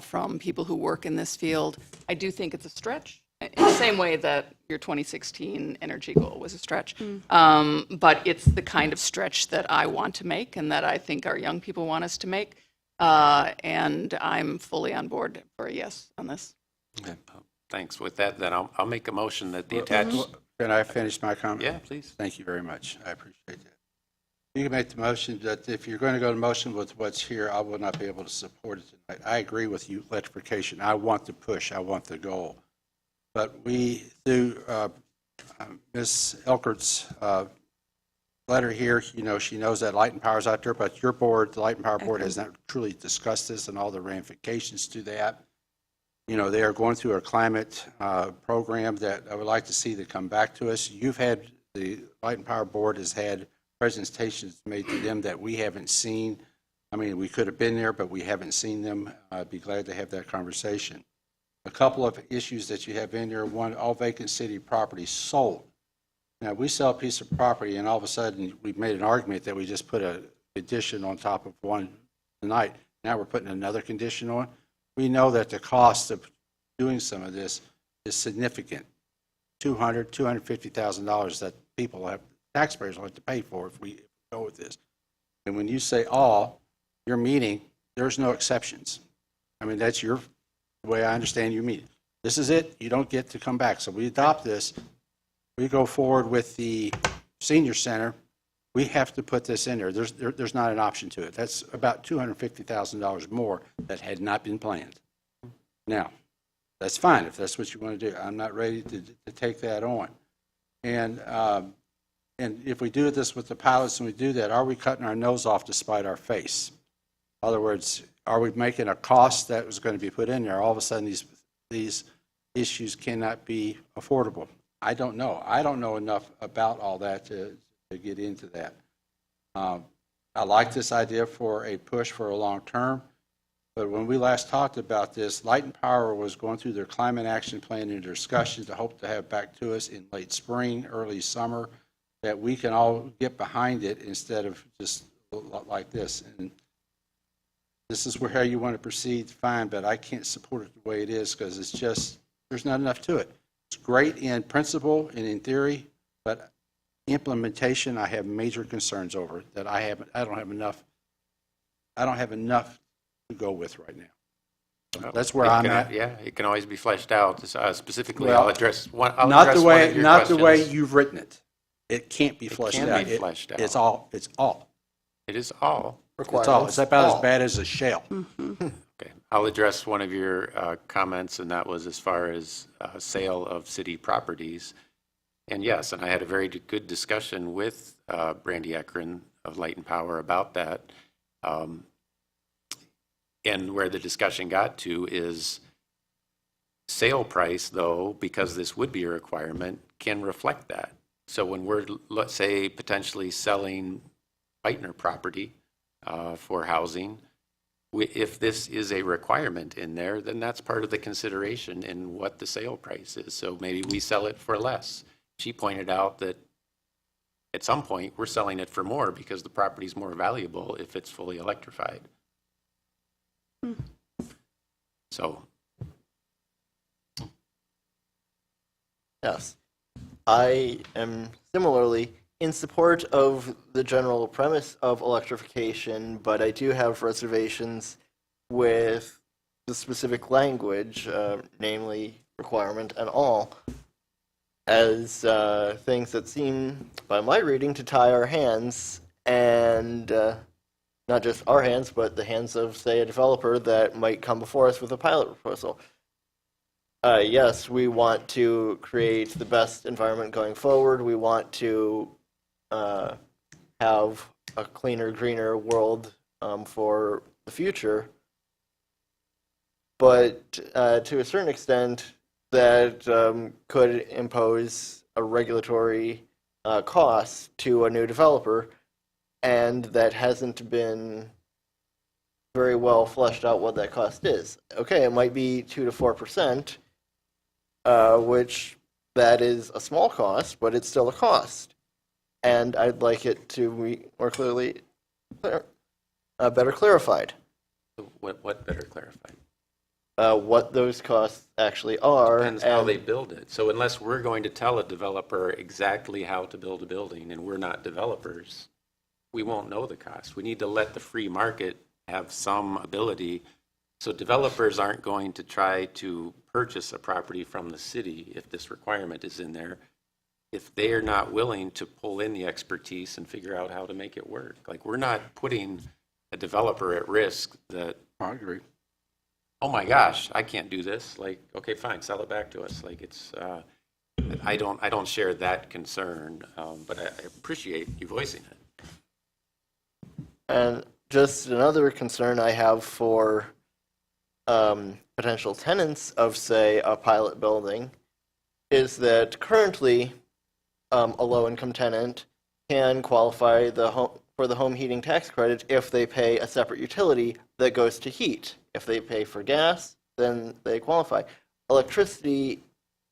from people who work in this field. I do think it's a stretch, in the same way that your 2016 energy goal was a stretch. But it's the kind of stretch that I want to make and that I think our young people want us to make. And I'm fully on board for a yes on this.
Okay. Thanks. With that, then I'll make a motion that the attached.
Can I finish my comment?
Yeah, please.
Thank you very much. I appreciate that. You can make the motion, that if you're going to go to motion with what's here, I will not be able to support it tonight. I agree with you, electrification. I want the push. I want the goal. But we, through Ms. Elkert's letter here, you know, she knows that Light and Power's out there, but your board, the Light and Power Board, has not truly discussed this and all the ramifications to that. You know, they are going through a climate program that I would like to see to come back to us. You've had, the Light and Power Board has had presentations made to them that we haven't seen. I mean, we could have been there, but we haven't seen them. I'd be glad to have that conversation. A couple of issues that you have in there. One, all vacant city property sold. Now, we sell a piece of property, and all of a sudden, we've made an argument that we just put a condition on top of one tonight. Now we're putting another condition on. We know that the cost of doing some of this is significant. $250,000 that people have, taxpayers will have to pay for if we go with this. And when you say all, you're meaning there's no exceptions. I mean, that's the way I understand you mean it. This is it. You don't get to come back. So we adopt this. We go forward with the senior center. We have to put this in there. There's not an option to it. That's about $250,000 more that had not been planned. Now, that's fine if that's what you want to do. I'm not ready to take that on. And if we do this with the pilots and we do that, are we cutting our nose off to spite our face? In other words, are we making a cost that was going to be put in there? All of a sudden, these issues cannot be affordable. I don't know. I don't know enough about all that to get into that. I like this idea for a push for a long term, but when we last talked about this, Light and Power was going through their climate action plan and discussions to hope to have back to us in late spring, early summer, that we can all get behind it instead of just like this. And this is where you want to proceed, fine, but I can't support it the way it is because it's just, there's not enough to it. It's great in principle and in theory, but implementation, I have major concerns over that I don't have enough to go with right now. That's where I'm at.
Yeah, it can always be fleshed out. Specifically,
Well,
I'll address one.
Not the way you've written it. It can't be fleshed out.
It can be fleshed out.
It's all. It
is all.
It's all. It's about as bad as a shell.
Okay, I'll address one of your comments, and that was as far as sale of city properties. And yes, and I had a very good discussion with Brandy Ekren of Light and Power about that. And where the discussion got to is sale price, though, because this would be a requirement, can reflect that. So when we're, let's say, potentially selling Beitner property for housing, if this is a requirement in there, then that's part of the consideration in what the sale price is. So maybe we sell it for less. She pointed out that at some point, we're selling it for more because the property is more valuable if it's fully electrified. So.
Yes. I am similarly in support of the general premise of electrification, but I do have reservations with the specific language, namely requirement and all, as things that seem, by my reading, to tie our hands, and not just our hands, but the hands of, say, a developer that might come before us with a pilot proposal. Yes, we want to create the best environment going forward. We want to have a cleaner, greener world for the future. But to a certain extent, that could impose a regulatory cost to a new developer, and that hasn't been very well fleshed out what that cost is. Okay, it might be 2 to 4%, which that is a small cost, but it's still a cost. And I'd like it to be more clearly, better clarified.
What better clarified?
what those costs actually are.
Depends how
and-
they build it. So unless we're going to tell a developer exactly how to build a building, and we're not developers, we won't know the cost. We need to let the free market have some ability. So developers aren't going to try to purchase a property from the city if this requirement is in there, if they are not willing to pull in the expertise and figure out how to make it work. Like, we're not putting a developer at risk that,
I agree.
oh my gosh, I can't do this. Like, okay, fine, sell it back to us. Like, it's, I don't share that concern, but I appreciate you voicing it.
And just another concern I have for potential tenants of, say, a pilot building is that currently a low-income tenant can qualify for the home heating tax credit if they pay a separate utility that goes to heat. If they pay for gas, then they qualify. Electricity,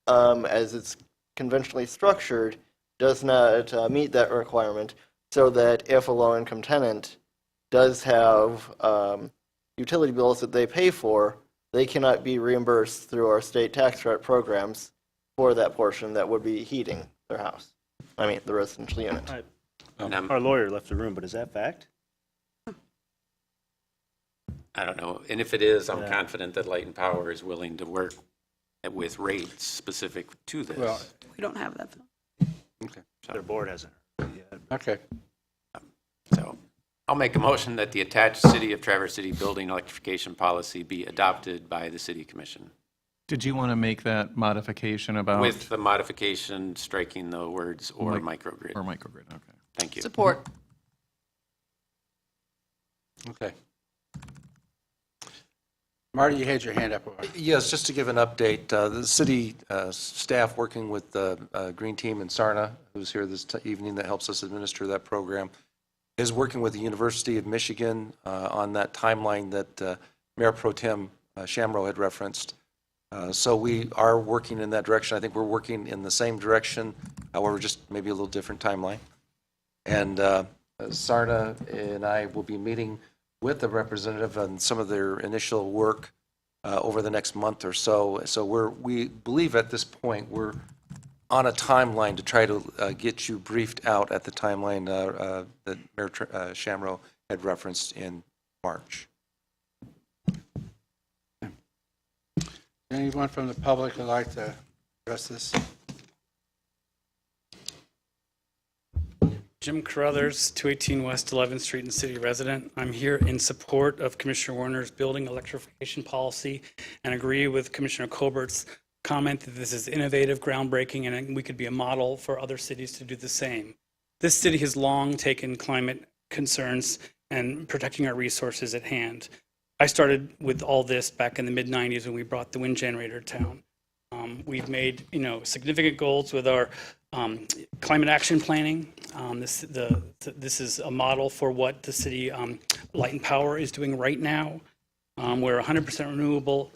as it's conventionally structured, does not meet that requirement, so that if a low-income tenant does have utility bills that they pay for, they cannot be reimbursed through our state tax credit programs for that portion that would be heating their house. I mean, the residential unit.
Our lawyer left the room, but is that fact?
I don't know. And if it is, I'm
Yeah.
confident that Light and Power is willing to work with rates specific to this.
Well,
We don't have that.
Okay.
Their board hasn't.
okay.
So I'll make a motion that the attached City of Traverse City building electrification policy be adopted by the City Commission.
Did you want to make that modification about?
With the modification striking the words or microgrid.
Or microgrid, okay.
Thank you.
Support.
Okay. Marty, you had your hand up.
Yes, just to give an update, the city staff working with the Green Team and Sarna, who's here this evening that helps us administer that program, is working with the University of Michigan on that timeline that Mayor Pro Tem Shamro had referenced. So we are working in that direction. I think we're working in the same direction, however, just maybe a little different timeline. And Sarna and I will be meeting with the representative on some of their initial work over the next month or so. So we believe at this point we're on a timeline to try to get you briefed out at the timeline that Mayor Shamro had referenced in March.
Anyone from the public would like to address this?
Jim Carruthers, 218 West 11th Street, and city resident. I'm here in support of Commissioner Warner's building electrification policy and agree with Commissioner Colbert's comment that this is innovative, groundbreaking, and we could be a model for other cities to do the same. This city has long taken climate concerns and protecting our resources at hand. I started with all this back in the mid-'90s when we brought the wind generator to town. We've made, significant goals with our climate action planning. This is a model for what the city Light and Power is doing right now. We're a 100% renewable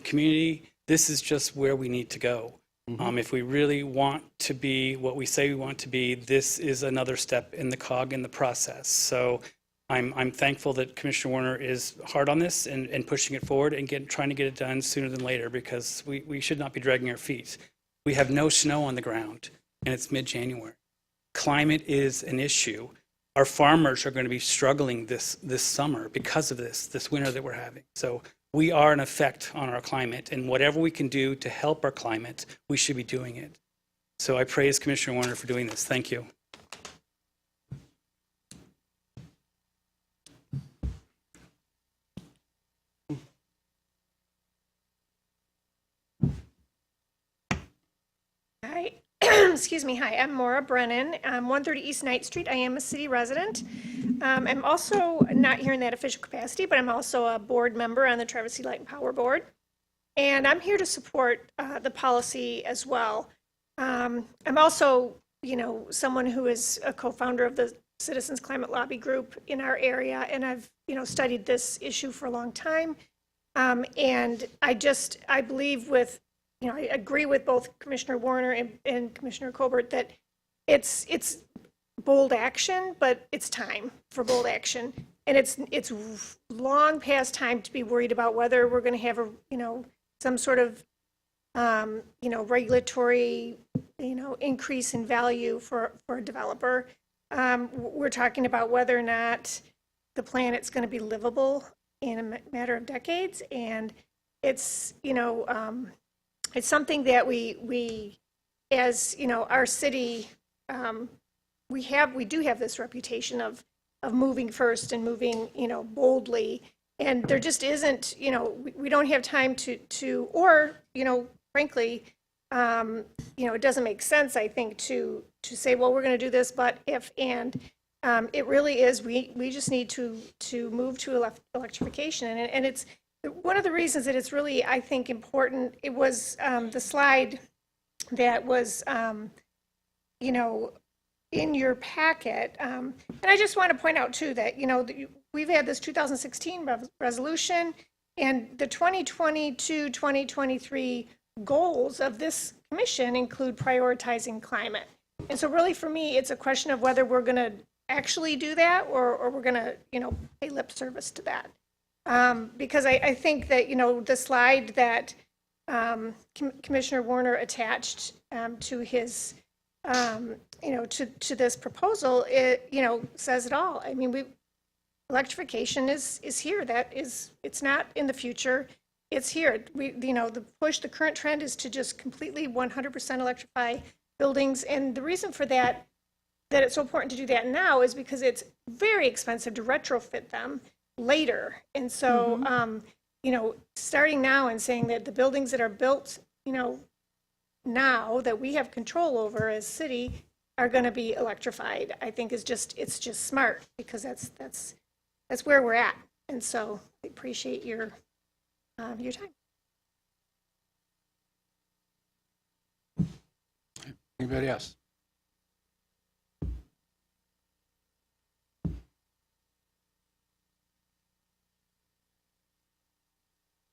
community. This is just where we need to go. If we really want to be what we say we want to be, this is another step in the cog in the process. So I'm thankful that Commissioner Warner is hard on this and pushing it forward and trying to get it done sooner than later, because we should not be dragging our feet. We have no snow on the ground, and it's mid-January. Climate is an issue. Our farmers are going to be struggling this summer because of this winter that we're having. So we are an effect on our climate, and whatever we can do to help our climate, we should be doing it. So I praise Commissioner Warner for doing this. Thank you.
Hi, excuse me. Hi, I'm Maura Brennan. 130 East Ninth Street. I am a city resident. I'm also not here in that official capacity, but I'm also a board member on the Traverse City Light and Power Board. And I'm here to support the policy as well. I'm also, someone who is a co-founder of the Citizens Climate Lobby Group in our area, and I've, studied this issue for a long time. And I believe with, I agree with both Commissioner Warner and Commissioner Colbert that it's bold action, but it's time for bold action. And it's long past time to be worried about whether we're going to have some sort of, regulatory, increase in value for a developer. We're talking about whether or not the planet's going to be livable in a matter of decades. And it's, it's something that we as, our city, we do have this reputation of moving first and moving, boldly. And there just isn't, we don't have time to or, frankly, it doesn't make sense, I think, to say, well, we're going to do this, but if, and it really is, we just need to move to electrification. And it's one of the reasons that it's really, I think, important. It was the slide that was, in your packet. And I just want to point out, too, that, we've had this 2016 resolution, and the 2022-2023 goals of this commission include prioritizing climate. And so really, for me, it's a question of whether we're going to actually do that or we're going to, pay lip service to that. Because I think that, the slide that Commissioner Warner attached to his, to this proposal, it, says it all. I mean, electrification is here. It's not in the future. It's here. The current trend is to just completely 100% electrify buildings. And the reason for that it's so important to do that now is because it's very expensive to retrofit them later. And so, starting now and saying that the buildings that are built, now that we have control over as city are going to be electrified, I think it's just smart, because that's where we're at. And so I appreciate your time.
Anybody else?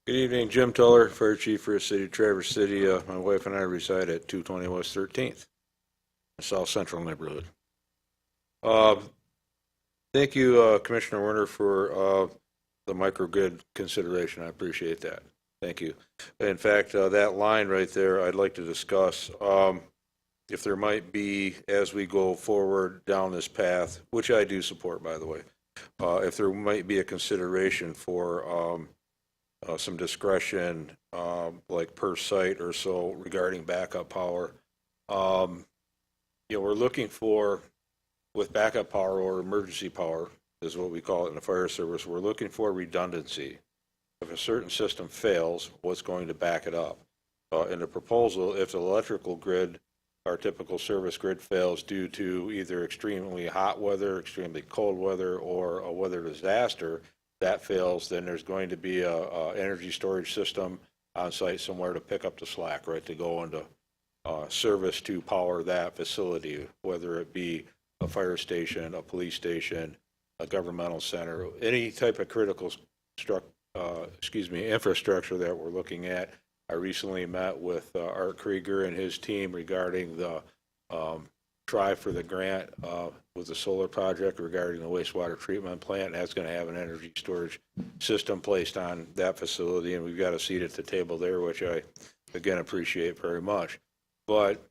Good evening, Jim Tuller, Fire Chief for the City of Traverse City. My wife and I reside at 220 West 13th, South Central neighborhood. Thank you, Commissioner Werner, for the microgrid consideration. I appreciate that. Thank you. In fact, that line right there, I'd like to discuss if there might be, as we go forward down this path, which I do support, by the way, if there might be a consideration for some discretion, like per site or so, regarding backup power. We're looking for, with backup power or emergency power, is what we call it in the fire service, we're looking for redundancy. If a certain system fails, what's going to back it up? In the proposal, if the electrical grid, our typical service grid, fails due to either extremely hot weather, extremely cold weather, or a weather disaster, that fails, then there's going to be a energy storage system on site somewhere to pick up the slack, right, to go into service to power that facility, whether it be a fire station, a police station, a governmental center, any type of critical infrastructure that we're looking at. I recently met with Art Krieger and his team regarding the try for the grant with the solar project regarding the wastewater treatment plant. That's going to have an energy storage system placed on that facility, and we've got a seat at the table there, which I, again, appreciate very much. But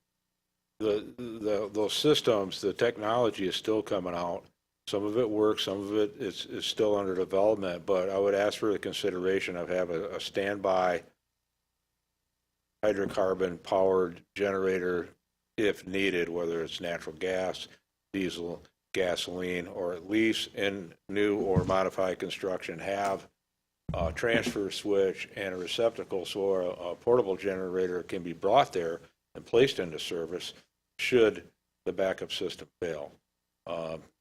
those systems, the technology is still coming out. Some of it works, some of it is still under development, but I would ask for the consideration of having a standby hydrocarbon-powered generator if needed, whether it's natural gas, diesel, gasoline, or at least in new or modified construction have a transfer switch and a receptacle so a portable generator can be brought there and placed into service should the backup system fail.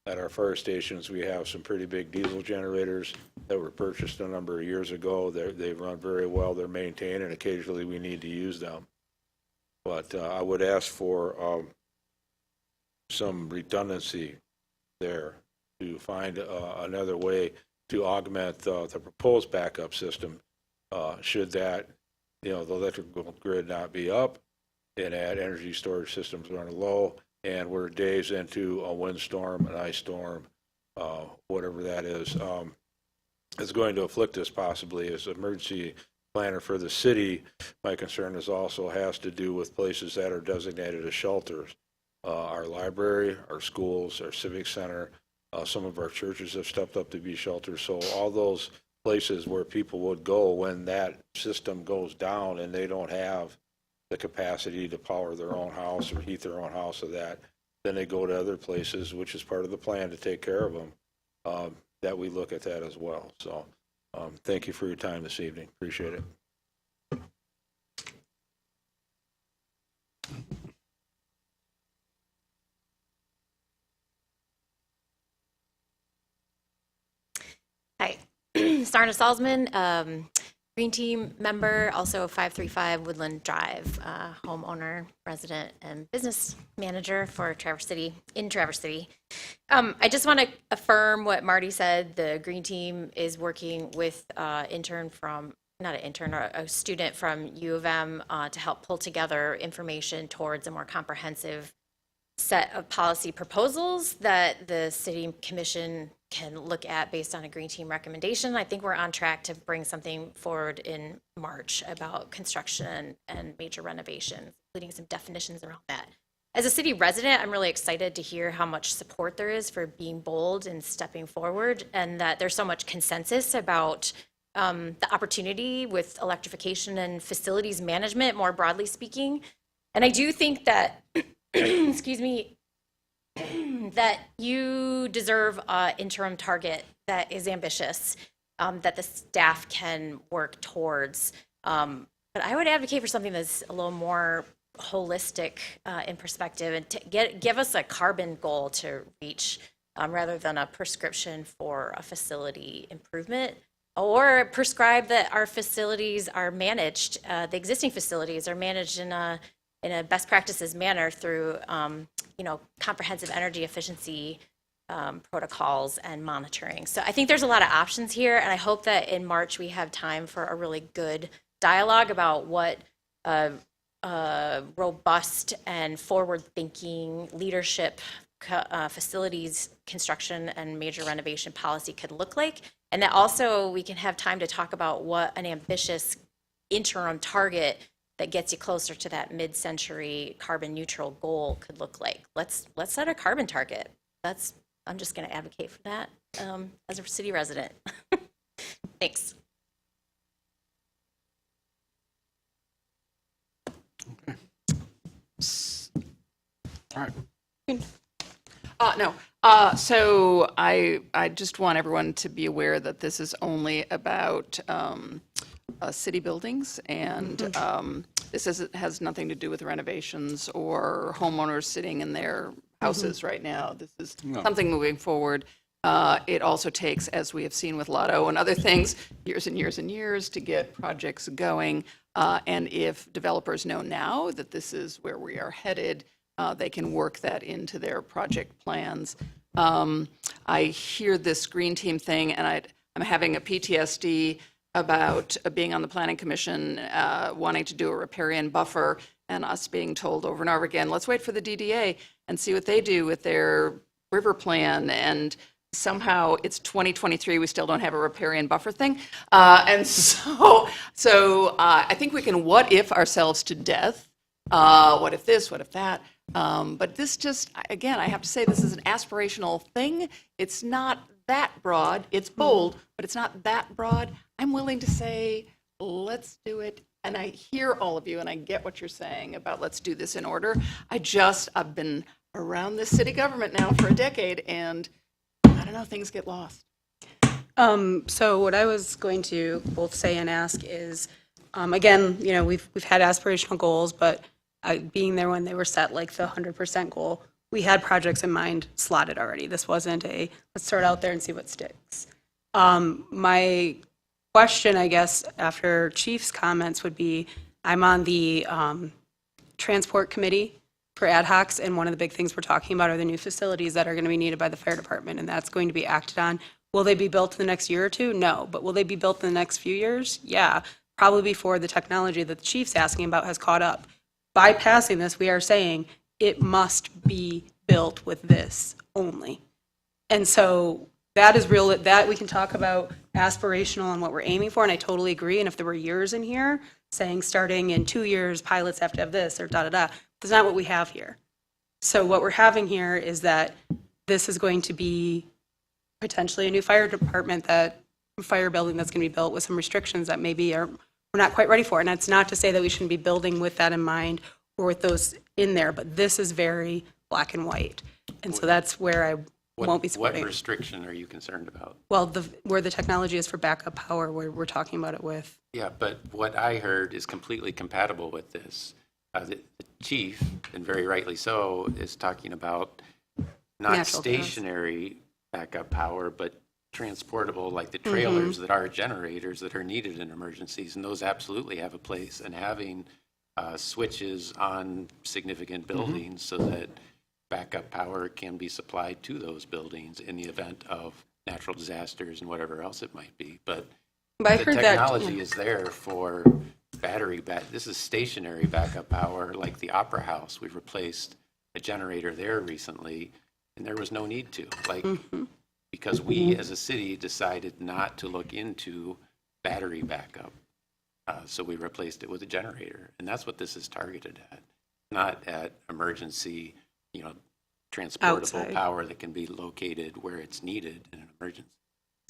At our fire stations, we have some pretty big diesel generators that were purchased a number of years ago. They run very well. They're maintained, and occasionally we need to use them. But I would ask for some redundancy there to find another way to augment the proposed backup system should that, the electrical grid not be up and add energy storage systems running low, and we're days into a windstorm, an ice storm, whatever that is, is going to afflict us possibly as emergency planner for the city. My concern is also has to do with places that are designated as shelters. Our library, our schools, our civic center, some of our churches have stepped up to be shelters. So all those places where people would go when that system goes down and they don't have the capacity to power their own house or heat their own house, of that, then they go to other places, which is part of the plan to take care of them, that we look at that as well. So thank you for your time this evening. Appreciate it.
Hi, Sarna Salzman, Green Team member, also 535 Woodland Drive, homeowner, resident, and business manager for Traverse City, in Traverse City. I just want to affirm what Marty said. The Green Team is working with intern from, not an intern, a student from U of M to help pull together information towards a more comprehensive set of policy proposals that the City Commission can look at based on a Green Team recommendation. I think we're on track to bring something forward in March about construction and major renovations, including some definitions around that. As a city resident, I'm really excited to hear how much support there is for being bold and stepping forward, and that there's so much consensus about the opportunity with electrification and facilities management, more broadly speaking. And I do think that, excuse me, that you deserve an interim target that is ambitious, that the staff can work towards. But I would advocate for something that's a little more holistic in perspective, and to give us a carbon goal to reach rather than a prescription for a facility improvement, or prescribe that our facilities are managed, the existing facilities are managed in a best practices manner through comprehensive energy efficiency protocols and monitoring. So I think there's a lot of options here, and I hope that in March we have time for a really good dialogue about what robust and forward-thinking leadership facilities construction and major renovation policy could look like, and that also we can have time to talk about what an ambitious interim target that gets you closer to that mid-century carbon neutral goal could look like. Let's set a carbon target. I'm just going to advocate for that as a city resident. Thanks.
Okay. All right.
No. So I just want everyone to be aware that this is only about city buildings, and this has nothing to do with renovations or homeowners sitting in their houses right now. This is something moving forward. It also takes, as we have seen with Lotto and other things, years and years and years to get projects going. And if developers know now that this is where we are headed, they can work that into their project plans. I hear this Green Team thing, and I'm having a PTSD about being on the Planning Commission, wanting to do a riparian buffer, and us being told over and over again, let's wait for the DDA and see what they do with their river plan. And somehow it's 2023, we still don't have a riparian buffer thing. And so I think we can what if ourselves to death. What if this, what if that? But this just, again, I have to say this is an aspirational thing. It's not that broad. It's bold, but it's not that broad. I'm willing to say, let's do it. And I hear all of you, and I get what you're saying about let's do this in order. I've been around this city government now for a decade, and I don't know, things get lost.
So what I was going to both say and ask is, again, we've had aspirational goals, but being there when they were set, like the 100% goal, we had projects in mind slotted already. This wasn't a, let's start out there and see what sticks. My question, I guess, after Chief's comments would be, I'm on the transport committee for ad hocs, and one of the big things we're talking about are the new facilities that are going to be needed by the fire department, and that's going to be acted on. Will they be built in the next year or two? No. But will they be built in the next few years? Yeah. Probably before the technology that the chief's asking about has caught up. By passing this, we are saying it must be built with this only. And so that is real, that we can talk about aspirational and what we're aiming for, and I totally agree. And if there were years in here saying starting in 2 years, pilots have to have this or da-da-da, that's not what we have here. So what we're having here is that this is going to be potentially a new fire department, fire building that's going to be built with some restrictions that maybe we're not quite ready for. And that's not to say that we shouldn't be building with that in mind or with those in there, but this is very black and white. And so that's where I won't be supporting.
What restriction are you concerned about?
Well, where the technology is for backup power, where we're talking about it with.
Yeah, but what I heard is completely compatible with this. The chief, and very rightly so, is talking about not
Natural gas.
stationary backup power, but transportable, like the trailers that are generators that are needed in emergencies, and those absolutely have a place. And having switches on significant buildings so that backup power can be supplied to those buildings in the event of natural disasters and whatever else it might be. But
I've
the
heard that,
technology
yeah.
is there for this is stationary backup power, like the Opera House. We replaced a generator there recently, and there was no need to, because we as a city decided not to look into battery backup. So we replaced it with a generator, and that's what this is targeted at, not at emergency, transportable
Outside.
power that can be located where it's needed in an emergency.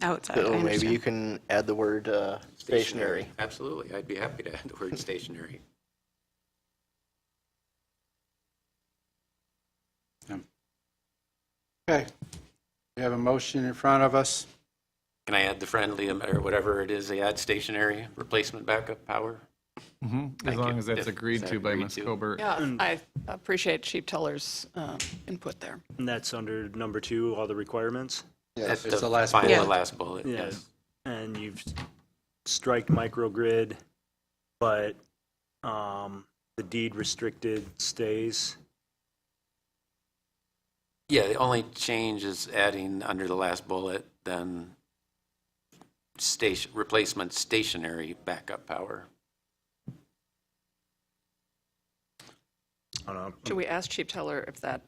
Outside,
Bill,
I
maybe
understand.
you can add the word stationary.
Absolutely, I'd be happy to add the word stationary.
Okay. We have a motion in front of us.
Can I add the friendly, or whatever it is, they add stationary replacement backup power?
As
Thank
long
you.
as that's
If
agreed
that's
to by
agreed
Ms.
to.
Colbert.
Yeah, I appreciate Chief Teller's input there.
And that's under number 2, all the requirements?
That's
it's the last
final,
bullet.
the last bullet,
Yeah.
yes.
And you've striked microgrid, but the deed restricted stays.
Yeah, the only change is adding under the last bullet, then replacement stationary backup power.
I don't know.
Should we ask Chief Teller if that's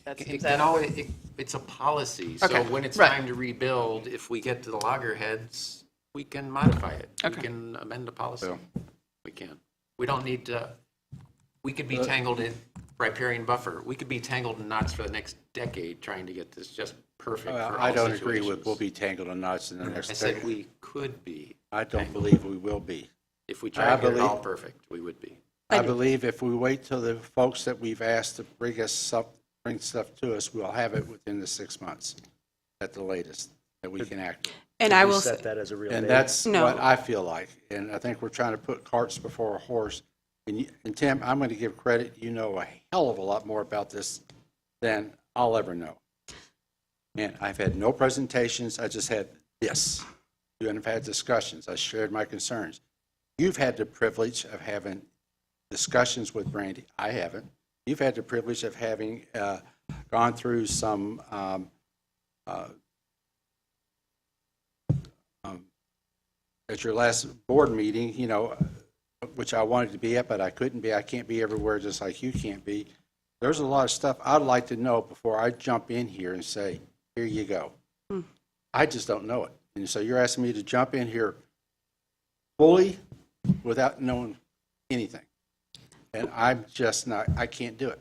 It's a policy, so
Okay,
when it's
right.
time to rebuild, if we get to the loggerheads, we can modify it. We
Okay.
can amend the policy. We can. We don't need to, we could be tangled in riparian buffer. We could be tangled in knots for the next decade trying to get this just perfect for all
I don't agree with
situations.
we'll be tangled in knots in the next
I said
decade.
we could be.
I don't believe we will be.
If we try to get it all
believe-
perfect, we would be.
I believe if we wait till the folks that we've asked to bring stuff to us, we'll have it within the 6 months at the latest, that we can act.
And
Did
I
we
will
set
say,
that as a real
And
date?
that's
No.
what I feel like. And I think we're trying to put carts before a horse. And Tim, I'm going to give credit, you know a hell of a lot more about this than I'll ever know. And I've had no presentations, I just had this. You haven't had discussions, I shared my concerns. You've had the privilege of having discussions with Brandy, I haven't. You've had the privilege of having gone through some at your last board meeting, which I wanted to be at, but I couldn't be. I can't be everywhere just like you can't be. There's a lot of stuff I'd like to know before I jump in here and say, here you go. I just don't know it. And so you're asking me to jump in here fully without knowing anything. And I'm just not, I can't do it.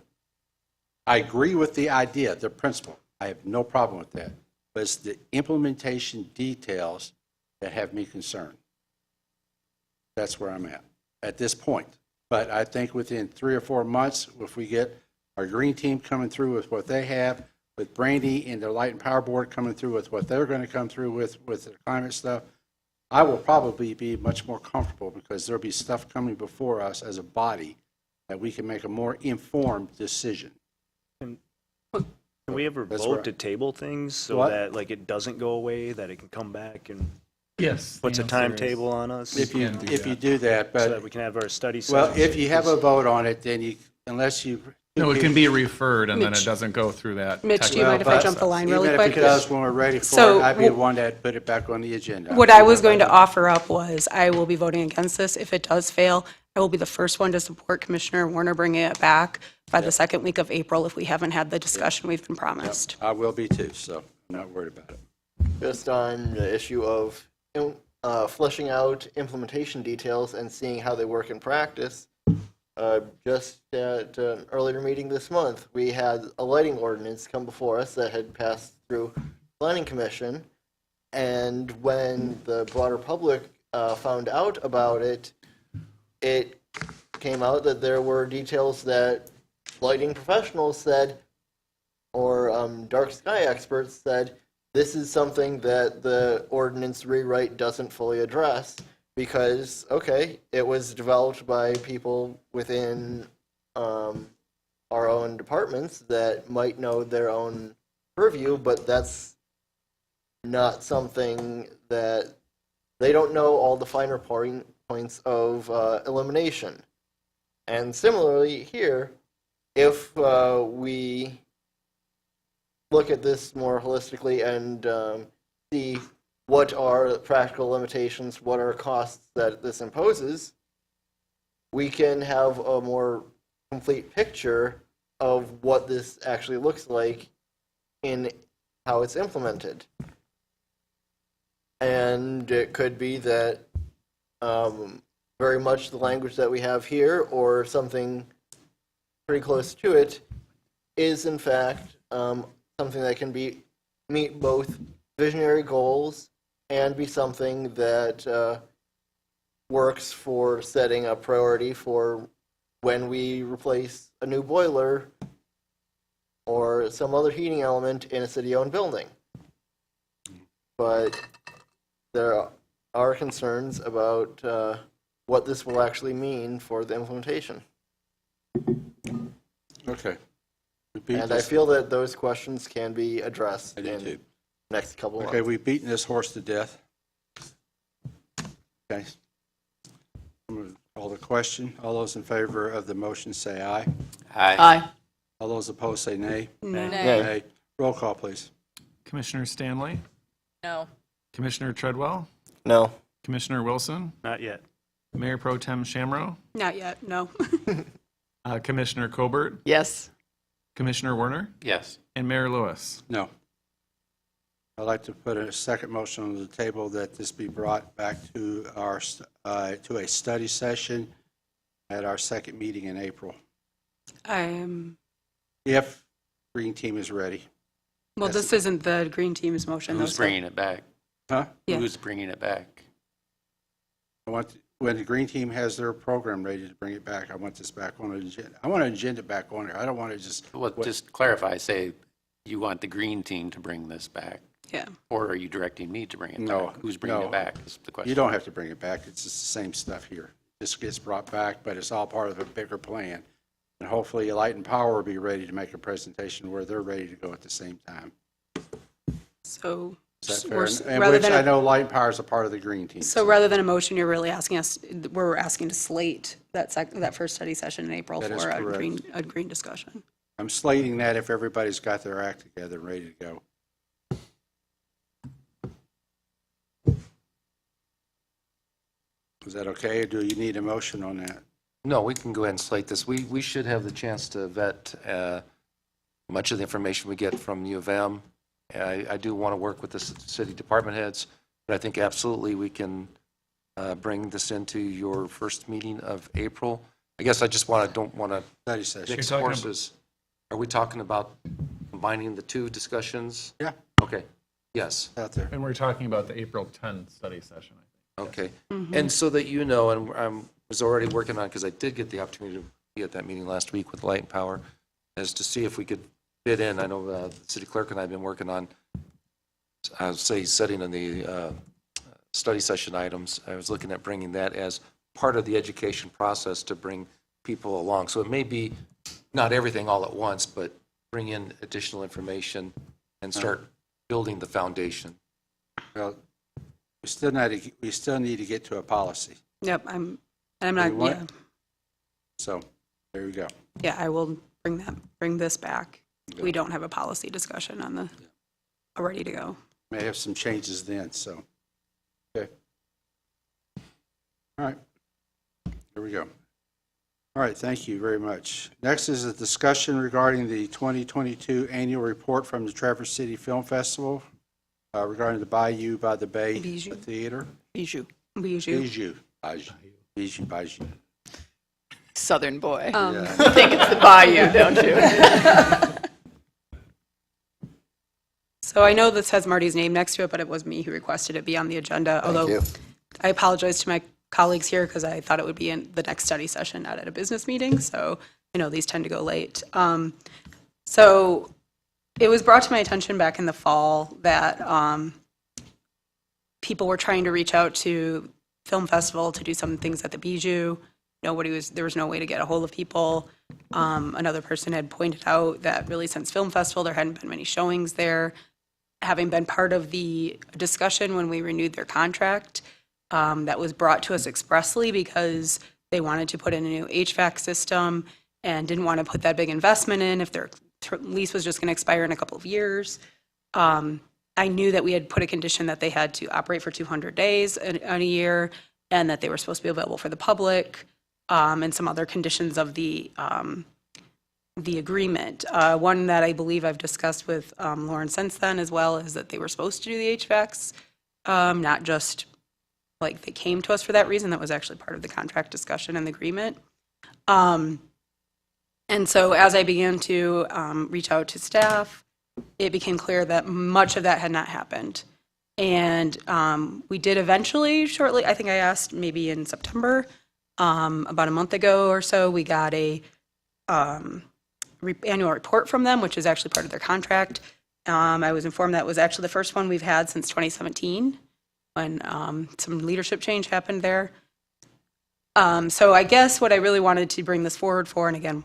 I agree with the idea, the principle. I have no problem with that. But it's the implementation details that have me concerned. That's where I'm at this point. But I think within 3 or 4 months, if we get our green team coming through with what they have, with Brandy and the Light and Power Board coming through with what they're going to come through with the climate stuff, I will probably be much more comfortable because there'll be stuff coming before us as a body that we can make a more informed decision.
Can we ever
That's
vote
right.
to table things so
What?
that like it doesn't go away, that it can come back and
Yes.
puts
the
a
answer is-
timetable on us?
If you do that,
So that
but,
we can have our study
well,
sessions?
if you have a vote on it, then you, unless you.
No, it can be referred and then it
Mitch.
doesn't go through that.
Mitch, do you
technical
mind if I
process.
jump the line really
Even
quick?
if it does when we're ready for
So,
it, I'd be the
w-
one that put it back on the agenda.
What I was going to offer up was, I will be voting against this if it does fail. I will be the first one to support Commissioner Warner bringing it back by the second week of April if we haven't had the discussion we've been promised.
I will be too, so I'm not worried about it.
Just on the issue of fleshing out implementation details and seeing how they work in practice, just at an earlier meeting this month, we had a lighting ordinance come before us that had passed through Planning Commission, and when the broader public found out about it, it came out that there were details that lighting professionals said, or dark sky experts said, this is something that the ordinance rewrite doesn't fully address because, okay, it was developed by people within our own departments that might know their own purview, but that's not something that they don't know all the finer points of elimination. And similarly here, if we look at this more holistically and see what are the practical limitations, what are costs that this imposes, we can have a more complete picture of what this actually looks like in how it's implemented. And it could be that very much the language that we have here or something pretty close to it is in fact something that can meet both visionary goals and be something that works for setting a priority for when we replace a new boiler or some other heating element in a city-owned building. But there are concerns about what this will actually mean for the implementation.
Okay.
And I feel that those questions can be addressed in the next couple of
Okay,
months.
we've beaten this horse to death. Okay. I'm going to call the question. All those in favor of the motion say aye.
Aye.
All those opposed say nay.
Nay.
Nay. Roll call, please.
Commissioner Stanley,
No.
Commissioner Treadwell,
No.
Commissioner Wilson,
Not yet.
Mayor Pro Tem Shamro,
Not yet, no.
Commissioner Colbert,
Yes.
Commissioner Werner,
Yes.
and Mayor Lewis.
No. I'd like to put a second motion on the table that this be brought back to our, to a study session at our second meeting in April, if Green Team is ready.
Well, this isn't the Green Team's motion.
Who's
though, so-
bringing it back?
Huh?
Yeah.
Who's bringing it back?
When the Green Team has their program ready to bring it back, I want this back on the agenda. I want an agenda back on there. I don't want to just.
Well, just clarify, say you want the green team to bring this back,
Yeah.
or are you directing me to bring it
No.
back? Who's bringing
no.
it back is the question.
You don't have to bring it back. It's just the same stuff here. This gets brought back, but it's all part of a bigger plan. And hopefully Light and Power will be ready to make a presentation where they're ready to go at the same time.
So,
Is that
we're-
fair? And
rather
which
than
I
a-
know Light and Power is a part of the Green Team.
So rather than a motion, you're really asking us, we're asking to slate that first study session in April
That is
for
correct.
a green discussion.
I'm slating that if everybody's got their act together and ready to go. Is that okay, or do you need a motion on that?
No, we can go ahead and slate this. We should have the chance to vet much of the information we get from U of M. I do want to work with the city department heads, but I think absolutely we can bring this into your first meeting of April. I guess I just don't want to
Study session.
mix
You're talking about-
horses. Are we talking about combining the two discussions?
Yeah,
Okay, yes.
out there.
And we're talking about the April 10th study session, I think.
Okay. And so that you know, and I was already working on, because I did get the opportunity to be at that meeting last week with Light and Power, as to see if we could fit in. I know the city clerk and I have been working on, I would say, setting on the study session items. I was looking at bringing that as part of the education process to bring people along. So it may be not everything all at once, but bring in additional information and start building the foundation.
Well, we still need to get to a policy.
Yep, I'm
We
not,
want-
yeah,
So, there we go.
yeah, I will bring this back. We don't have a policy discussion on the, ready to go.
May have some changes then, so. Okay. All right. Here we go. All right, thank you very much. Next is a discussion regarding the 2022 annual report from the Traverse City Film Festival regarding the Bayou by the Bay
Bijou.
Theater.
Bijou.
Bijou.
Bijou.
Southern boy.
Yeah.
You think it's the Bayou, don't you?
So I know this has Marty's name next to it, but it was me who requested it be on the agenda. Although
you.
I apologize to my colleagues here because I thought it would be in the next study session, not at a business meeting. So I know these tend to go late. So it was brought to my attention back in the fall that people were trying to reach out to Film Festival to do some things at the Bijou. There was no way to get a hold of people. Another person had pointed out that really since Film Festival, there hadn't been many showings there. Having been part of the discussion when we renewed their contract, that was brought to us expressly because they wanted to put in a new HVAC system and didn't want to put that big investment in if their lease was just going to expire in a couple of years. I knew that we had put a condition that they had to operate for 200 days in a year and that they were supposed to be available for the public, and some other conditions of the agreement. One that I believe I've discussed with Lauren since then as well is that they were supposed to do the HVACs, not just like they came to us for that reason. That was actually part of the contract discussion and the agreement. And so as I began to reach out to staff, it became clear that much of that had not happened. And we did eventually, shortly, I think I asked maybe in September, about a month ago or so, we got a annual report from them, which is actually part of their contract. I was informed that was actually the first one we've had since 2017, when some leadership change happened there. So I guess what I really wanted to bring this forward for, and again,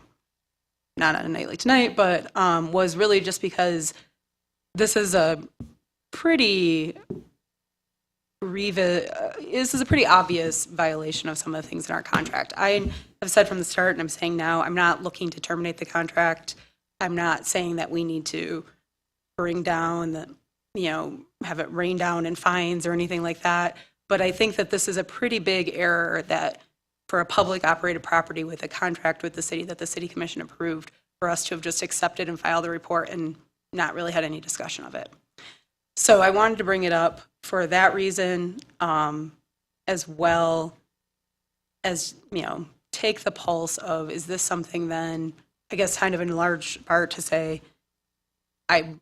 not on a night like tonight, but was really just because this is a pretty this is a pretty obvious violation of some of the things in our contract. I have said from the start, and I'm saying now, I'm not looking to terminate the contract. I'm not saying that we need to bring down have it rain down in fines or anything like that. But I think that this is a pretty big error that for a public operated property with a contract with the city that the city commission approved, for us to have just accepted and filed the report and not really had any discussion of it. So I wanted to bring it up for that reason, as well as, take the pulse of, is this something then, I guess kind of in large part to say, I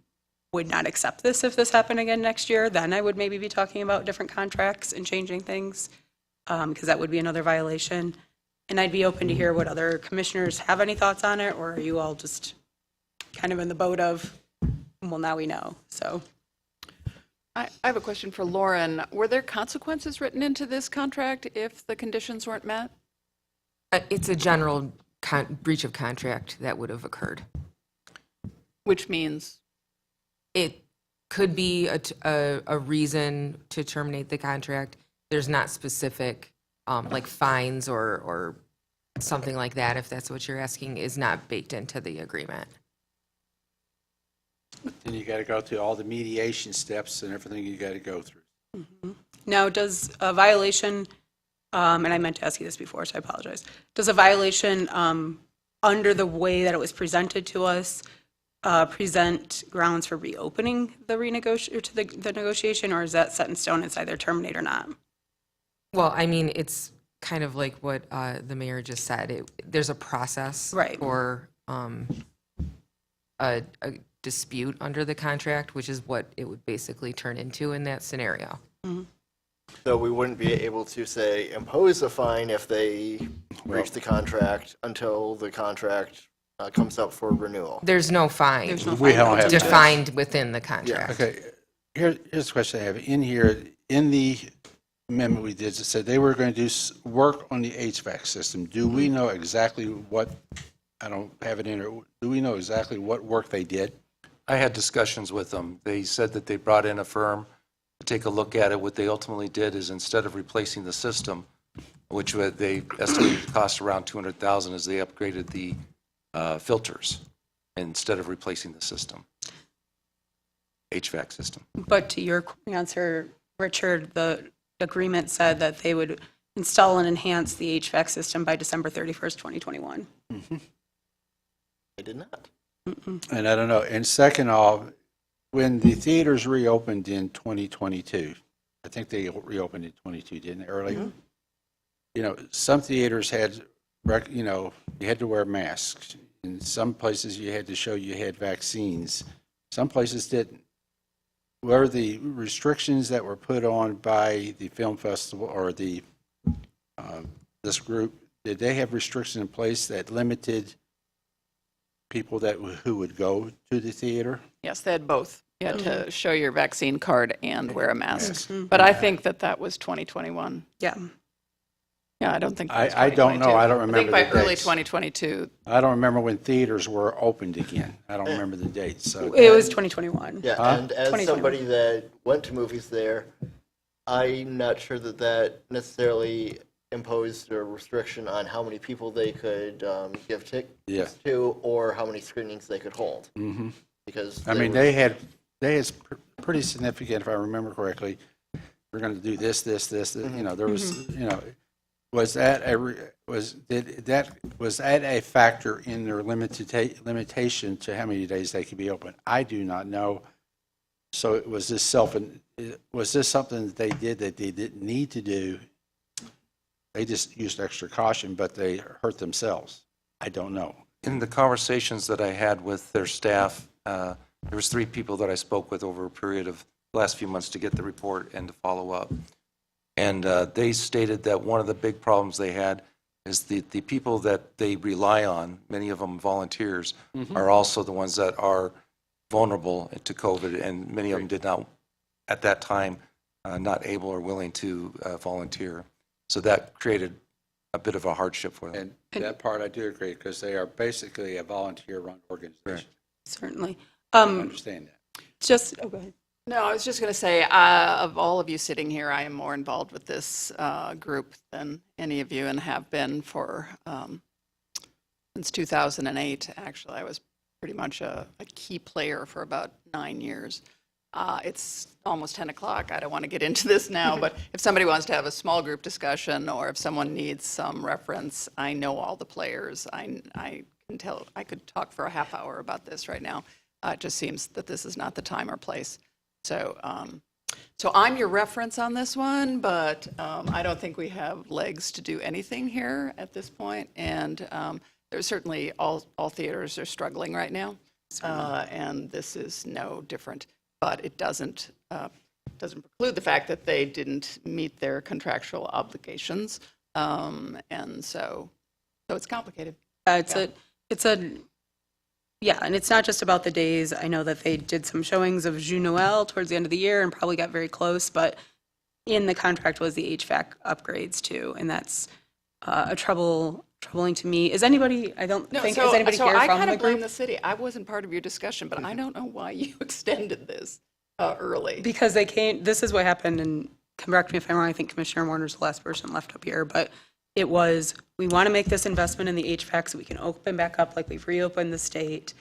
would not accept this if this happened again next year, then I would maybe be talking about different contracts and changing things, because that would be another violation. And I'd be open to hear what other commissioners have any thoughts on it, or are you all just kind of in the boat of, well, now we know, so.
I have a question for Lauren. Were there consequences written into this contract if the conditions weren't met?
It's a general breach of contract that would have occurred.
Which means?
It could be a reason to terminate the contract. There's not specific, like fines or something like that, if that's what you're asking, is not baked into the agreement.
And you got to go through all the mediation steps and everything you got to go through.
Mm-hmm. Now, does a violation, and I meant to ask you this before, so I apologize. Does a violation under the way that it was presented to us present grounds for reopening the the negotiation, or is that set in stone? It's either terminate or not?
Well, I mean, it's kind of like what the mayor just said. There's a process for a dispute under the contract, which is what it would basically turn into in that scenario.
Mm-hmm.
So we wouldn't be able to, say, impose a fine if they breach the contract until the contract comes up for renewal.
There's no fine.
There's no
We don't have
defined within the contract.
Okay, here's the question I have. In here, in the amendment we did, it said they were going to do work on the HVAC system. Do we know exactly what, I don't have it in here, do we know exactly what work they did?
I had discussions with them. They said that they brought in a firm to take a look at it. What they ultimately did is, instead of replacing the system, which they estimated cost around $200,000, is they upgraded the filters instead of replacing the system, HVAC system.
But to your answer, Richard, the agreement said that they would install and enhance the HVAC system by December 31st, 2021.
I did not.
And I don't know, and second off, when the theaters reopened in 2022, I think they reopened in 22, didn't they, early? You know, some theaters had, you know, you had to wear masks. In some places, you had to show you had vaccines. Some places didn't. Were the restrictions that were put on by the film festival or the this group, did they have restrictions in place that limited people who would go to the theater?
Yes, they had both. You had to show your vaccine card and wear a mask. But I think that was 2021.
Yeah.
Yeah, I don't think that was
I don't know.
2022.
I don't remember
I think by
the
early
dates.
2022.
I don't remember when theaters were opened again. I don't remember the dates, so.
It was 2021.
Yeah,
Huh?
and as
2021.
somebody that went to movies there, I'm not sure that necessarily imposed a restriction on how many people they could give tickets to or how many screenings they could hold.
Mhm.
Because
I mean, they had pretty significant, if I remember correctly, we're going to do this, you know, there was, you know, was that a factor in their limitation to how many days they could be open? I do not know. So was this something that they did that they didn't need to do? They just used extra caution, but they hurt themselves. I don't know.
In the conversations that I had with their staff, there was 3 people that I spoke with over a period of the last few months to get the report and to follow up. And they stated that one of the big problems they had is the people that they rely on, many of them volunteers, are also the ones that are vulnerable to COVID, and many of them did not, at that time, not able or willing to volunteer. So that created a bit of a hardship for them.
And that part I do agree, because they are basically a volunteer-run organization.
Certainly.
I understand that.
Oh, go ahead.
No, I was just going to say, of all of you sitting here, I am more involved with this group than any of you, and have been for since 2008. Actually, I was pretty much a key player for about 9 years. It's almost 10 o'clock. I don't want to get into this now, but if somebody wants to have a small group discussion, or if someone needs some reference, I know all the players. I can tell. I could talk for a half hour about this right now. It just seems that this is not the time or place. So, so I'm your reference on this one, but I don't think we have legs to do anything here at this point. And there's certainly all theaters are struggling right now, and this is no different. But it doesn't preclude the fact that they didn't meet their contractual obligations, and so it's complicated.
Yeah, and it's not just about the days. I know that they did some showings of Jeux Noël towards the end of the year and probably got very close, but in the contract was the HVAC upgrades too, and that's troubling to me. Is anybody, I don't think, is anybody
so
here
I
from
kind
the
of blame
group?
the city. I wasn't part of your discussion, but I don't know why you extended this early.
Because this is what happened, and correct me if I'm wrong, I think Commissioner Warner's the last person left up here, but it was, we want to make this investment in the HVAC so we can open back up like we've reopened the state.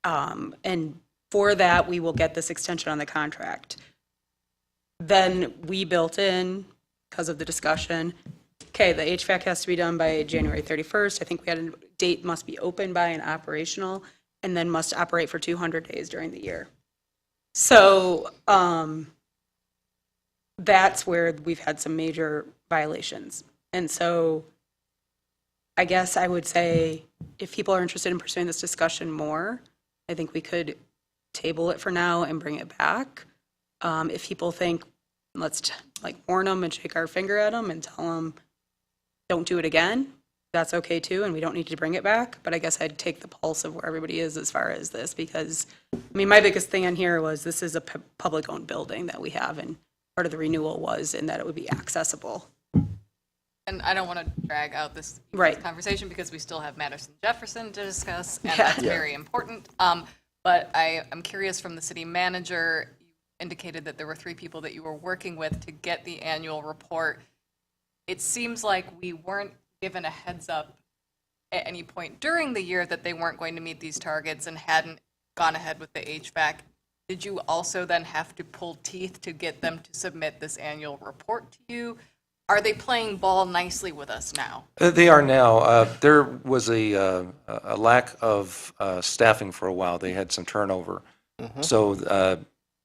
And for that, we will get this extension on the contract. Then we built in, because of the discussion, okay, the HVAC has to be done by January 31st. I think we had a date must be open by and operational, and then must operate for 200 days during the year. So that's where we've had some major violations. And so I guess I would say if people are interested in pursuing this discussion more, I think we could table it for now and bring it back. If people think, let's warn them and shake our finger at them and tell them, don't do it again, that's okay too, and we don't need to bring it back. But I guess I'd take the pulse of where everybody is as far as this, because, I mean, my biggest thing on here was this is a public-owned building that we have, and part of the renewal was in that it would be accessible.
And I don't want to drag out this conversation because we still have Madison Jefferson to discuss, and that's very important. But I am curious from the city manager, you indicated that there were 3 people that you were working with to get the annual report. It seems like we weren't given a heads up at any point during the year that they weren't going to meet these targets and hadn't gone ahead with the HVAC. Did you also then have to pull teeth to get them to submit this annual report to you? Are they playing ball nicely with us now?
They are now. There was a lack of staffing for a while. They had some turnover. So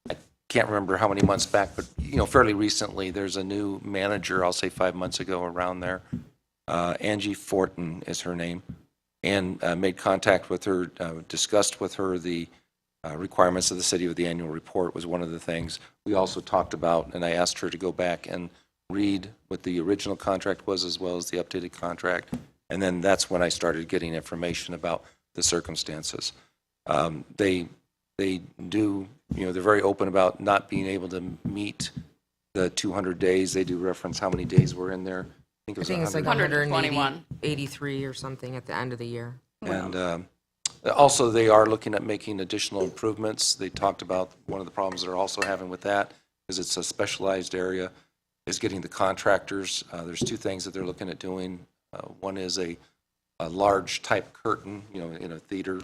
I can't remember how many months back, but, fairly recently, there's a new manager, I'll say 5 months ago, around there. Angie Fortin is her name, and made contact with her, discussed with her the requirements of the city with the annual report was one of the things. We also talked about, and I asked her to go back and read what the original contract was as well as the updated contract. And then that's when I started getting information about the circumstances. They do, they're very open about not being able to meet the 200 days. They do reference how many days were in there. I think
it's like
121.
183 or something at the end of the year.
And also, they are looking at making additional improvements. They talked about one of the problems they're also having with that, because it's a specialized area, is getting the contractors. There's two things that they're looking at doing. One is a large type curtain, in a theater.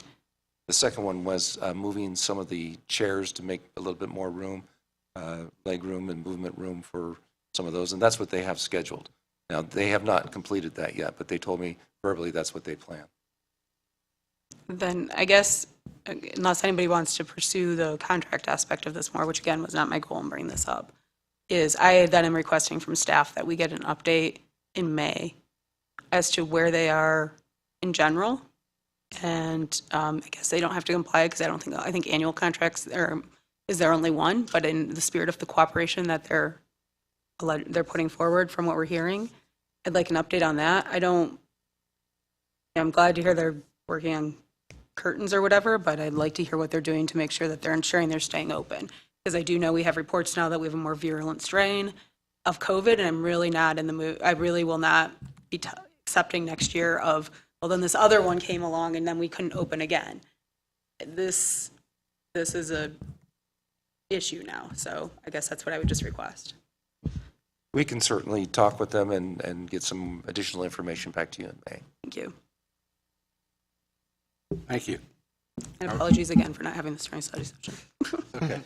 The second one was moving some of the chairs to make a little bit more room, leg room and movement room for some of those, and that's what they have scheduled. Now, they have not completed that yet, but they told me verbally that's what they plan.
Then I guess, unless anybody wants to pursue the contract aspect of this more, which again was not my goal in bringing this up, is I then am requesting from staff that we get an update in May as to where they are in general. And I guess they don't have to comply because I think annual contracts is there only one, but in the spirit of the cooperation that they're putting forward from what we're hearing, I'd like an update on that. I'm glad to hear they're working on curtains or whatever, but I'd like to hear what they're doing to make sure that they're ensuring they're staying open. Because I do know we have reports now that we have a more virulent strain of COVID, and I'm really not in the mood, I really will not be accepting next year of, well, then this other one came along and then we couldn't open again. This is a issue now, so I guess that's what I would just request.
We can certainly talk with them and get some additional information back to you in May.
Thank you.
Thank you.
And apologies again for not having this during study session.
Okay.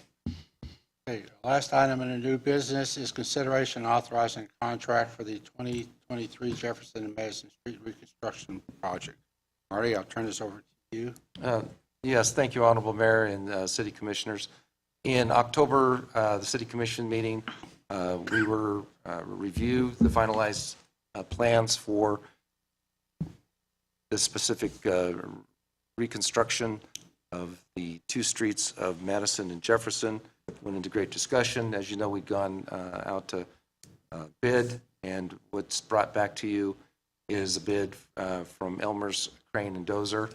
Okay, last item in the new business is consideration authorizing a contract for the 2023 Jefferson and Madison Street reconstruction project. Marty, I'll turn this over to you.
Yes, thank you, Honorable Mayor and City Commissioners. In October, the City Commission meeting, we were review the finalized plans for the specific reconstruction of the two streets of Madison and Jefferson. Went into great discussion. As you know, we'd gone out to bid, and what's brought back to you is a bid from Elmer's Crane and Dozer.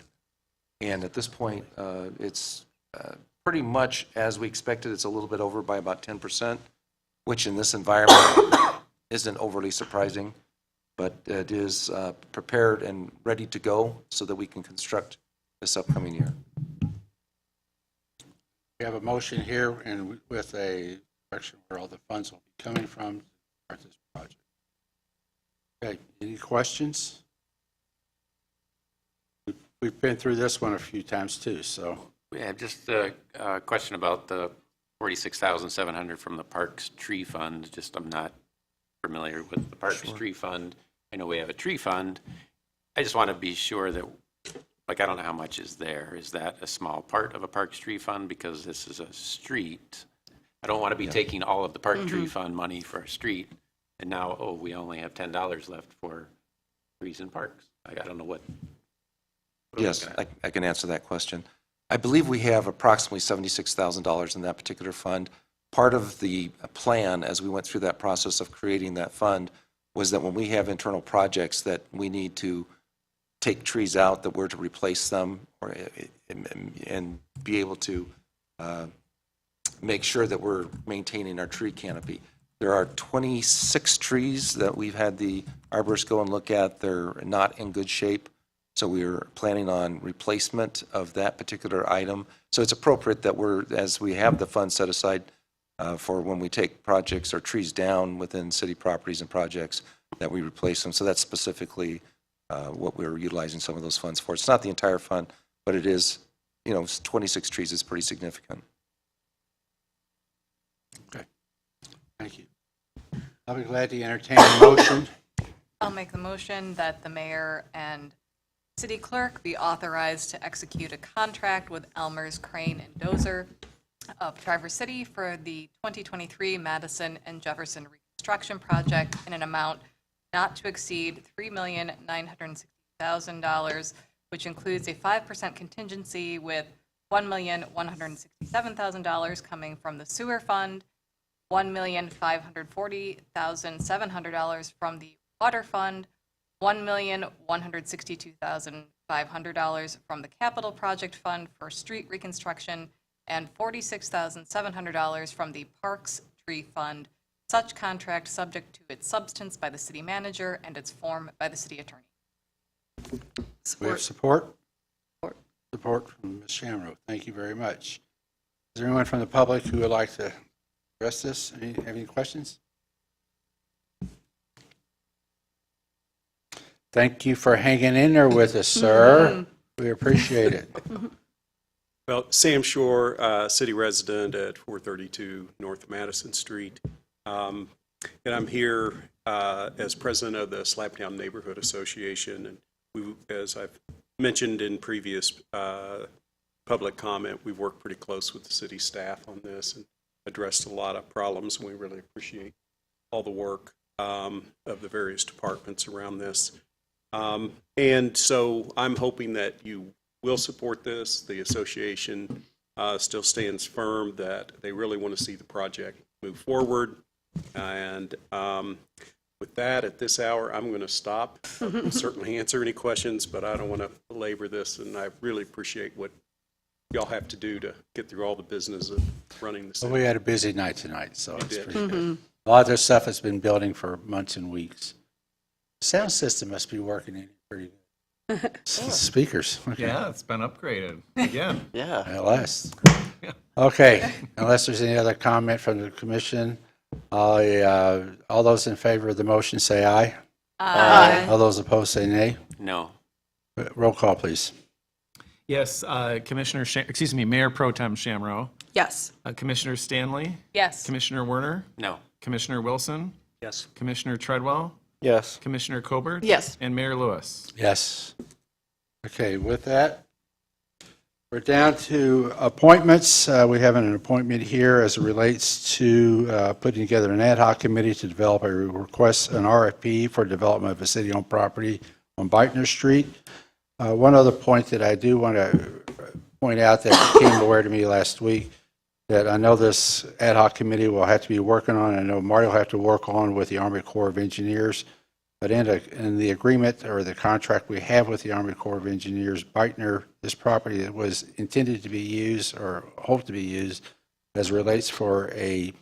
And at this point, it's pretty much as we expected. It's a little bit over by about 10%, which in this environment isn't overly surprising, but it is prepared and ready to go so that we can construct this upcoming year.
We have a motion here and with a direction where all the funds will be coming from to start this project. Okay, any questions? We've been through this one a few times too, so.
Yeah, just a question about the $46,700 from the Parks Tree Fund. Just I'm not familiar with the Parks Tree Fund. I know we have a tree fund. I just want to be sure that, like, I don't know how much is there. Is that a small part of a Parks Tree Fund because this is a street? I don't want to be taking all of the Park Tree Fund money for a street, and now, we only have $10 left for trees and parks. I don't know what.
Yes, I can answer that question. I believe we have approximately $76,000 in that particular fund. Part of the plan, as we went through that process of creating that fund, was that when we have internal projects that we need to take trees out, that we're to replace them and be able to make sure that we're maintaining our tree canopy. There are 26 trees that we've had the arborists go and look at. They're not in good shape. So we're planning on replacement of that particular item. So it's appropriate that as we have the funds set aside for when we take projects or trees down within city properties and projects, that we replace them. So that's specifically what we're utilizing some of those funds for. It's not the entire fund, but it is, 26 trees is pretty significant.
Okay, thank you. I'll be glad to entertain a motion.
I'll make the motion that the mayor and city clerk be authorized to execute a contract with Elmer's Crane and Dozer of Traverse City for the 2023 Madison and Jefferson reconstruction project in an amount not to exceed $3,960,000, which includes a 5% contingency with $1,167,000 coming from the sewer fund, $1,540,700 from the water fund, $1,162,500 from the capital project fund for street reconstruction, and $46,700 from the parks tree fund. Such contract subject to its substance by the city manager and its form by the city attorney.
We have support? Support from Ms. Shamrow. Thank you very much. Is there anyone from the public who would like to address this? Have any questions? Thank you for hanging in there with us, sir. We appreciate it.
Well, Sam Shore, city resident at 432 North Madison Street. And I'm here as president of the Slaptown Neighborhood Association. And we, as I've mentioned in previous public comment, we've worked pretty close with the city staff on this and addressed a lot of problems. And we really appreciate all the work of the various departments around this. And so I'm hoping that you will support this. The association still stands firm that they really want to see the project move forward. And with that, at this hour, I'm going to stop. I'll certainly answer any questions, but I don't want to belabor this. And I really appreciate what y'all have to do to get through all the business of running the city.
Well, we had a busy night tonight, so it's
did.
pretty good. A lot of this stuff has been building for months and weeks. Sound system must be working in pretty good. Speakers. Okay.
Yeah, it's been upgraded again.
Yeah.
At last. Okay, unless there's any other comment from the commission, all those in favor of the motion say aye.
Aye.
All those opposed say nay.
No.
Roll call, please.
Yes, Mayor Pro Tem Shamrow,
Yes.
Commissioner Stanley,
Yes.
Commissioner Werner,
No.
Commissioner Wilson,
Yes.
Commissioner Treadwell,
Yes.
Commissioner Colbert.
Yes.
And Mayor Lewis.
Yes. Okay, with that, we're down to appointments. We have an appointment here as it relates to putting together an ad hoc committee to develop a request, an RFP for development of a city-owned property on Beitner Street. One other point that I do want to point out that became aware to me last week, that I know this ad hoc committee will have to be working on, I know Marty will have to work on with the Army Corps of Engineers, but in the agreement or the contract we have with the Army Corps of Engineers, Beitner, this property that was intended to be used or hoped to be used as relates for a,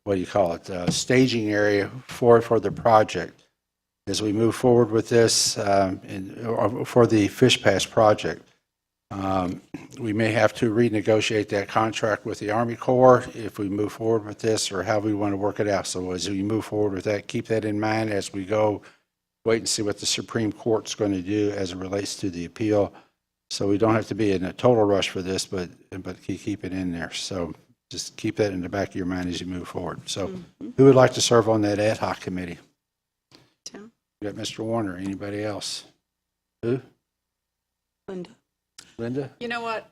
what do you call it, staging area for the project. As we move forward with this for the Fish Pass project, we may have to renegotiate that contract with the Army Corps if we move forward with this, or how we want to work it out. So as we move forward with that, keep that in mind as we go, wait and see what the Supreme Court's going to do as it relates to the appeal. So we don't have to be in a total rush for this, but keep it in there. So just keep that in the back of your mind as you move forward. So who would like to serve on that ad hoc committee?
Tim.
We got Mr. Warner. Anybody else? Who?
Linda.
Linda?
You know what?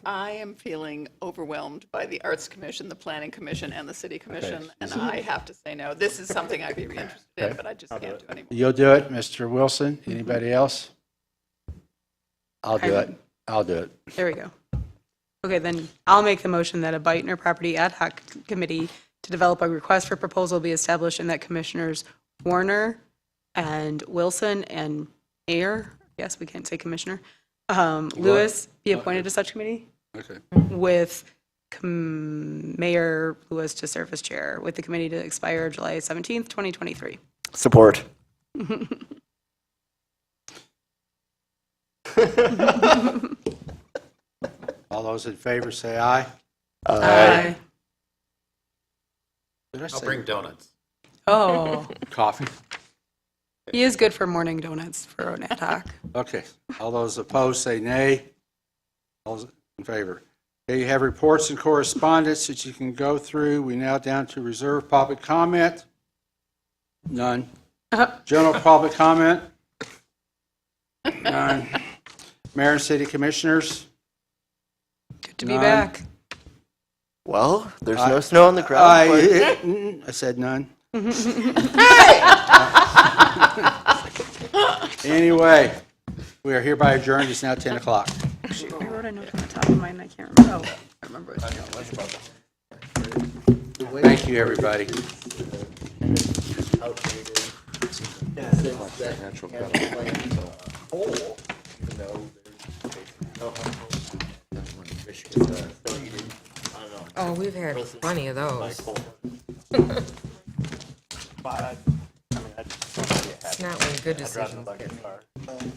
I am feeling overwhelmed by the Arts Commission, the Planning Commission, and the City Commission, and I have to say no. This is something I'd be interested in, but I just can't do anymore.
You'll do it, Mr. Wilson? Anybody else? I'll do it. I'll do it.
There we go. Okay, then I'll make the motion that a Beitner property ad hoc committee to develop a request for proposal be established and that Commissioners Warner and Wilson and Mayor, yes, we can't say Commissioner, Lewis be appointed to such committee
Okay.
with Mayor Lewis to serve as chair, with the committee to expire July 17th, 2023.
Support.
All those in favor say aye.
Aye.
Did I
I'll
say
bring donuts.
Oh,
coffee?
he is good for morning donuts for an ad hoc.
Okay. All those opposed say nay. All those in favor. Okay, you have reports and correspondence that you can go through. We now down to reserved public comment. None. General public comment? None. Mayor and city commissioners?
Good to be
None.
back.
Well, there's no snow on the ground.
I said none. Anyway, we are hereby adjourned. It's now 10 o'clock.
Shoot, I wrote a note on the top of mine, I can't remember. Oh, I remember what it was.
Thank you, everybody.
Oh, we've had plenty of those. It's not when good decisions get made.